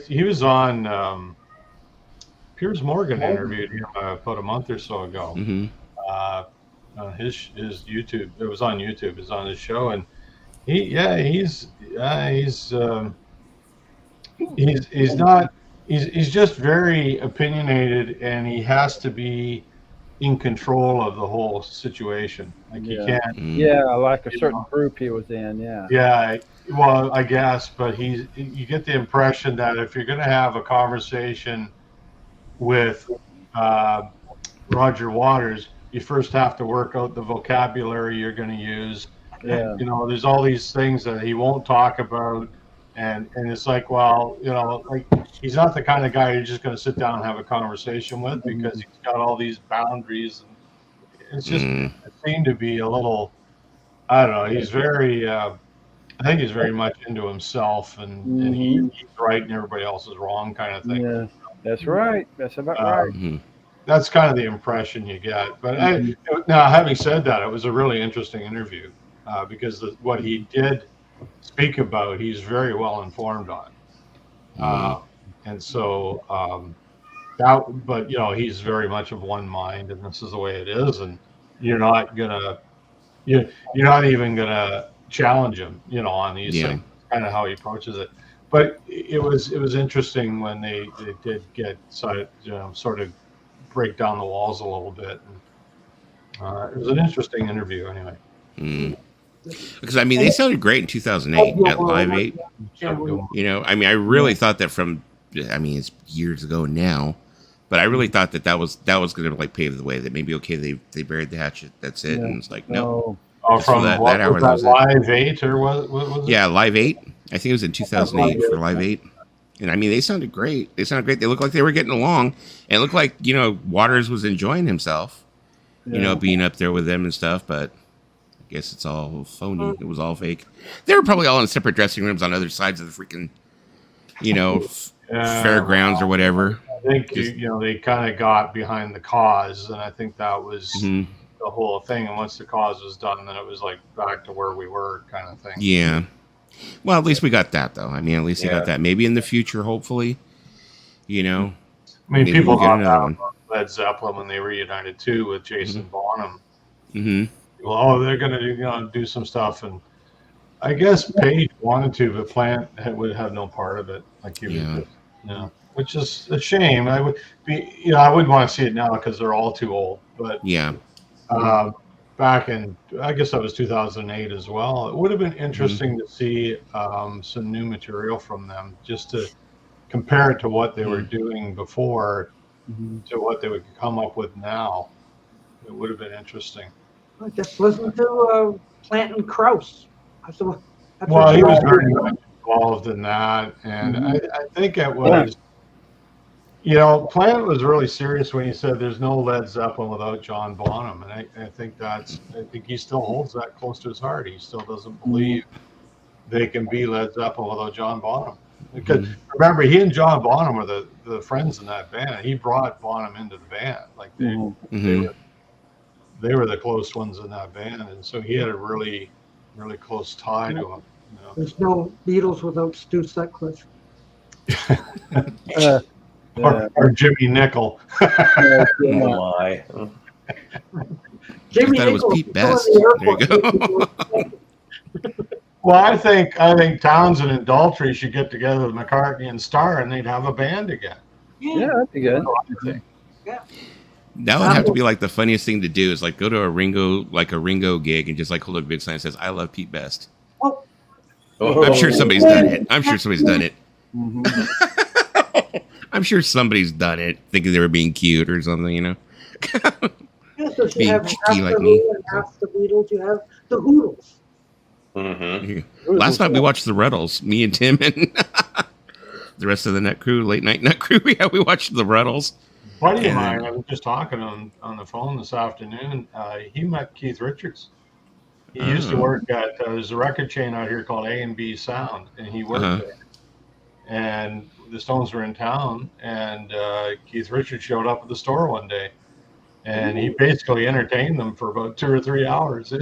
he was on. Piers Morgan interviewed him about a month or so ago. On his YouTube. It was on YouTube. It's on his show, and he's just very opinionated, and he has to be in control of the whole situation. Like he can't. Yeah, like a certain group he was in. Yeah. Yeah. Well, I guess, but you get the impression that if you're going to have a conversation with Roger Waters, you first have to work out the vocabulary you're going to use. Yeah. And, there's all these things that he won't talk about. And it's like, well, like he's not the kind of guy you're just going to sit down and have a conversation with because he's got all these boundaries. And it's just, it seemed to be a little, I don't know, he's very, I think he's very much into himself and he's right and everybody else is wrong kind of thing. Yeah, that's right. That's about right. That's kind of the impression you get. But now, having said that, it was a really interesting interview because what he did speak about, he's very well informed on. And so, but he's very much of one mind, and this is the way it is. And you're not even gonna challenge him, on these things. Kind of how he approaches it. But it was interesting when they did get sort of break down the walls a little bit. And, it was an interesting interview anyway. Because I mean, they sounded great in 2008 at Live 8. I really thought that it's years ago now, but I really thought that was going to like pave the way. That maybe they buried the hatchet. That's it. And it's like no. From that hour, was that Live 8 or what was it? Yeah, Live 8. I think it was in 2008 for Live 8. And I mean, they sounded great. They looked like they were getting along. And it looked like, Waters was enjoying himself, being up there with them and stuff. But I guess it's all phony. It was all fake. They were probably all in separate dressing rooms on other sides of the freaking, fairgrounds or whatever. I think, they kind of got behind the cause. And I think that was the whole thing. And once the cause was done, then it was like back to where we were kind of thing. Yeah. Well, at least we got that, though. I mean, at least we got that. Maybe in the future, hopefully, people got that Led Zeppelin when they reunited too with Jason Bonham. Well, they're going to do some stuff, and I guess Page wanted to, but Plant would have no part of it. Like which is a shame. I would be, I wouldn't want to see it now because they're all too old. But back in, I guess that was 2008 as well. It would have been interesting to see some new material from them, just to compare it to what they were doing before to what they would come up with now. It would have been interesting. Just listen to Plant and Krause. He was very much involved in that, and I think it was. Plant was really serious when he said there's no Led Zeppelin without John Bonham. And I think he still holds that close to his heart. He still doesn't believe they can be Led Zeppelin without John Bonham. Because remember, he and John Bonham were the friends in that band. He brought Bonham into the band. Like they were the close ones in that band. And so he had a really, really close tie to him. There's no Beatles without Stu Sutcliffe. Or Jimmy Nickel. Jimmy thought it was Nichols Pete is still in Best. the There you airport. Well, I think Townsend and Daltrey should get together with McCartney and Starr, and they'd have a band again. Yeah, that'd be good. That would have to be like the funniest thing to do is like go to a Ringo gig and just like hold up a big sign that says, "I love Pete Best." Oh. I'm sure somebody's done it. I'm sure somebody's done it. Mm-hmm. I'm sure somebody's done it, thinking they were being cute or something, you know. Yeah, so you Being have half cheeky the like me. Who and half the Beatles. You have the Hoodles. Mm-hmm. Last night we watched the Ruddles, me and Tim and the rest of the Nut Crew, late night Nut Crew. Yeah, we watched the Ruddles. Buddy of mine, I was just talking to him on the phone this afternoon. He met Keith Richards. He used to work at there's a record chain out here called A&B Sound, and he worked there. And the Stones were in town, and Keith Richards showed up at the store one day, and he basically entertained them for about 2 or 3 hours.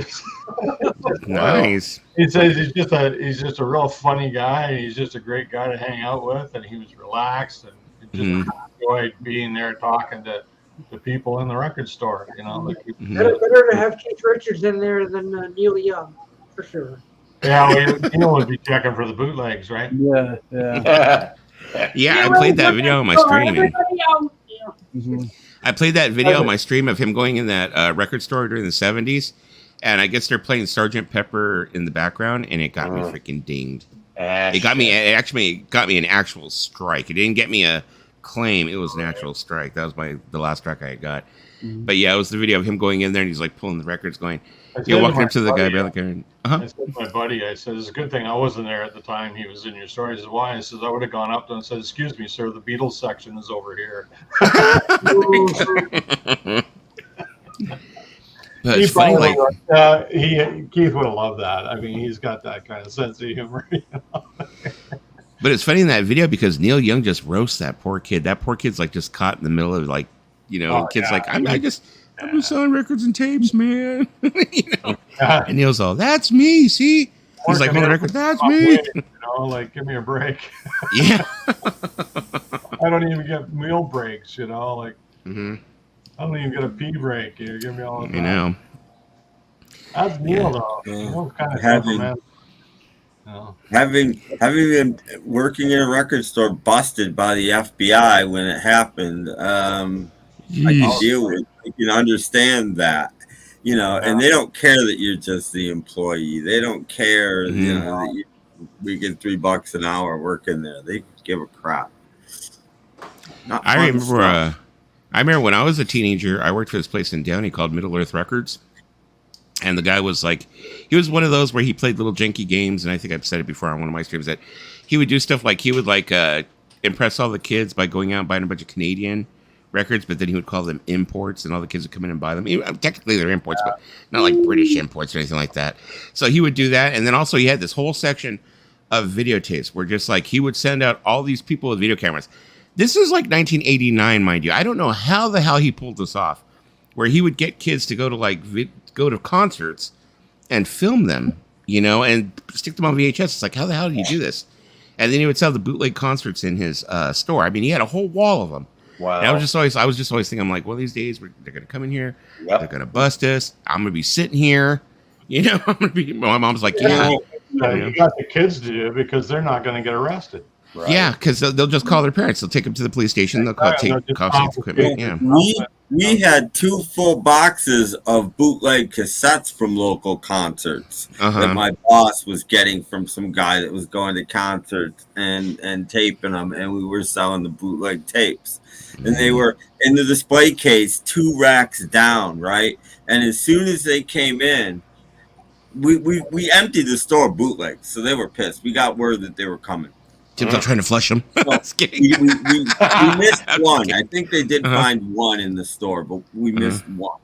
Nice. He says he's just a real funny guy, and he's just a great guy to hang out with, and he was relaxed and just enjoyed being there talking to the people in the record store. You know, like, Better to have Keith Richards in there than Neil Young, for sure. yeah, Neil would be checking for the bootlegs, right? Yeah, yeah. Yeah, I played that video on my stream. Everybody out. Mm-hmm. I played that video on my stream of him going in that record store during the 70s, and I guess they're playing Sgt. Pepper in the background, and it got me freaking dinged. It actually got me an actual strike. It didn't get me a claim. It was an actual strike. That was the last track I got. But yeah, it was the video of him going in there, and he's like pulling the records, going, walking up to the guy by the car. I said to my buddy, I said, it's a good thing I wasn't there at the time he was in your store. He says, why? I says, I would have gone up to him and said, excuse me, sir, the Beatles section is over here. But it's funny, like Keith would have loved that. I mean, he's got that kind of sense of humor. You know? But it's funny in that video because Neil Young just roasts that poor kid. That poor kid's like just caught in the middle of like, kids like, I'm just selling records and tapes, man. And Neil's all, that's me. See, he's like, the record, that's me. Like, give me a break. Yeah. I don't even get meal breaks. Like. I don't even get a pee break. You give me all the time. That's Neil, though. Neil's kind of having been working in a record store, busted by the FBI when it happened. I can deal with. I can understand that, and they don't care that you're just the employee. They don't care, that we get $3 an hour working there. They give a crap. I remember when I was a teenager, I worked for this place in Downey called Middle Earth Records. And the guy was like, he was one of those where he played little janky games. And I think I've said it before on one of my streams that he would do stuff like he would impress all the kids by going out and buying a bunch of Canadian records, but then he would call them imports and all the kids would come in and buy them. Technically they're imports, but not like British imports or anything like that. So he would do that. And then also he had this whole section of videotapes where just like he would send out all these people with video cameras. This is like 1989, mind you. I don't know how the hell he pulled this off, where he would get kids to go to go to concerts and film them, and stick them on VHS. It's like, how the hell did he do this? And then he would sell the bootleg concerts in his store. I mean, he had a whole wall of them. Wow. And I was just always thinking, I'm like, well, these days they're going to come in here, they're going to bust us. I'm going to be sitting here, I'm going to be. My mom's like, yeah. You got the kids to do it because they're not going to get arrested. Right. Yeah, because they'll just call their parents. They'll take them to the police station. They'll take equipment. Yeah. We had 2 full boxes of bootleg cassettes from local concerts that my boss was getting from some guy that was going to concerts and taping them, and we were selling the bootleg tapes. And they were in the display case 2 racks down, right? And as soon as they came in, we emptied the store bootlegs, so they were pissed. We got word that they were coming. Tim's not trying to flush them. we missed one. I think they did find one in the store, but we missed one.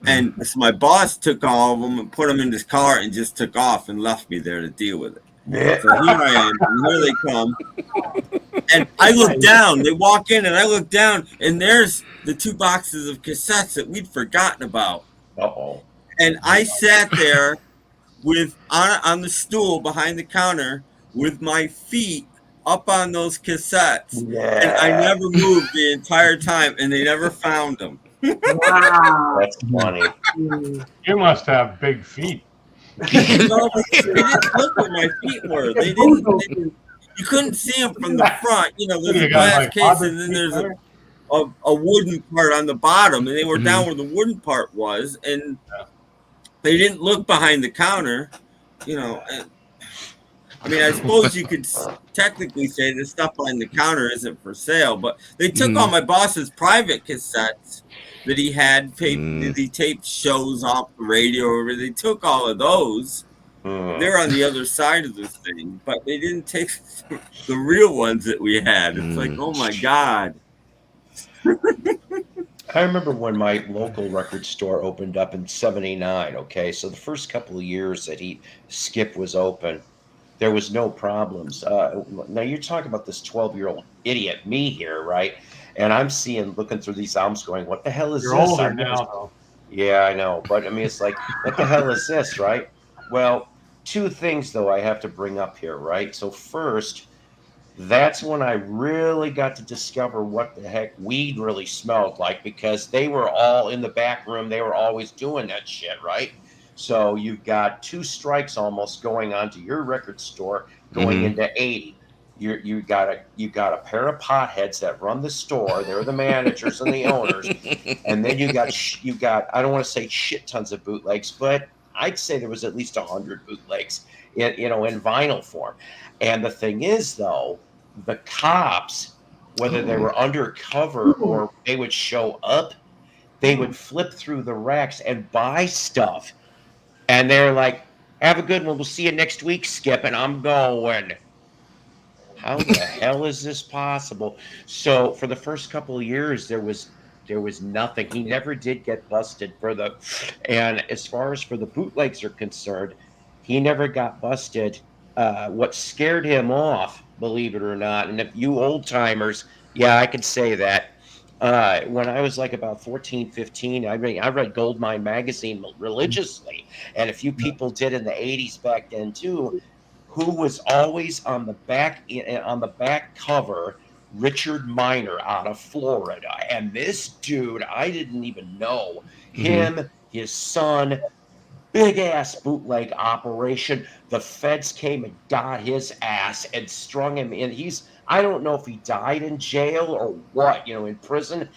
And so my boss took all of them and put them in his car and just took off and left me there to deal with it. Yeah. So here I am, and here they come. And I look down, they walk in, and I look down, and there's the 2 boxes of cassettes that we'd forgotten about. Uh-oh. And I sat there on the stool behind the counter with my feet up on those cassettes. Yeah. And I never moved the entire time, and they never found them. Wow. That's funny. You must have big feet. No, they didn't look where my feet were. They didn't. You couldn't see them from the front. You know, there's You a got, glass like, case, hobbit and then feet there's there? a wooden part on the bottom, and they were Mhm. down where the wooden part was, and they didn't look behind the counter. You know, and, I mean, I suppose you could technically say the stuff behind the counter isn't for sale, but they took all my boss's private cassettes that he had that he taped shows off the radio, or they took all of those. They're on the other side of this thing, but they didn't take the real ones that we had. It's like, oh my God. I remember when my local record store opened up in '79. Okay, so the first couple of years that Skip was open, there was no problems. Now you're talking about this 12-year-old idiot, me here, right? And I'm looking through these albums, going, "What the hell is You're this?" older now, though. Yeah, I know, but I mean, it's like, what the hell is this, right? Well, two things though I have to bring up here, right? So first, that's when I really got to discover what the heck weed really smelled like, because they were all in the back room. They were always doing that shit, right? So you've got two strikes almost going on to your record store going into 80. You got a pair of potheads that run the store. They're the managers and the owners, and then you got I don't want to say shit tons of bootlegs, but I'd say there was at least 100 bootlegs in vinyl form. And the thing is, though, the cops, whether they were undercover or they would show up, they would flip through the racks and buy stuff. And they're like, "Have a good one. We'll see you next week, Skip." And I'm going, how the hell is this possible? So for the first couple of years, there was nothing. He never did get busted and as far as for the bootlegs are concerned, he never got busted. What scared him off, believe it or not, and if you old timers, yeah, I can say that. When I was like about 14, 15, I read Goldmine magazine religiously, and a few people did in the 80s back then too. Who was always on the back cover? Richard Miner out of Florida. And this dude, I didn't even know him, his son, big ass bootleg operation. The feds came and got his ass and strung him in. I don't know if he died in jail or what, in prison,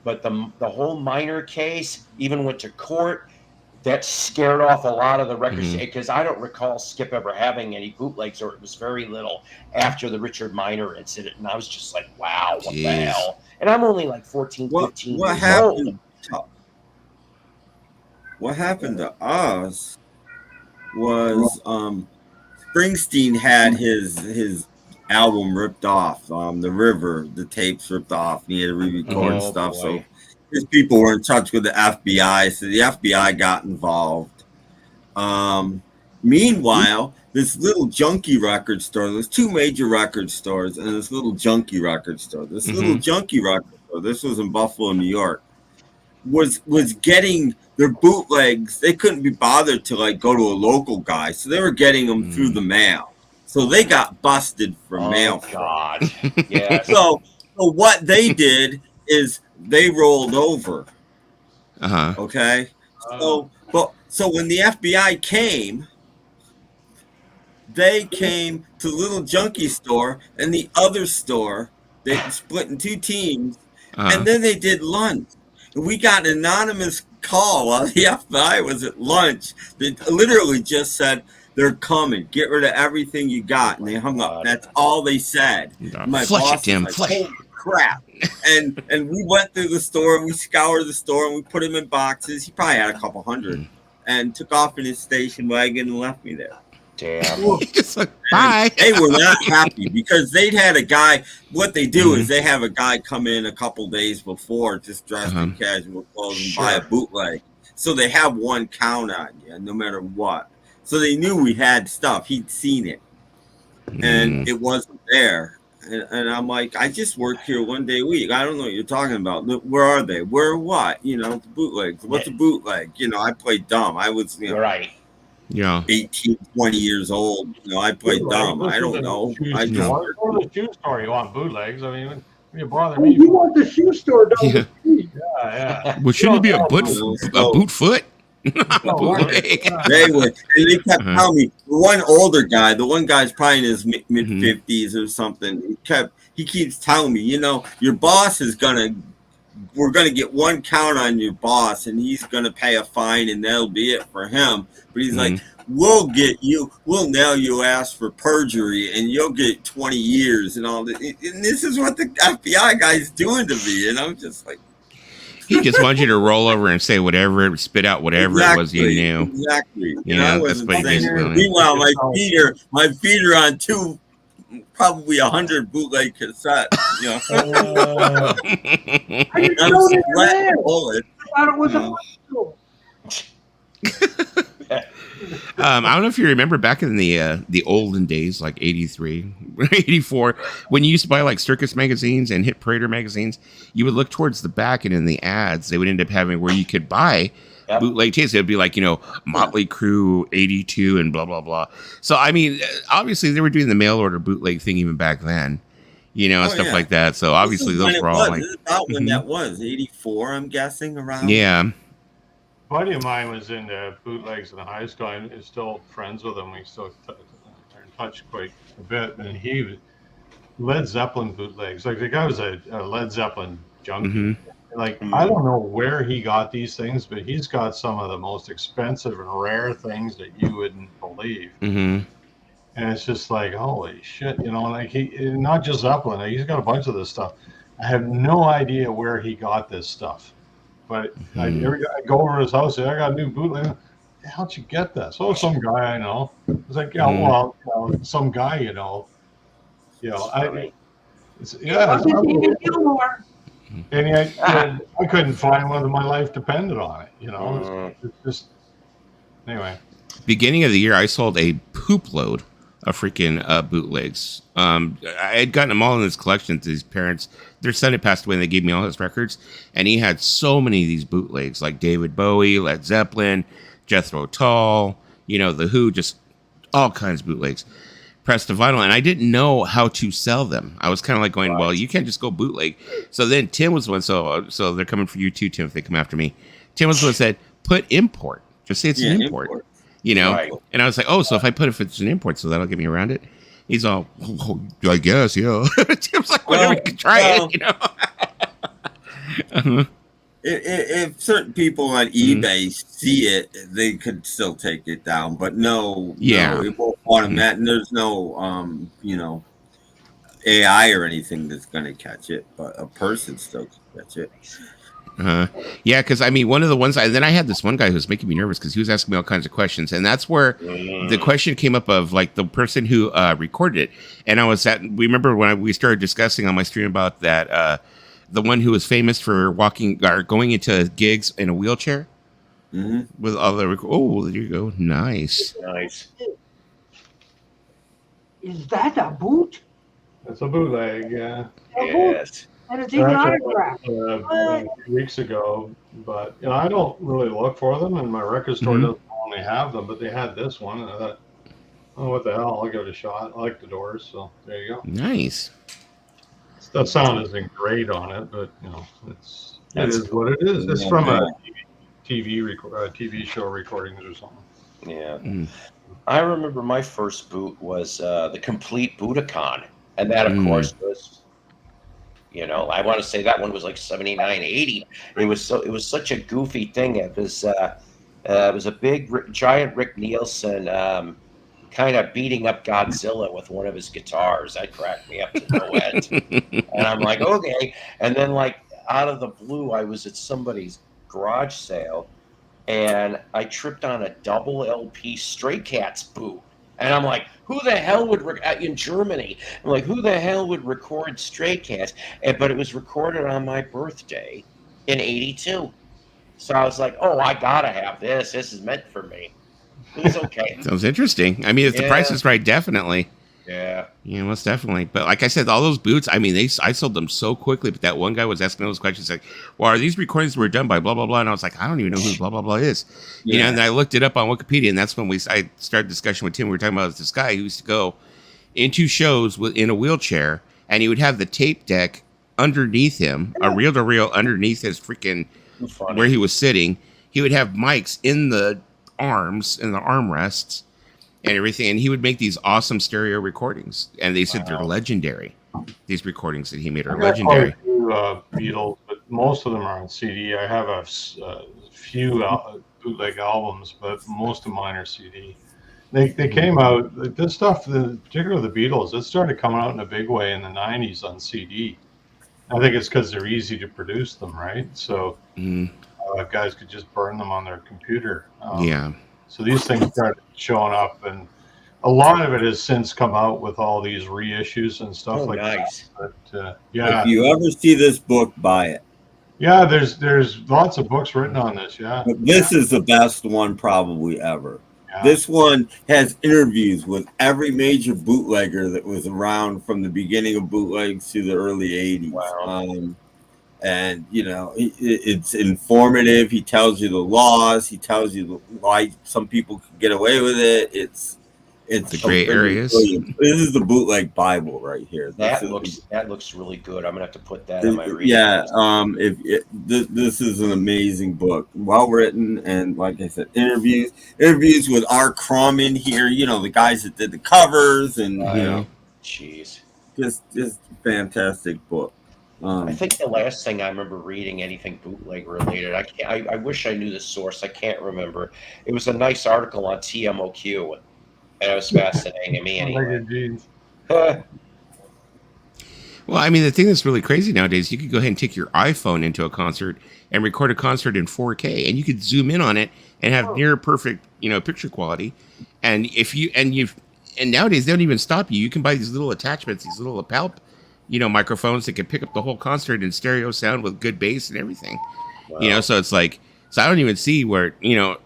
but the whole Miner case even went to court. That scared off a lot of the records, because I don't recall Skip ever having any bootlegs, or it was very little after the Richard Miner incident. And I was just like, wow, what the hell? And I'm only like 14, 15 years old. What happened to us was Springsteen had his album ripped off, The River, the tapes ripped off, and he had to re-record stuff. Boy. So his people were in touch with the FBI, so the FBI got involved. Meanwhile, this little junkie record store, there's two major record stores, and this little junkie record store. This little junkie record store, this was in Buffalo, New York, was getting their bootlegs. They couldn't be bothered to like go to a local guy, so they were getting them through the mail. So they got busted for mail. Oh God! Yeah. So what they did is they rolled over. Okay. So when the FBI came, they came to the little junkie store and the other store. They split in two teams, and then they did lunch. And we got an anonymous call while the FBI was at lunch. They literally just said, "They're coming. Get rid of everything you got." And they hung up. That's all they said. My boss was like, "Holy crap." And we went through the store and we scoured the store and we put him in boxes. He probably had a couple hundred and took off in his station wagon and left me there. Damn. Bye. They were not happy because they'd had a guy. What they do is they have a guy come in a couple days before, just dressed in casual clothes, and buy a bootleg. So they have one count on you, no matter what. So they knew we had stuff. He'd seen it, and it wasn't there. And I'm like, I just work here one day a week. I don't know what you're talking about. Where are they? Where what? The bootlegs. What's a bootleg? I played dumb. I was, right. 18, 20 years old. I played dumb. I don't know. I just go to the shoe store. You want bootlegs? I mean, you bother me. You want the shoe store down the street? Yeah. Well, shouldn't it be a boot foot? They would. And they kept telling me, one older guy, the one guy's probably in his mid 50s or something. He keeps telling me, your boss we're gonna get one count on your boss, and he's gonna pay a fine, and that'll be it for him. But he's like, we'll nail your ass for perjury, and you'll get 20 years and all that. And this is what the FBI guy's doing to me, and I'm just like. He just wants you to roll over and say whatever, spit out whatever it was you knew. Exactly. That's what he's doing. Meanwhile, my feet are on probably 100 bootleg cassettes. I didn't know they were there. Bullet. I thought it was a hospital. I don't know if you remember back in the olden days, like 83, 84, when you used to buy like circus magazines and Hit Parader magazines, you would look towards the back, and in the ads, they would end up having where you could buy bootleg tapes. It would be like, Motley Crue 82 and blah, blah, blah. So, I mean, obviously they were doing the mail order bootleg thing even back then, stuff like that. So obviously those were all like. This is about when that was, 84, I'm guessing, around. Yeah. A buddy of mine was into bootlegs in high school. I'm still friends with him. We still are in touch quite a bit. And he was Led Zeppelin bootlegs. Like the guy was a Led Zeppelin junkie. Like I don't know where he got these things, but he's got some of the most expensive and rare things that you wouldn't believe. And it's just like, holy shit, like he not just Zeppelin. He's got a bunch of this stuff. I have no idea where he got this stuff. But I go over to his house, I got a new bootleg. How'd you get this? Oh, some guy I know. It's like, some guy And I couldn't find one. My life depended on it. It's just anyway. Beginning of the year, I sold a poop load of freaking bootlegs. I had gotten them all in this collection to these parents. Their son had passed away, and they gave me all his records. And he had so many of these bootlegs, like David Bowie, Led Zeppelin, Jethro Tull, The Who, just all kinds of bootlegs. Pressed to vinyl, and I didn't know how to sell them. I was kind of like going, well, you can't just go bootleg. So then Tim was one. So they're coming for you too, Tim, if they come after me. Tim was the one that said, put import. Just say it's an import. And I was like, so if it's an import, so that'll get me around it. He's all, I guess, yeah. Tim's like, whatever, you can try it, If certain people on eBay see it, they could still take it down. But no, it won't automatic. And there's no, AI or anything that's going to catch it, but a person still can catch it. Yeah, because I mean, one of the ones then I had this one guy who was making me nervous because he was asking me all kinds of questions, and that's where the question came up of like the person who recorded it. And we remember when we started discussing on my stream about that the one who was famous for walking or going into gigs in a wheelchair with all the there you go, nice. Is that a boot? It's a bootleg, yeah. Yes. And it's even autographed. A few weeks ago, but I don't really look for them, and my record store doesn't only have them, but they had this one, and I thought, what the hell? I'll give it a shot. I like the Doors, so there you go. Nice. That sound isn't great on it, but it is what it is. It's from a TV show recordings or something. Yeah. I remember my first boot was the Complete Budokan, and that of course was. I want to say that one was like 79, 80. It was such a goofy thing. It was a big giant Rick Nielsen kind of beating up Godzilla with one of his guitars. That cracked me up to no end. And I'm like, okay. And then like out of the blue, I was at somebody's garage sale, and I tripped on a double LP Stray Cats boot. And I'm like, who the hell would in Germany? I'm like, who the hell would record Stray Cats? But it was recorded on my birthday in '82. So I was like, I gotta have this. This is meant for me. It was okay. Sounds interesting. I mean, if the price is right, definitely. Yeah. Yeah, most definitely. But like I said, all those boots, I mean, I sold them so quickly. But that one guy was asking those questions like, well, are these recordings were done by blah, blah, blah? And I was like, I don't even know who blah, blah, blah is. You know, and I looked it up on Wikipedia. And that's when I started discussion with Tim. We were talking about this guy who used to go into shows in a wheelchair. And he would have the tape deck underneath him, a reel-to-reel underneath his freaking where he was sitting. He would have mics in the arms, in the armrests, and everything, and he would make these awesome stereo recordings. And they said they're legendary. These recordings that he made are legendary. Beatles, but most of them are on CD. I have a few bootleg albums, but most of mine are CD. They came out, this stuff, particularly the Beatles, it started coming out in a big way in the 90s on CD. I think it's because they're easy to produce them, right? So guys could just burn them on their computer. So these things started showing up, and a lot of it has since come out with all these reissues and stuff that. But if you ever see this book, buy it. Yeah, there's lots of books written on this. Yeah, but this is the best one probably ever. Yeah. This one has interviews with every major bootlegger that was around from the beginning of bootlegs to the early 80s. Wow. And, you know, it's informative. He tells you the laws. He tells you why some people can get away with it. It's the gray areas. This is the bootleg Bible right here. That looks really good. I'm gonna have to put that on my reading. Yeah, this is an amazing book, well written, and like I said, interviews with R. Crumb in here. You know, the guys that did the covers, and you know, jeez, just fantastic book. I think the last thing I remember reading anything bootleg related, I wish I knew the source. I can't remember. It was a nice article on TMOQ, and it was fascinating to me anyway. Well, I mean, the thing that's really crazy nowadays, you could go ahead and take your iPhone into a concert and record a concert in 4K, and you could zoom in on it and have near perfect, you know, picture quality. And and nowadays they don't even stop you. You can buy these little attachments, these little lapel, you know, microphones that can pick up the whole concert in stereo sound with good bass and everything. Wow. You know, so it's like, so I don't even see where, you know,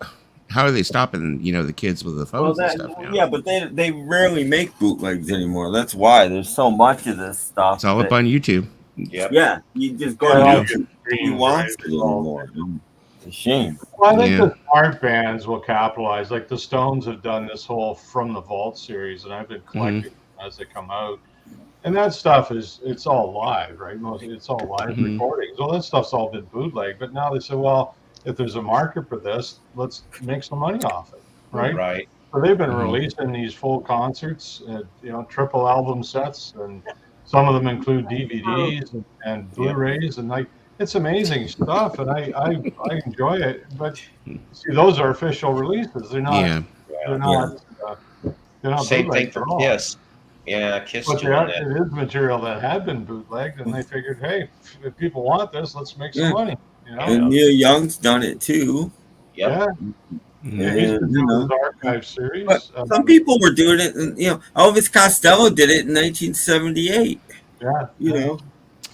how are they stopping, you know, the kids with the phones and stuff now? Yeah, but they rarely make bootlegs anymore. That's why there's so much of this stuff. It's all up on YouTube. Yep. Yeah, you just go to YouTube. You want it anymore. It's a shame. Well, I think the smart bands will capitalize. Like the Stones have done this whole From the Vault series, and I've been collecting as they come out. And that stuff it's all live, right? It's all live recordings. Well, that stuff's all been bootleg. But now they say, well, if there's a market for this, let's make some money off it, right? Right. So they've been releasing these full concerts, you know, triple album sets, and some of them include DVDs and Blu-rays, and like it's amazing stuff, and I enjoy it. But see, those are official releases. They're not. They're not. They're not same thing for Kiss. Yeah, Kiss. But it is material that had been bootlegged, and they figured, hey, if people want this, let's make some money. You know? And Neil Young's done it too. Yep. Yeah. He's doing his archive series. But some people were doing it, and you know, Elvis Costello did it in 1978. Yeah. You know,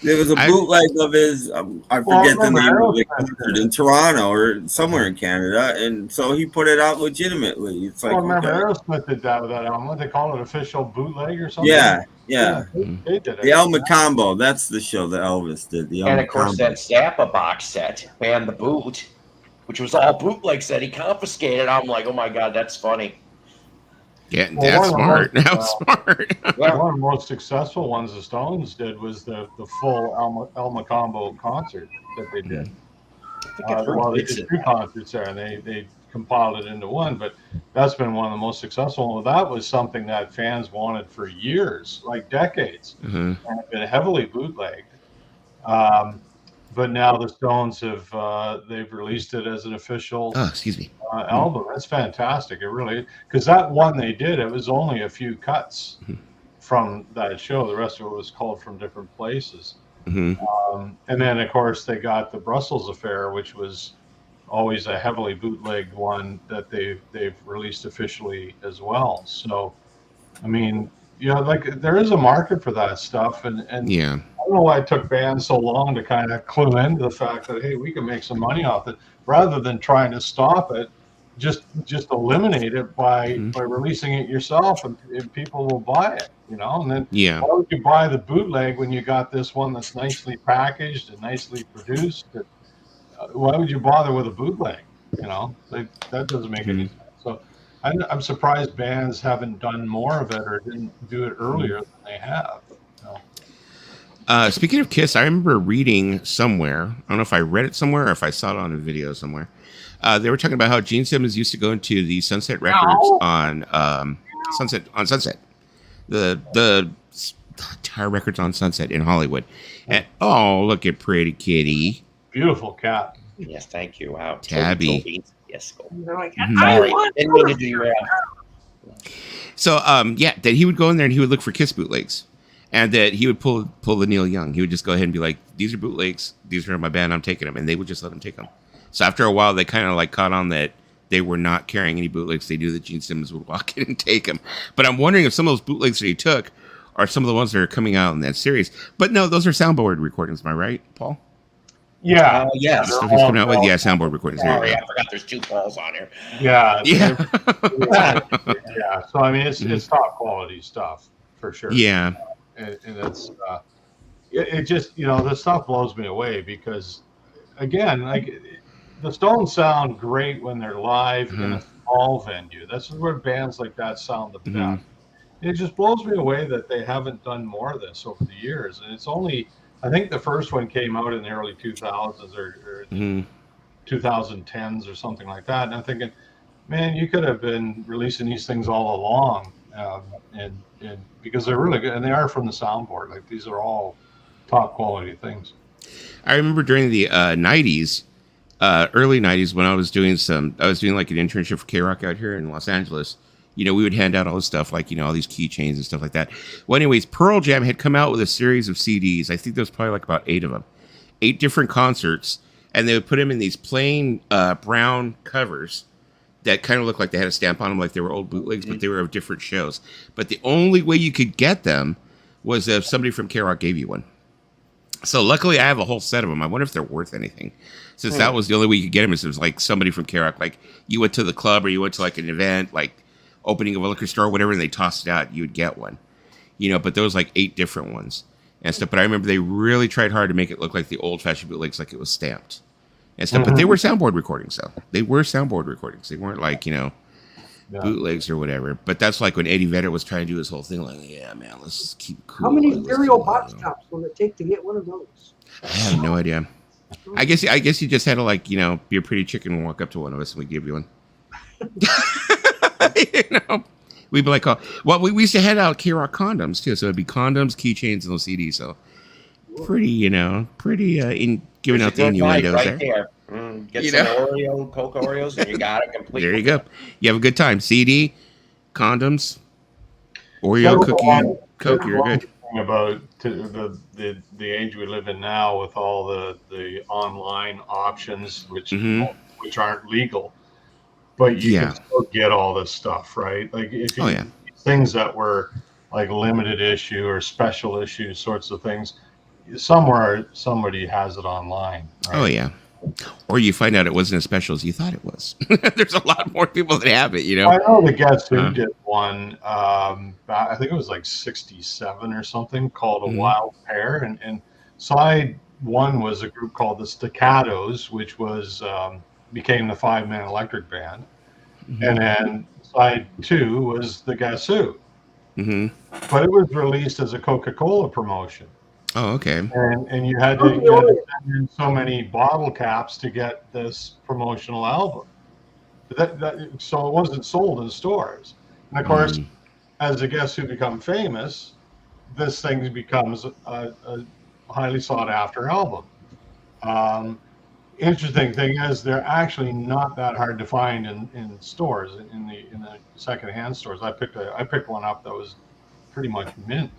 there was a bootleg of his. I forget the name of the concert in Toronto or somewhere in Canada, and so he put it out legitimately. It's like, remember Aerosmith did that with that album. What they call it, official bootleg or something? Yeah. They did it. The El Macambo. That's the show that Elvis did. The El and of course, Macambo. that Zappa box set and the boot, which was all bootlegs that he confiscated. I'm like, oh my god, that's funny. Yeah, that's smart. That's smart. One of the most successful ones the Stones did was the full El Macambo concert that they did. Well, they did 2 concerts there, and they compiled it into one, but that's been one of the most successful. Well, that was something that fans wanted for years, like decades, and been heavily bootlegged. But now the Stones have they've released it as an official album. That's fantastic. It really, because that one they did, it was only a few cuts from that show. The rest of it was culled from different places. And then of course they got the Brussels Affair, which was always a heavily bootlegged one that they've released officially as well. So, I mean, you know, like there is a market for that stuff, and I don't know why it took bands so long to kind of clue into the fact that, hey, we can make some money off it, rather than trying to stop it. Just eliminate it by releasing it yourself, and people will buy it, you know. And then why would you buy the bootleg when you got this one that's nicely packaged and nicely produced? Why would you bother with a bootleg? You know, that doesn't make any sense. So I'm surprised bands haven't done more of it or didn't do it earlier than they have. Speaking of Kiss, I remember reading somewhere. I don't know if I read it somewhere or if I saw it on a video somewhere. They were talking about how Gene Simmons used to go into the Sunset Records on Sunset. The Tower Records on Sunset in Hollywood. And oh, look at pretty kitty. Beautiful cat. Yes, thank you. Wow. Tabby. Yes, go. They're like, Sorry, didn't mean to derail. So that he would go in there and he would look for Kiss bootlegs. And that he would pull the Neil Young. He would just go ahead and be like, these are bootlegs. These are my band. I'm taking them. And they would just let him take them. So after a while, they kind of like caught on that they were not carrying any bootlegs. They knew that Gene Simmons would walk in and take them. But I'm wondering if some of those bootlegs that he took are some of the ones that are coming out in that series. But no, those are soundboard recordings. Am I right, Paul? Yeah. Yes. So he's coming out with soundboard recordings. Sorry, I forgot there's 2 Pauls on here. Yeah. Yeah. Yeah. So I mean, it's top quality stuff for sure. Yeah. And it's it just the stuff blows me away because again, like the Stones sound great when they're live in a small venue. That's where bands like that sound the best. It just blows me away that they haven't done more of this over the years. And it's only, I think the first one came out in the early 2000s or 2010s or something like that. And I'm thinking, man, you could have been releasing these things all along. And because they're really good and they are from the soundboard. Like these are all top quality things. I remember during the 90s, early 90s when I was doing like an internship for K-Rock out here in Los Angeles. We would hand out all this stuff like, all these keychains and stuff like that. Well, anyways, Pearl Jam had come out with a series of CDs. I think there was probably like about 8 of them, 8 different concerts. And they would put them in these plain brown covers that kind of looked like they had a stamp on them, like they were old bootlegs, but they were of different shows. But the only way you could get them was if somebody from K-Rock gave you one. So luckily I have a whole set of them. I wonder if they're worth anything. Since that was the only way you could get them is it was like somebody from K-Rock, like you went to the club or you went to like an event, like opening of a liquor store or whatever, and they tossed it out, you would get one. But there was like 8 different ones and stuff. But I remember they really tried hard to make it look like the old-fashioned bootlegs, like it was stamped and stuff. But they were soundboard recordings, though. They were soundboard recordings. They weren't like, bootlegs or whatever. But that's like when Eddie Vedder was trying to do his whole thing, like, yeah, man, let's keep it cool. How many stereo box tops will it take to get one of those? I have no idea. I guess you just had to like, be a pretty chicken and walk up to one of us and we give you one. We'd be like, we used to hand out K-Rock condoms too, so it'd be condoms, keychains, and those CDs. So pretty, in giving out the innuendos right there. Get some Coke Oreos, and you got it complete. There you go. You have a good time. CD, condoms, Oreo cookie, Coke. You're good. About the age we live in now with all the online options, which aren't legal. But you can still get all this stuff, right? Like if you things that were like limited issue or special issue sorts of things, somewhere somebody has it online. Right? Oh yeah. Or you find out it wasn't as special as you thought it was. There's a lot more people that have it, I know the Guess Who did one. I think it was like '67 or something called A Wild Pair, and side one was a group called the Staccatos, which was became the 5-man Electric Band, and then side 2 was the Guess Who. But it was released as a Coca-Cola promotion. Oh, okay. And you had to send in so many bottle caps to get this promotional album. So it wasn't sold in stores. And of course, as the Guess Who become famous, this thing becomes a highly sought after album. Interesting thing is they're actually not that hard to find in stores, in the secondhand stores. I picked one up that was pretty much mint.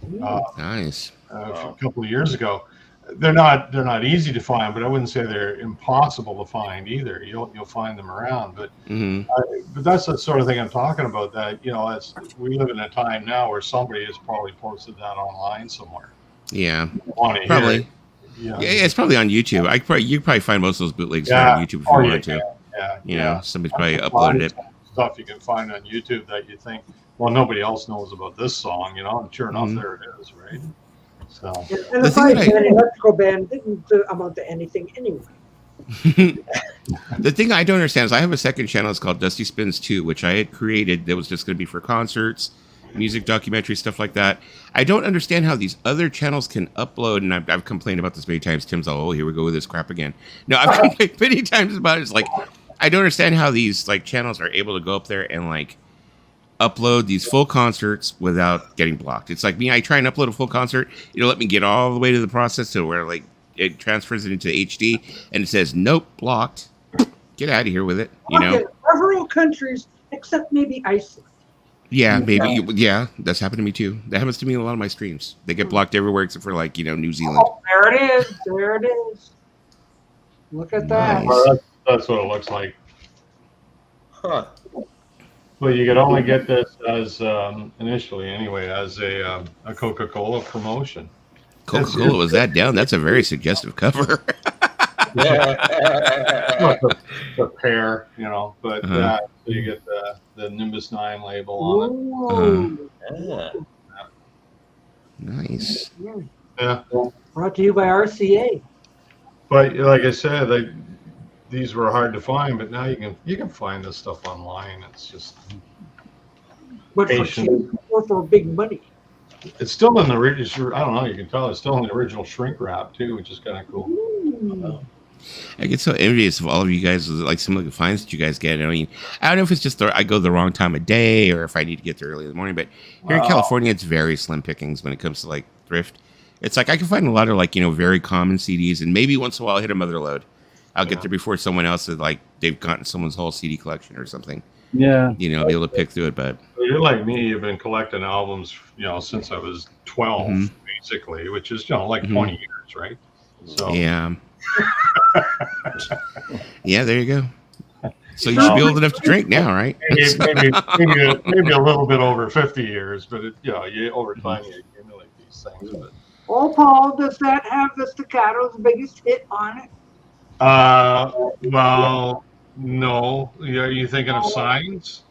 Nice. A couple of years ago. They're not easy to find, but I wouldn't say they're impossible to find either. You'll find them around, but that's the sort of thing I'm talking about. That we live in a time now where somebody has probably posted that online somewhere. Yeah, probably. Yeah, it's probably on YouTube. You probably find most of those bootlegs on YouTube if you want to. Yeah, somebody's probably uploaded it. Stuff you can find on YouTube that you think, well, nobody else knows about this song, and sure enough, there it is, right? So, and the 5-man electrical band didn't amount to anything anyway. The thing I don't understand is I have a second channel. It's called Dusty Spins 2, which I had created that was just going to be for concerts music documentary, stuff like that. I don't understand how these other channels can upload, and I've complained about this many times. Tim's all, oh, here we go with this crap again. No, I've complained many times about it. It's like, I don't understand how these like channels are able to go up there and like upload these full concerts without getting blocked. It's like me, I try and upload a full concert, it'll let me get all the way to the process to where like it transfers it into HD, and it says, nope, blocked. Get out of here with it, you know? Several countries, except maybe Iceland. Yeah, maybe. Yeah, that's happened to me too. That happens to me in a lot of my streams. They get blocked everywhere except for like, New Zealand. Oh, there it is. There it is. Look at that. Nice. Well, that's what it looks like. Huh. But you could only get this as initially, anyway, as a Coca-Cola promotion. Coca-Cola was that down? That's a very suggestive cover. The pair, but so you get the Nimbus 9 label on it. Nice. Yeah. Brought to you by RCA. But like I said, these were hard to find, but now you can find this stuff online. It's just But for cheap or for big money. It's still in the original. I don't know. You can tell it's still in the original shrink wrap too, which is kind of cool. I get so envious of all of you guys, like some of the finds that you guys get. I mean, I don't know if it's just I go the wrong time of day or if I need to get there early in the morning. But here in California, it's very slim pickings when it comes to like thrift. It's like I can find a lot of like very common CDs, and maybe once in a while I'll hit a mother load. I'll get there before someone else is like they've gotten someone's whole CD collection or something. Yeah, be able to pick through it. But you're like me. You've been collecting albums, since I was 12, basically, which is like 20 years, right? So yeah. Yeah, there you go. So you should be old enough to drink now, right? maybe a little bit over 50 years, but over time you accumulate these things. But. Oh, Paul, does that have the Staccato's biggest hit on it? Well, no. Are you thinking of Signs?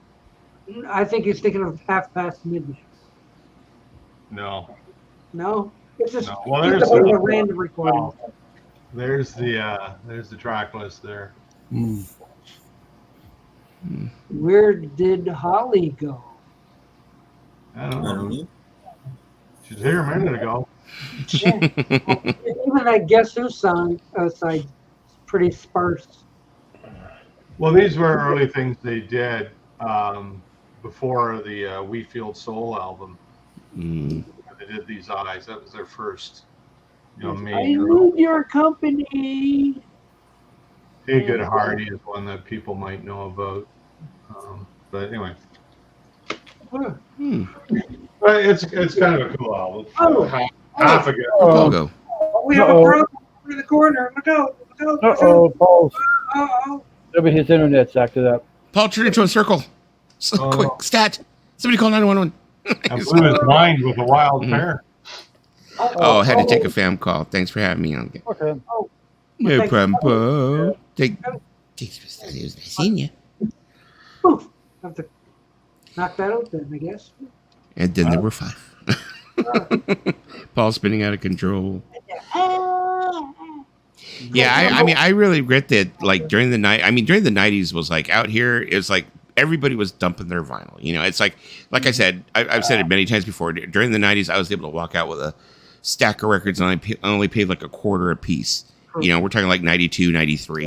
I think he's thinking of Half Past Midnight. No. No? It's just Well, there's a random recording. There's the track list there. Where did Holly go? I don't know. She's here a minute ago. Yeah. Even that Guess Who song side pretty sparse. Well, these were early things they did before the We Field Soul album. They did These Eyes. That was their first, major. I need your company. Hey Good Hardy is one that people might know about. But anyway. But it's kind of a cool album. Half a good. Pogo. We have a problem in the corner. Look out. Paul. Maybe his internet's acted up. Paul turned into a circle. So quick, stat. Somebody call 911. I blew his mind with a wild pair. Oh, I had to take a fam call. Thanks for having me on. Okay. No problem, Paul. Thanks for seeing you. Oof. Have to knock that out then, I guess. And then there were 5. Paul spinning out of control. Yeah, I really regret that. Like during the night, during the 90s was like out here. It was like everybody was dumping their vinyl. It's like I said, I've said it many times before. During the 90s, I was able to walk out with a stack of records and I only paid like $0.25 a piece. We're talking like 92, 93.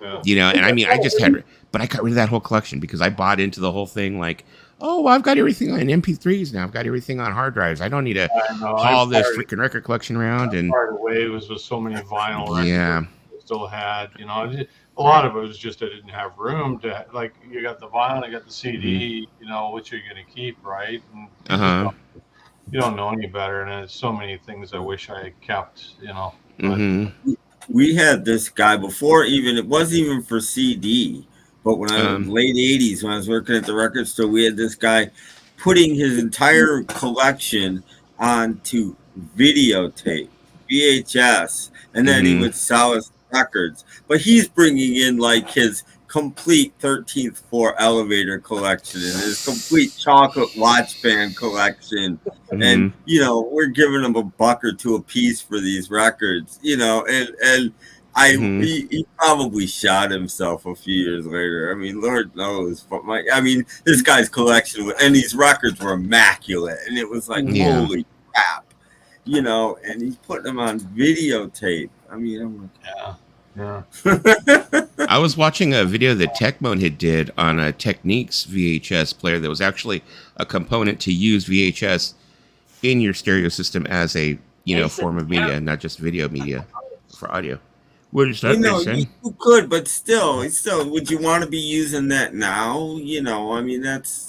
Yeah. And I just had, but I got rid of that whole collection because I bought into the whole thing. Like, oh, I've got everything on MP3s now. I've got everything on hard drives. I don't need to haul this freaking record collection around. And part of the way was with so many vinyl records. Yeah. Still had, a lot of it was just I didn't have room to, like, you got the vinyl, you got the CD, which you're going to keep, right? And you don't know any better. And there's so many things I wish I had kept, We had this guy before it wasn't even for CD, but when I was late 80s, when I was working at the record store, we had this guy putting his entire collection onto videotape, VHS, and then he would sell his records. But he's bringing in like his complete 13th floor elevator collection and his complete chocolate watch band collection. And, we're giving him $1 or $2 a piece for these records, and He probably shot himself a few years later. I mean, Lord knows. But this guy's collection and these records were immaculate, and it was like, holy crap, And he's putting them on videotape. I mean, I'm like, yeah. I was watching a video that Techmoan had did on a Techniques VHS player that was actually a component to use VHS in your stereo system as a form of media, not just video media for audio. What is that? You could, but still, would you want to be using that now? That's.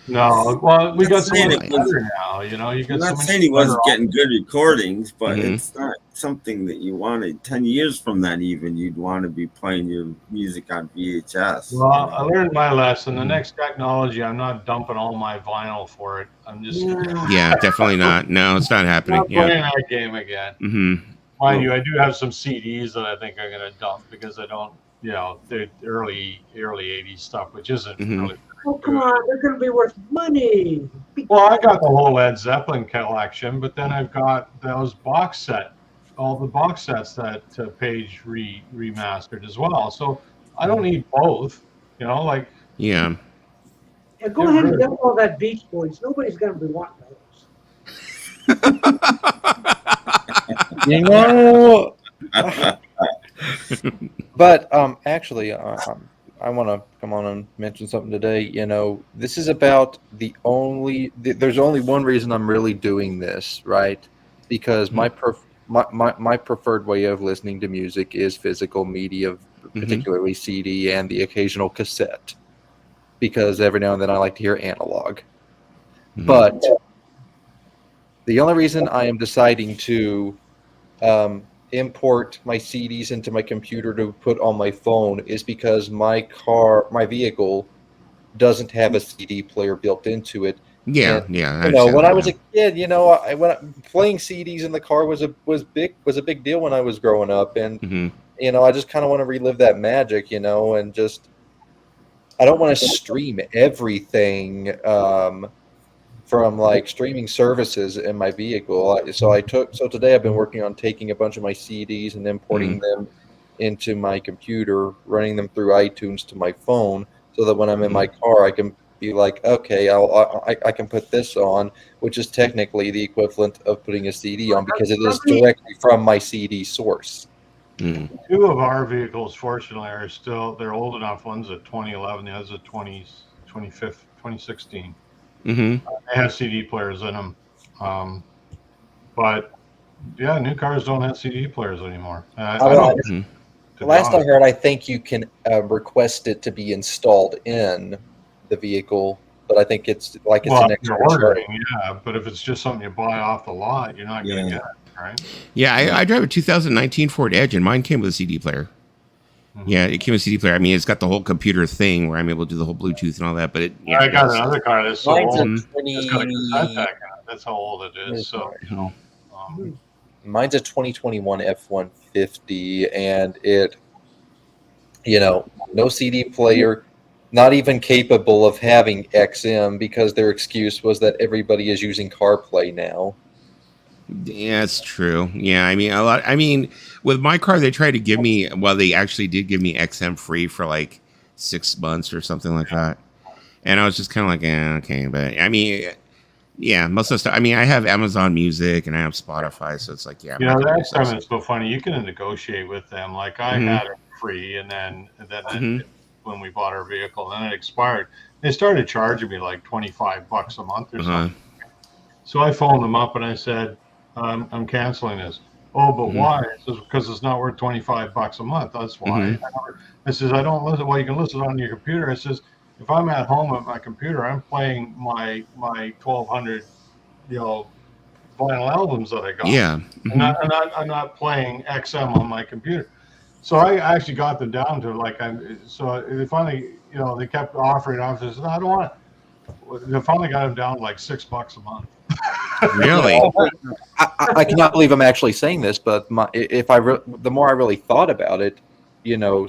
No, well, we got so much better now. You I'm not saying he wasn't getting good recordings, but it's not something that you wanted 10 years from that. Even you'd want to be playing your music on VHS. Well, I learned my lesson. The next technology, I'm not dumping all my vinyl for it. I'm just definitely not. No, it's not happening. Not playing that game again. Mind you, I do have some CDs that I think I'm going to dump because I don't, the early 80s stuff, which isn't really. Oh, come on, they're going to be worth money. Well, I got the whole Led Zeppelin collection, but then I've got those all the box sets that Page remastered as well. So I don't need both, Yeah. Yeah, go ahead and dump all that Beach Boys. Nobody's going to be wanting those. But actually, I want to come on and mention something today. This is about there's only one reason I'm really doing this, right? Because my preferred way of listening to music is physical media, particularly CD and the occasional cassette, because every now and then I like to hear analog. But the only reason I am deciding to import my CDs into my computer to put on my phone is because my vehicle doesn't have a CD player built into it. Yeah. When I was a kid, playing CDs in the car was a big deal when I was growing up, and I just kind of want to relive that magic, and just I don't want to stream everything from like streaming services in my vehicle. So today I've been working on taking a bunch of my CDs and importing them into my computer, running them through iTunes to my phone, so that when I'm in my car, I can be like, okay, I can put this on, which is technically the equivalent of putting a CD on because it is directly from my CD source. Two of our vehicles, fortunately, they're old enough. One's a 2011, the other's a 2016. They have CD players in them, but new cars don't have CD players anymore. Last I heard, I think you can request it to be installed in the vehicle, but I think it's an extra ordering. Yeah, but if it's just something you buy off the lot, you're not going to get it, right? Yeah, I drive a 2019 Ford Edge, and mine came with a CD player. Yeah, it came with a CD player. I mean, it's got the whole computer thing where I'm able to do the whole Bluetooth and all that. But I got another car that's so old. It's got a cassette deck. That's how old it is. So, mine's a 2021 F-150, and it, no CD player, not even capable of having XM because their excuse was that everybody is using CarPlay now. Yeah, that's true. Yeah, I mean, with my car, they tried to give me, they actually did give me XM free for like 6 months or something like that. And I was just kind of like, okay. But I mean, most of the stuff, I have Amazon Music and I have Spotify. So it's like, that time is so funny. You can negotiate with them. Like I had it free, and then when we bought our vehicle, then it expired. They started charging me like $25 a month or something. So I phoned them up and I said, I'm canceling this. Oh, but why? It says, because it's not worth $25 a month. That's why. It says, I don't listen. Well, you can listen on your computer. It says, if I'm at home at my computer, I'm playing my 1,200, vinyl albums that I got. Yeah. I'm not playing XM on my computer. So I actually got them down to so they finally, they kept offering. I said, no, I don't want it. They finally got them down to like $6 a month. Really? I cannot believe I'm actually saying this, but the more I really thought about it,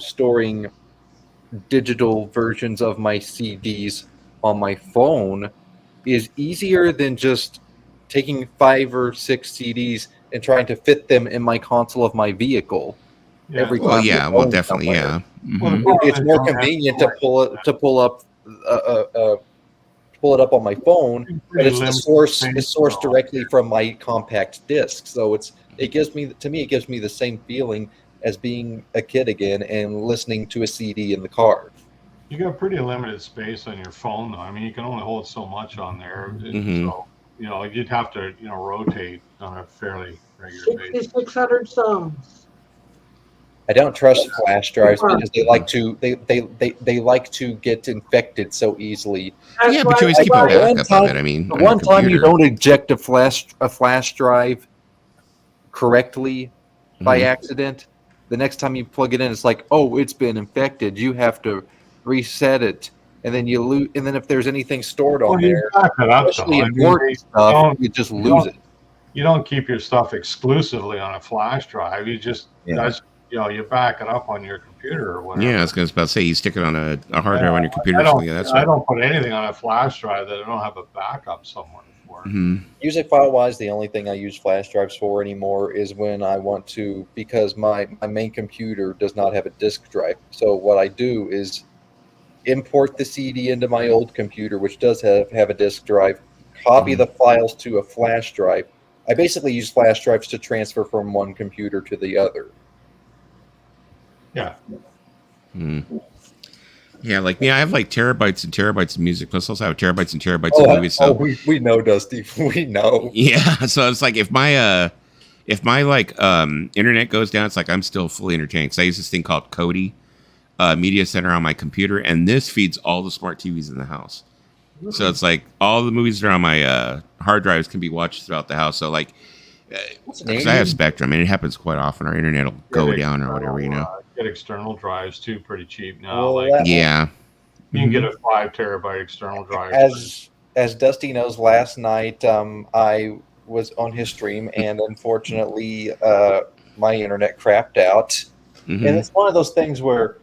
storing digital versions of my CDs on my phone is easier than just taking 5 or 6 CDs and trying to fit them in my console of my vehicle. every Well, time. yeah, you're well, going definitely, somewhere. yeah. Well, the Mhm. problem It's is more don't have convenient to to pull it up on my phone, but pretty it's the limited source. space, It's sourced though. directly from my compact disc, so it gives me the same feeling as being a kid again and listening to a CD in the car. You got pretty limited space on your phone, though. I mean, you can only hold so much on there. Mhm. So, you'd have to, rotate on a fairly regular basis. 6,600 songs. I don't trust flash drives because they like to get infected so easily. That's Yeah, but you always why- keep a why- backup of it. I mean, The on your one time you computer. don't eject a flash drive correctly by Mhm. accident, the next time you plug it in, it's like, oh, it's been infected. You have to reset it, and then you lose. And then if there's anything stored on Well, you there, back it up, especially though. I mean, important stuff, you just you lose it. You don't keep your stuff exclusively on a flash drive. You just, you back it up on your computer or whatever. Yeah, I was going to about to say you stick it on a hard drive on your computer. I Or something. That's I don't put anything on a flash drive that I don't have a backup somewhere for. Mhm. Music file wise, the only thing I use flash drives for anymore is when I want to, because my main computer does not have a disk drive. So what I do is import the CD into my old computer, which does have a disk drive, copy the files to a flash drive. I basically use flash drives to transfer from one computer to the other. Yeah. Yeah, like me, I have like terabytes and terabytes of music. Plus, also have terabytes and terabytes of movies. So we know, Dusty. We know. yeah, so it's like if my like internet goes down, it's like I'm still fully entertained. So I use this thing called Kodi Media Center on my computer, and this feeds all the smart TVs in the house. So it's like all the movies that are on my hard drives can be watched throughout the house. So like, because I have Spectrum, and it happens quite often. Our internet will go down or whatever, Get external drives too, pretty cheap now. You can get a 5 terabyte external drive. As Dusty knows, last night I was on his stream, and unfortunately, my internet crapped out. And it's one of those things where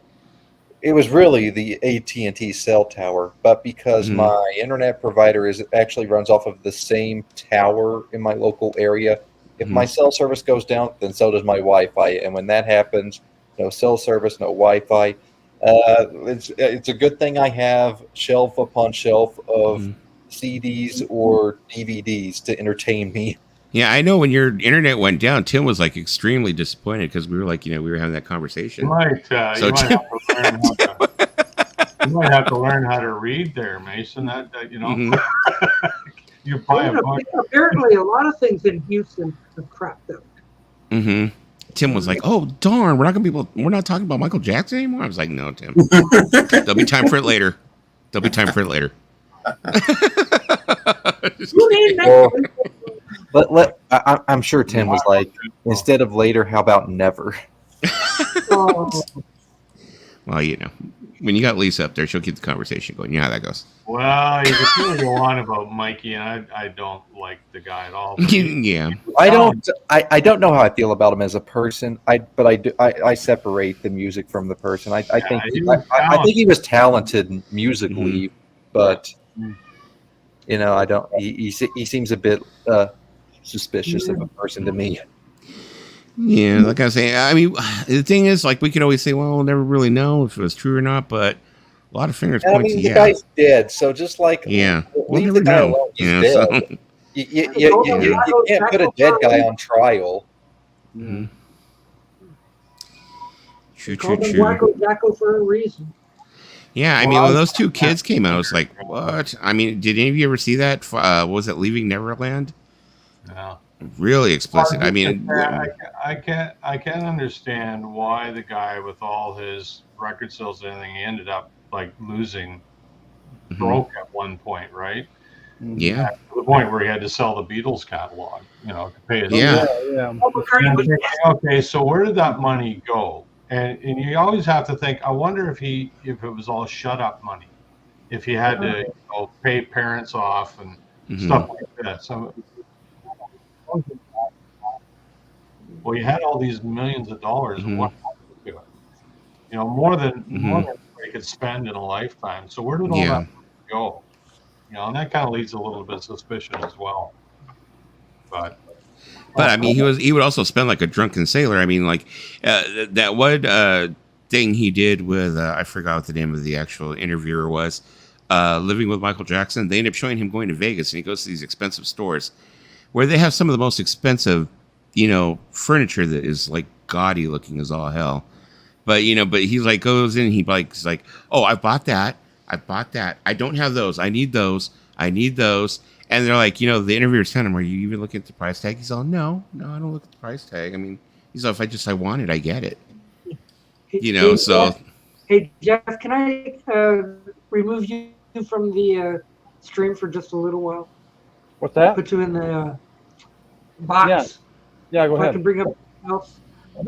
it was really the AT&T cell tower, but because my internet provider actually runs off of the same tower in my local area, if my cell service goes down, then so does my Wi-Fi. And when that happens, no cell service, no Wi-Fi. It's a good thing I have shelf upon shelf of CDs or DVDs to entertain me. Yeah, I know when your internet went down, Tim was like extremely disappointed because we were like, we were having that conversation. You might have to learn how to read there, Mason. You buy a book. Apparently, a lot of things in Houston have crapped out. Tim was like, "Oh darn, we're not talking about Michael Jackson anymore." I was like, "No, Tim. There'll be time for it later. But I'm sure Tim was like, instead of later, how about never? Well, when you got Lisa up there, she'll keep the conversation going. You know how that goes. Well, you can really go on about Mikey, and I don't like the guy at all. Yeah, I don't know how I feel about him as a person. But I do. I separate the music from the person. I think he was talented musically, but I don't. He seems a bit suspicious of a person to me. Yeah, like I say, I mean, the thing is, like, we could always say, well, we'll never really know if it was true or not, but a lot of fingers point to the guy's dead, so just like we'll leave the guy alone. He's dead. So. You can't put a dead guy on trial. True. Wacko for a reason. Yeah, I mean, when those two kids came out, I was like, what? I mean, did any of you ever see that? Was it Leaving Neverland? No. Really explicit. I mean, I can't understand why the guy with all his record sales and everything, he ended up like losing, broke at one point, right? Yeah. To the point where he had to sell the Beatles catalog, to pay his. Yeah. Okay, so where did that money go? And you always have to think. I wonder if it was all shut up money, if he had to pay parents off and stuff like that. So. Well, you had all these millions of dollars. What happened to it? More than they could spend in a lifetime. So where did all that go? And that kind of leads a little bit suspicion as well. But But I mean, he would also spend like a drunken sailor. I mean, like that one thing he did with I forgot what the name of the actual interviewer was. Living with Michael Jackson. They end up showing him going to Vegas, and he goes to these expensive stores where they have some of the most expensive, furniture that is like gaudy looking as all hell. But but he like goes in, and he's like, oh, I bought that. I don't have those. I need those. And they're like, the interviewer's telling him, are you even looking at the price tag? He's all, no, I don't look at the price tag. I mean, he's all, if I want it, I get it. So. Hey, Jeff, can I remove you from the stream for just a little while? What's that? Put you in the box. Yeah, go so ahead. I can bring up else.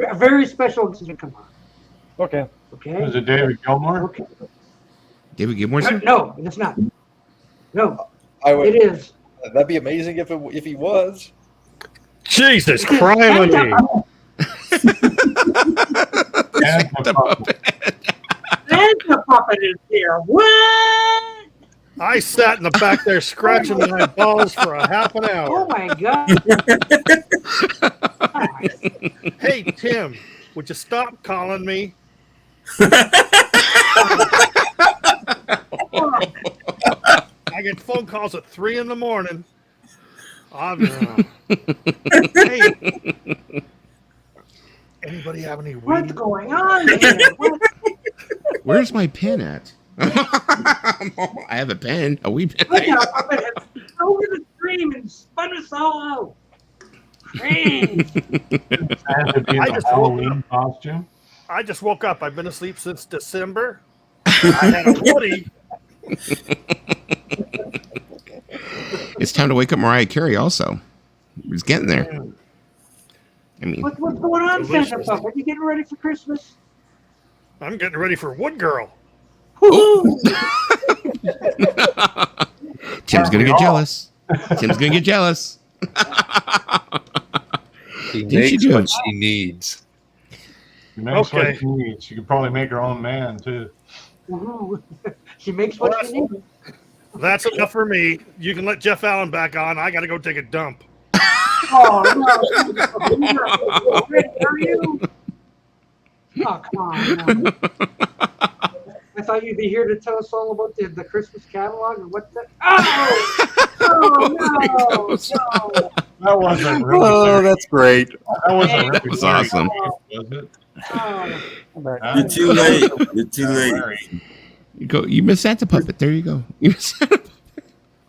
A very special incident come on. Okay. Is it David Gilmour? Okay. David Gilmour? No, it's not. No, it is. That'd be amazing if he was. Jesus criminy! Santa puppet is here. What? I sat in the back there scratching my balls for a half an hour. Oh my god! Hey Tim, would you stop calling me? I get phone calls at 3 a.m. Hey, anybody have any weed? What's going on here? Where's my pen at? I have a pen, a wee pen. Look how puppet has over the stream and spun us all out. Crazy. I just woke up. I've been asleep since December. I had a woody. It's time to wake up Mariah Carey also. He's getting there. I mean, what's going on, Santa Puppet? Are you getting ready for Christmas? I'm getting ready for Wood Girl. Tim's gonna get jealous. He makes what she needs. She makes what she needs. She could probably make her own man too. She makes what she needs. That's enough for me. You can let Jeff Allen back on. I got to go take a dump. Oh no! Are you? Oh come on! No. I thought you'd be here to tell us all about the Christmas catalog and what's that? Oh no! That wasn't really. Oh, that's great. That was awesome. You're too late. You're too late. You missed Santa Puppet. There you go. You missed Santa Puppet.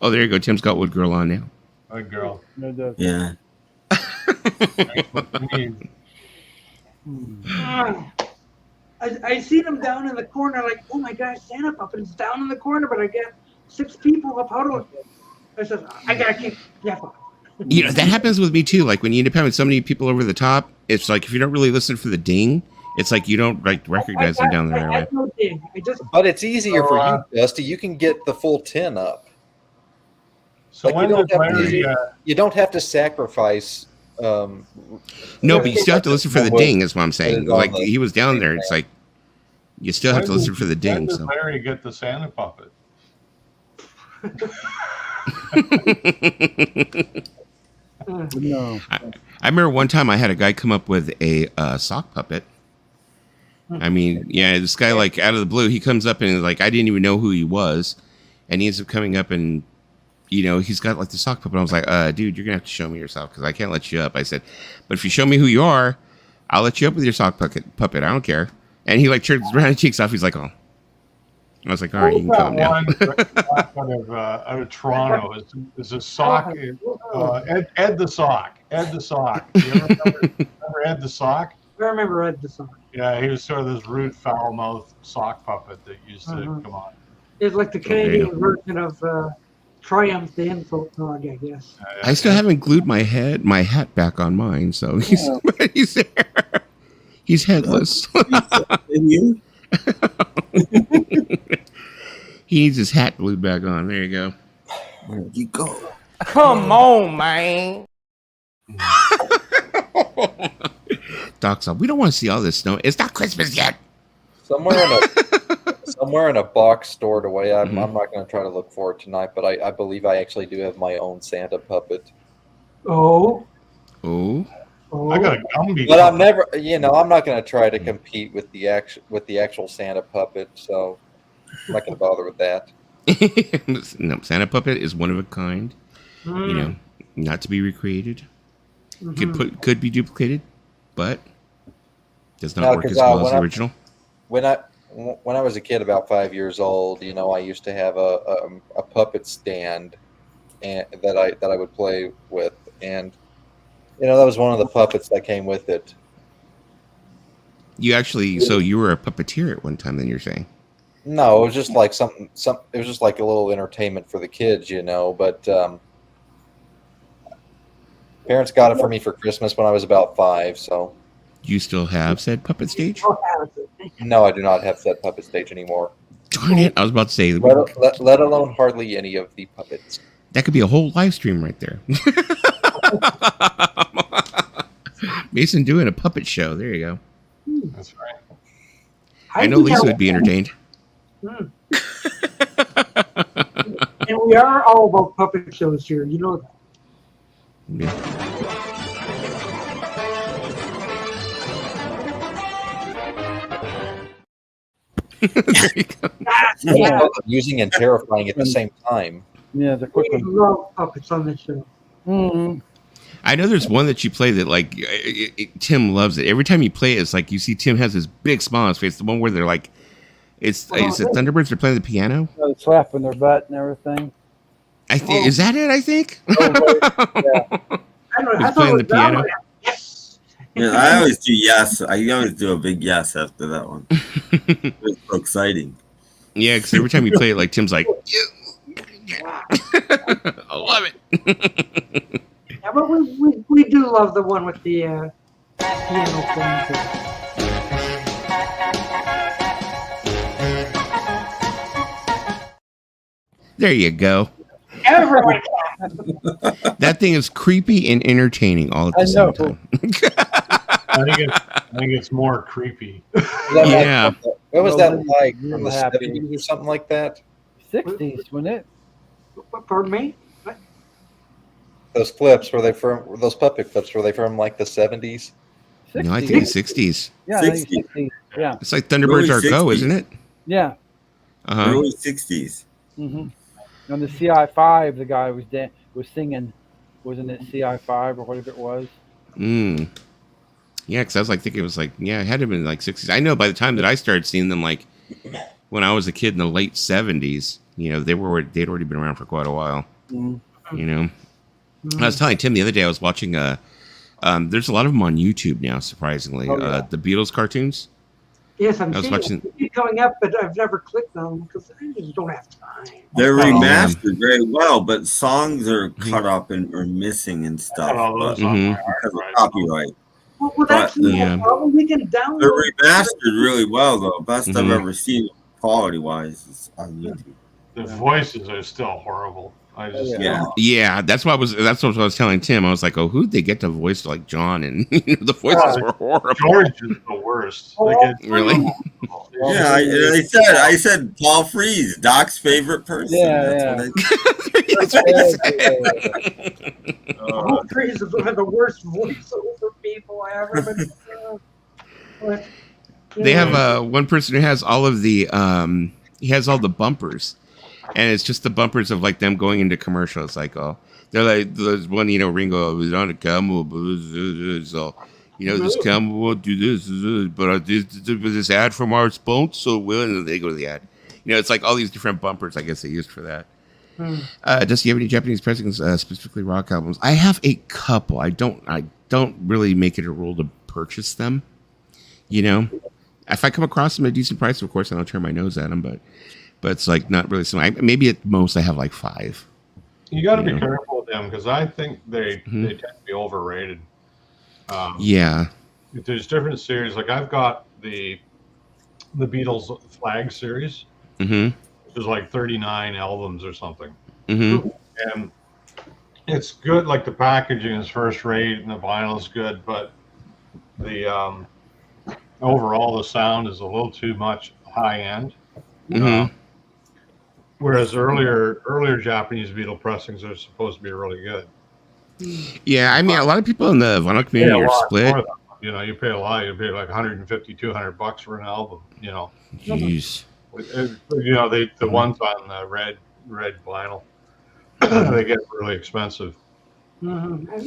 Oh, there you go. Tim's got Wood Girl on now. Wood Girl. Yeah. I see them down in the corner, like, oh my gosh, Santa Puppet is down in the corner, but I got 6 people up. How do I said, I gotta keep Jeff up. That happens with me too. Like when you end up having so many people over the top, it's like if you don't really listen for the ding, it's like you don't like recognize them down there. Right no ding. But it's easier for you, Dusty. You can get the full 10 up. So like when you don't have to sacrifice. No, but you still have to listen for the ding. Is what I'm saying. Like he was down there. It's like you still have to listen for the ding. When does So Larry get the Santa Puppet? No. I remember one time I had a guy come up with a sock puppet. I mean, yeah, this guy like out of the blue, he comes up and like I didn't even know who he was, and he ends up coming up and he's got like the sock puppet. I was like, dude, you're gonna have to show me yourself because I can't let you up. I said, but if you show me who you are, I'll let you up with your sock puppet. I don't care. And he like turns around and cheeks off. He's like, oh. I was like, all right, you can calm down. Out of Toronto is a sock. Ed the Sock. Ed the Sock. You remember Ed the Sock? I remember Ed the Sock. Yeah, he was sort of this rude, foul-mouthed sock puppet that used to come on. It's like the Canadian version of Triumph the Insult Dog, I guess. I still haven't glued my hat back on mine, so he's there. He's headless. He needs his hat glued back on. There you go. Where'd you go? Come on, man. Doc's up. We don't want to see all this snow. It's not Christmas yet. Somewhere in a box stored away. I'm not going to try to look for it tonight, but I believe I actually do have my own Santa puppet. Oh. But I'm never, I'm not going to try to compete with the actual Santa puppet, so I'm not going to bother with that. No, Santa puppet is one of a kind. Not to be recreated. Could be duplicated, but does not work as well as the original. When I was a kid, about 5 years old, I used to have a puppet stand, and that I would play with, and that was one of the puppets that came with it. You actually, so you were a puppeteer at one time, then you're saying? No, it was just like something. It was just like a little entertainment for the kids, But parents got it for me for Christmas when I was about 5. So, do you still have said puppet stage? No, I do not have said puppet stage anymore. Darn it! I was about to say, let alone hardly any of the puppets. That could be a whole live stream right there. Mason doing a puppet show. There you go. That's right. I know Lisa would be entertained. And we are all about puppet shows here. You know that. Yeah. There you go. Using and terrifying at the same time. Yeah, the quick We love puppets on this show. Mm-hmm. I know there's one that you play that like Tim loves it. Every time you play it, it's like you see Tim has this big smile on his face. The one where they're like, is it Thunderbirds? They're playing the piano. They're slapping their butt and everything. I think is that it? I think. Yeah. He's playing the piano. Yes. Yeah, I always do yes. I always do a big yes after that one. It's so exciting. Yeah, because every time you play it, like Tim's like, I love it. Yeah, but we do love the one with the piano playing too. There you go. Everyone. That thing is creepy and entertaining all at the same time. I think it's more creepy. Yeah. What was that like? From the 70s or something like that? 60s, wasn't it? Pardon me? What? Those clips, were they from, those puppet clips, were they from like the 70s? No, I think the 60s. Yeah, 60s. Yeah. It's like Thunderbirds Are Go, isn't it? Yeah. Early 60s. Mm-hmm. On the CI5, the guy was singing, wasn't it CI5 or whatever it was? Mm. Yeah, because I was like thinking it was like, yeah, it had to have been like 60s. I know by the time that I started seeing them, like when I was a kid in the late 70s, they'd already been around for quite a while. Mm-hmm. I was telling Tim the other day I was watching there's a lot of them on YouTube now, surprisingly. The Beatles cartoons. Yes, I'm seeing it coming up, but I've never clicked on them because I just don't have time. They're remastered very well, but songs are cut up and are missing and stuff because of copyright. Well, that's no problem. We can download. They're remastered really well, though. Best I've ever seen, quality-wise, is on YouTube. The voices are still horrible. I just yeah. That's what I was telling Tim. I was like, oh, who'd they get to voice like John? And the voices were horrible. George is the worst. Really? Yeah, I said Paul Frees, Doc's favorite person. Yeah, That's what I said. Paul Frees is one of the worst voiceover people I ever been. They have one person who has all of the he has all the bumpers. And it's just the bumpers of like them going into commercials. Like, they're like, there's one, Ringo was on a camel, so, this camel won't do this, but I did this ad from our sponsor, well, and they go to the ad. It's like all these different bumpers, I guess they used for that. Does he have any Japanese pressings, specifically rock albums? I have a couple. I don't really make it a rule to purchase them. If I come across them at a decent price, of course, I don't turn my nose at them, but it's like not really something. Maybe at most I have like 5. You got to be careful with them because I think they tend to be overrated. Yeah. There's different series. Like I've got the Beatles Flag series, which is like 39 albums or something. And it's good. Like the packaging is first rate and the vinyl is good, but the overall the sound is a little too much high end. Whereas earlier Japanese Beatle pressings are supposed to be really good. Yeah, I mean, a lot of people in the vinyl community are split. You know, you pay a lot. You pay like 150, $200 for an album. You know. Jeez. You know, the ones on the red vinyl, they get really expensive.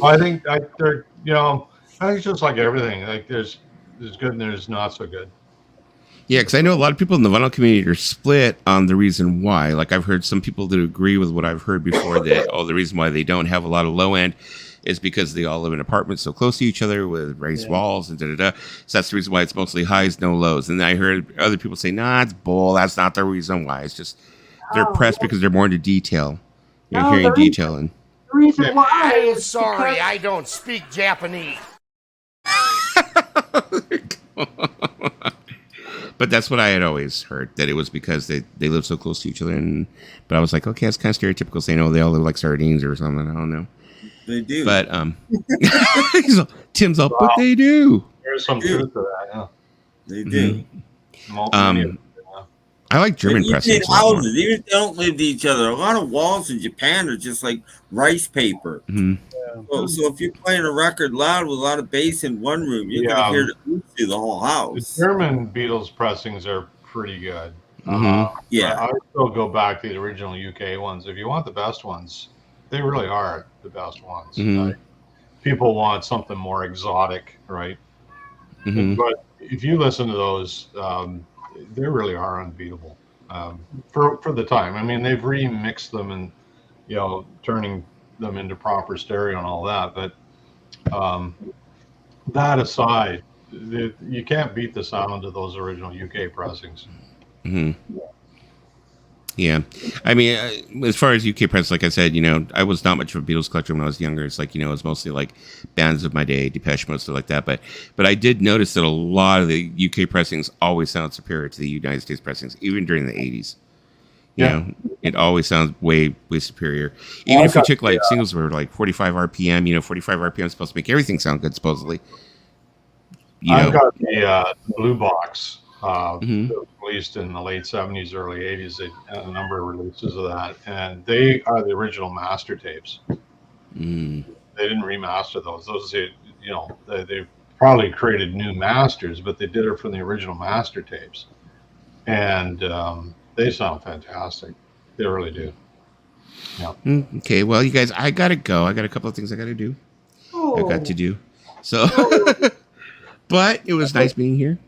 I think they're, you know, I think it's just like everything. Like there's good and there's not so good. Yeah, because I know a lot of people in the vinyl community are split on the reason why. Like I've heard some people that agree with what I've heard before that the reason why they don't have a lot of low end is because they all live in apartments so close to each other with raised walls and da-da-da. So that's the reason why it's mostly highs, no lows. And then I heard other people say, nah, it's bull. That's not the reason why. It's just they're pressed because they're more into detail. You're hearing detail. And The reason why I'm is sorry, because- I don't speak Japanese. But that's what I had always heard, that it was because they live so close to each other. But I was like, okay, it's kind of stereotypical saying, oh, they all live like sardines or something. I don't know. They do. But Tim's up, but they do. There's some truth to that, yeah. They do. I like German You pressings. see houses, even if they don't live to each other. A lot of walls in Japan are just like rice paper. So if you're playing a record loud with a lot of bass in one room, you're going to hear it through the whole house. The German Beatles pressings are pretty good. Yeah. I would still go back to the original UK ones. If you want the best ones, they really are the best ones. Right? People want something more exotic, right? But if you listen to those, they really are unbeatable for the time. I mean, they've remixed them and, you know, turning them into proper stereo and all that. But that aside, you can't beat the sound of those original UK pressings. Yeah. I mean, as far as UK press, like I said, you know, I was not much of a Beatles collector when I was younger. It's like, you know, it was mostly like bands of my day, Depeche Mode, stuff like that. But I did notice that a lot of the UK pressings always sound superior to the United States pressings, even during the 80s. You know, it always sounds way superior. Even if you took like singles were like 45 RPM, you know, 45 RPM is supposed to make everything sound good, supposedly. I've got the Blue Box. Released in the late 70s, early 80s. They had a number of releases of that, and they are the original master tapes. They didn't remaster those. You know, they probably created new masters, but they did it from the original master tapes, and they sound fantastic. They really do. Yeah. Okay, well, you guys, I gotta go. I got a couple of things I gotta do. I got to do. So, but it was nice being here.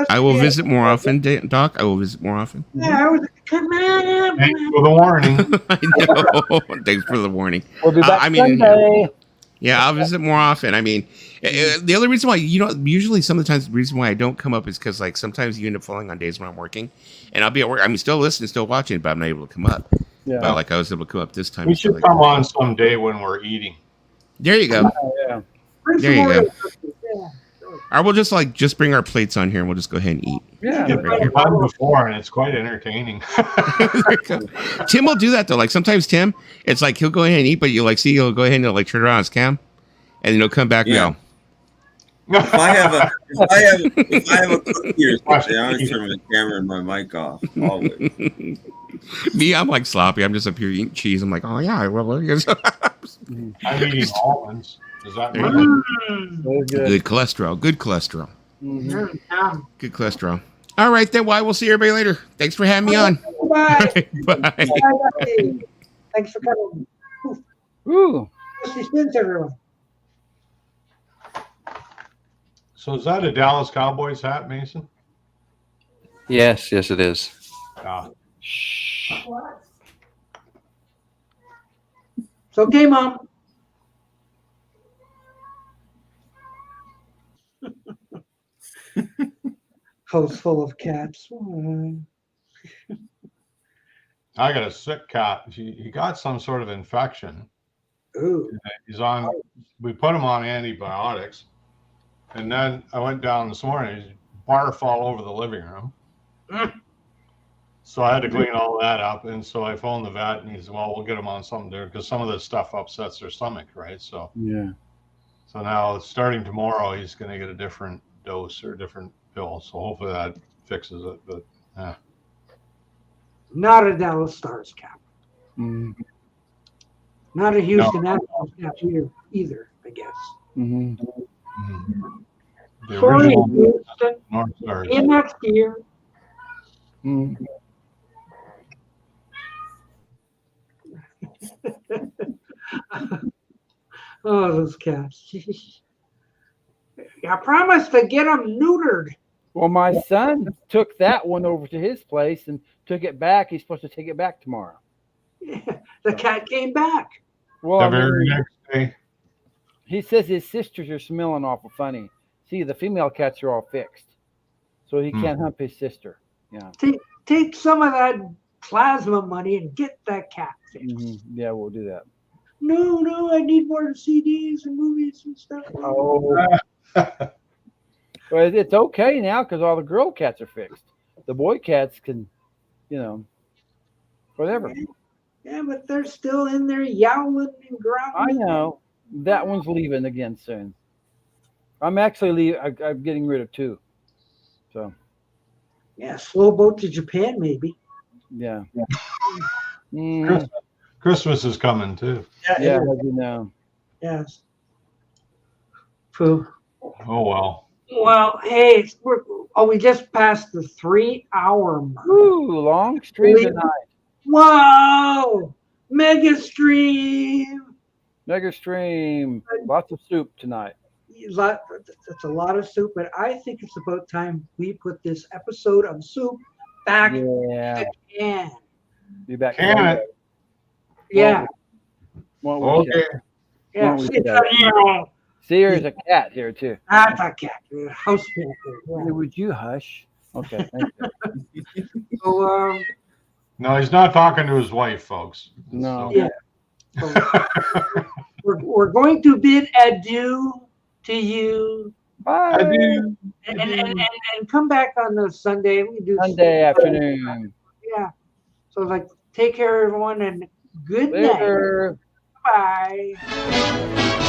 I will visit more often, Doc. I will visit more ofon. Come on. Thanks for the warning. I know. Thanks for the warning. We'll be back Sunday. Yeah, I'll visit more often. I mean, the other reason why, you know, usually some of the times the reason why I don't come up is because, like, sometimes you end up falling on days when I'm working, and I'll be at work. I'm still listening, still watching, but I'm not able to come up. Yeah. But, like, I was able to come up this time. We should come on someday when we're eating. There you go. Yeah. There you go. Or we'll just bring our plates on here and we'll just go ahead and eat. Yeah, I've done before and it's quite entertaining. Tim will do that though. Like sometimes Tim, it's like he'll go ahead and eat, but you'll like see he'll go ahead and like turn around his cam, and then he'll come back now. If I have a cookie or something, I always turn my camera and my mic off. Always. Me, I'm like sloppy. I'm just up here eating cheese. I'm like, oh yeah, well, I'm eating almonds. Is that good cholesterol? Good cholesterol. Good cholesterol. All right, then. Why? We'll see everybody later. Thanks for having me on. Bye. Bye. Thanks for coming. Ooh. Everyone. So is that a Dallas Cowboys hat, Mason? Yes, it is. It's okay, Mom. House full of cats. I got a sick cat. He got some sort of infection. Ooh. We put him on antibiotics. And then I went down this morning, he barf all over the living room. So I had to clean all that up. And so I phoned the vet and he said, well, we'll get him on something there because some of this stuff upsets their stomach, right? So So now starting tomorrow, he's going to get a different dose or a different pill. So hopefully that fixes it. But Not a Dallas Stars cap. Not a Houston Astros cap either, I guess. The Sorry, original Houston. North Stars. See you next year. Oh, those cats. I promised to get them neutered. Well, my son took that one over to his place and took it back. He's supposed to take it back tomorrow. The cat came back. Well, The I very mean, next day. he says his sisters are smelling awful funny. See, the female cats are all fixed, so he can't hump his sister. Yeah. Take some of that plasma money and get that cat fixed. Yeah, we'll do that. No, I need more CDs and movies and stuff. Oh. Well, it's okay now because all the girl cats are fixed. The boy cats can, whatever. Yeah, but they're still in there yowling and growling. I know. That one's leaving again soon. I'm actually I'm getting rid of 2. So. Yeah, slow boat to Japan, maybe. Yeah. Christmas is coming too. Yeah, as you know. Yes. Pooh. Oh well. Well, hey, we just passed the 3-hour mark. Ooh, long stream tonight. Whoa! Mega stream. Mega stream. Lots of soup tonight. That's a lot of soup, but I think it's about time we put this episode of soup back in the can. Be back. Can it? Yeah. Okay. Yeah. See, there's a cat here too. That's a cat. House cat. Yeah. Would you hush? Okay. Thank you. So, No, he's not talking to his wife, folks. No. Yeah. So, we're going to bid adieu to you. Bye. Adieu. And come back on the Sunday. We do Sunday afternoon. Yeah. So take care, everyone, and good Later. night. Bye.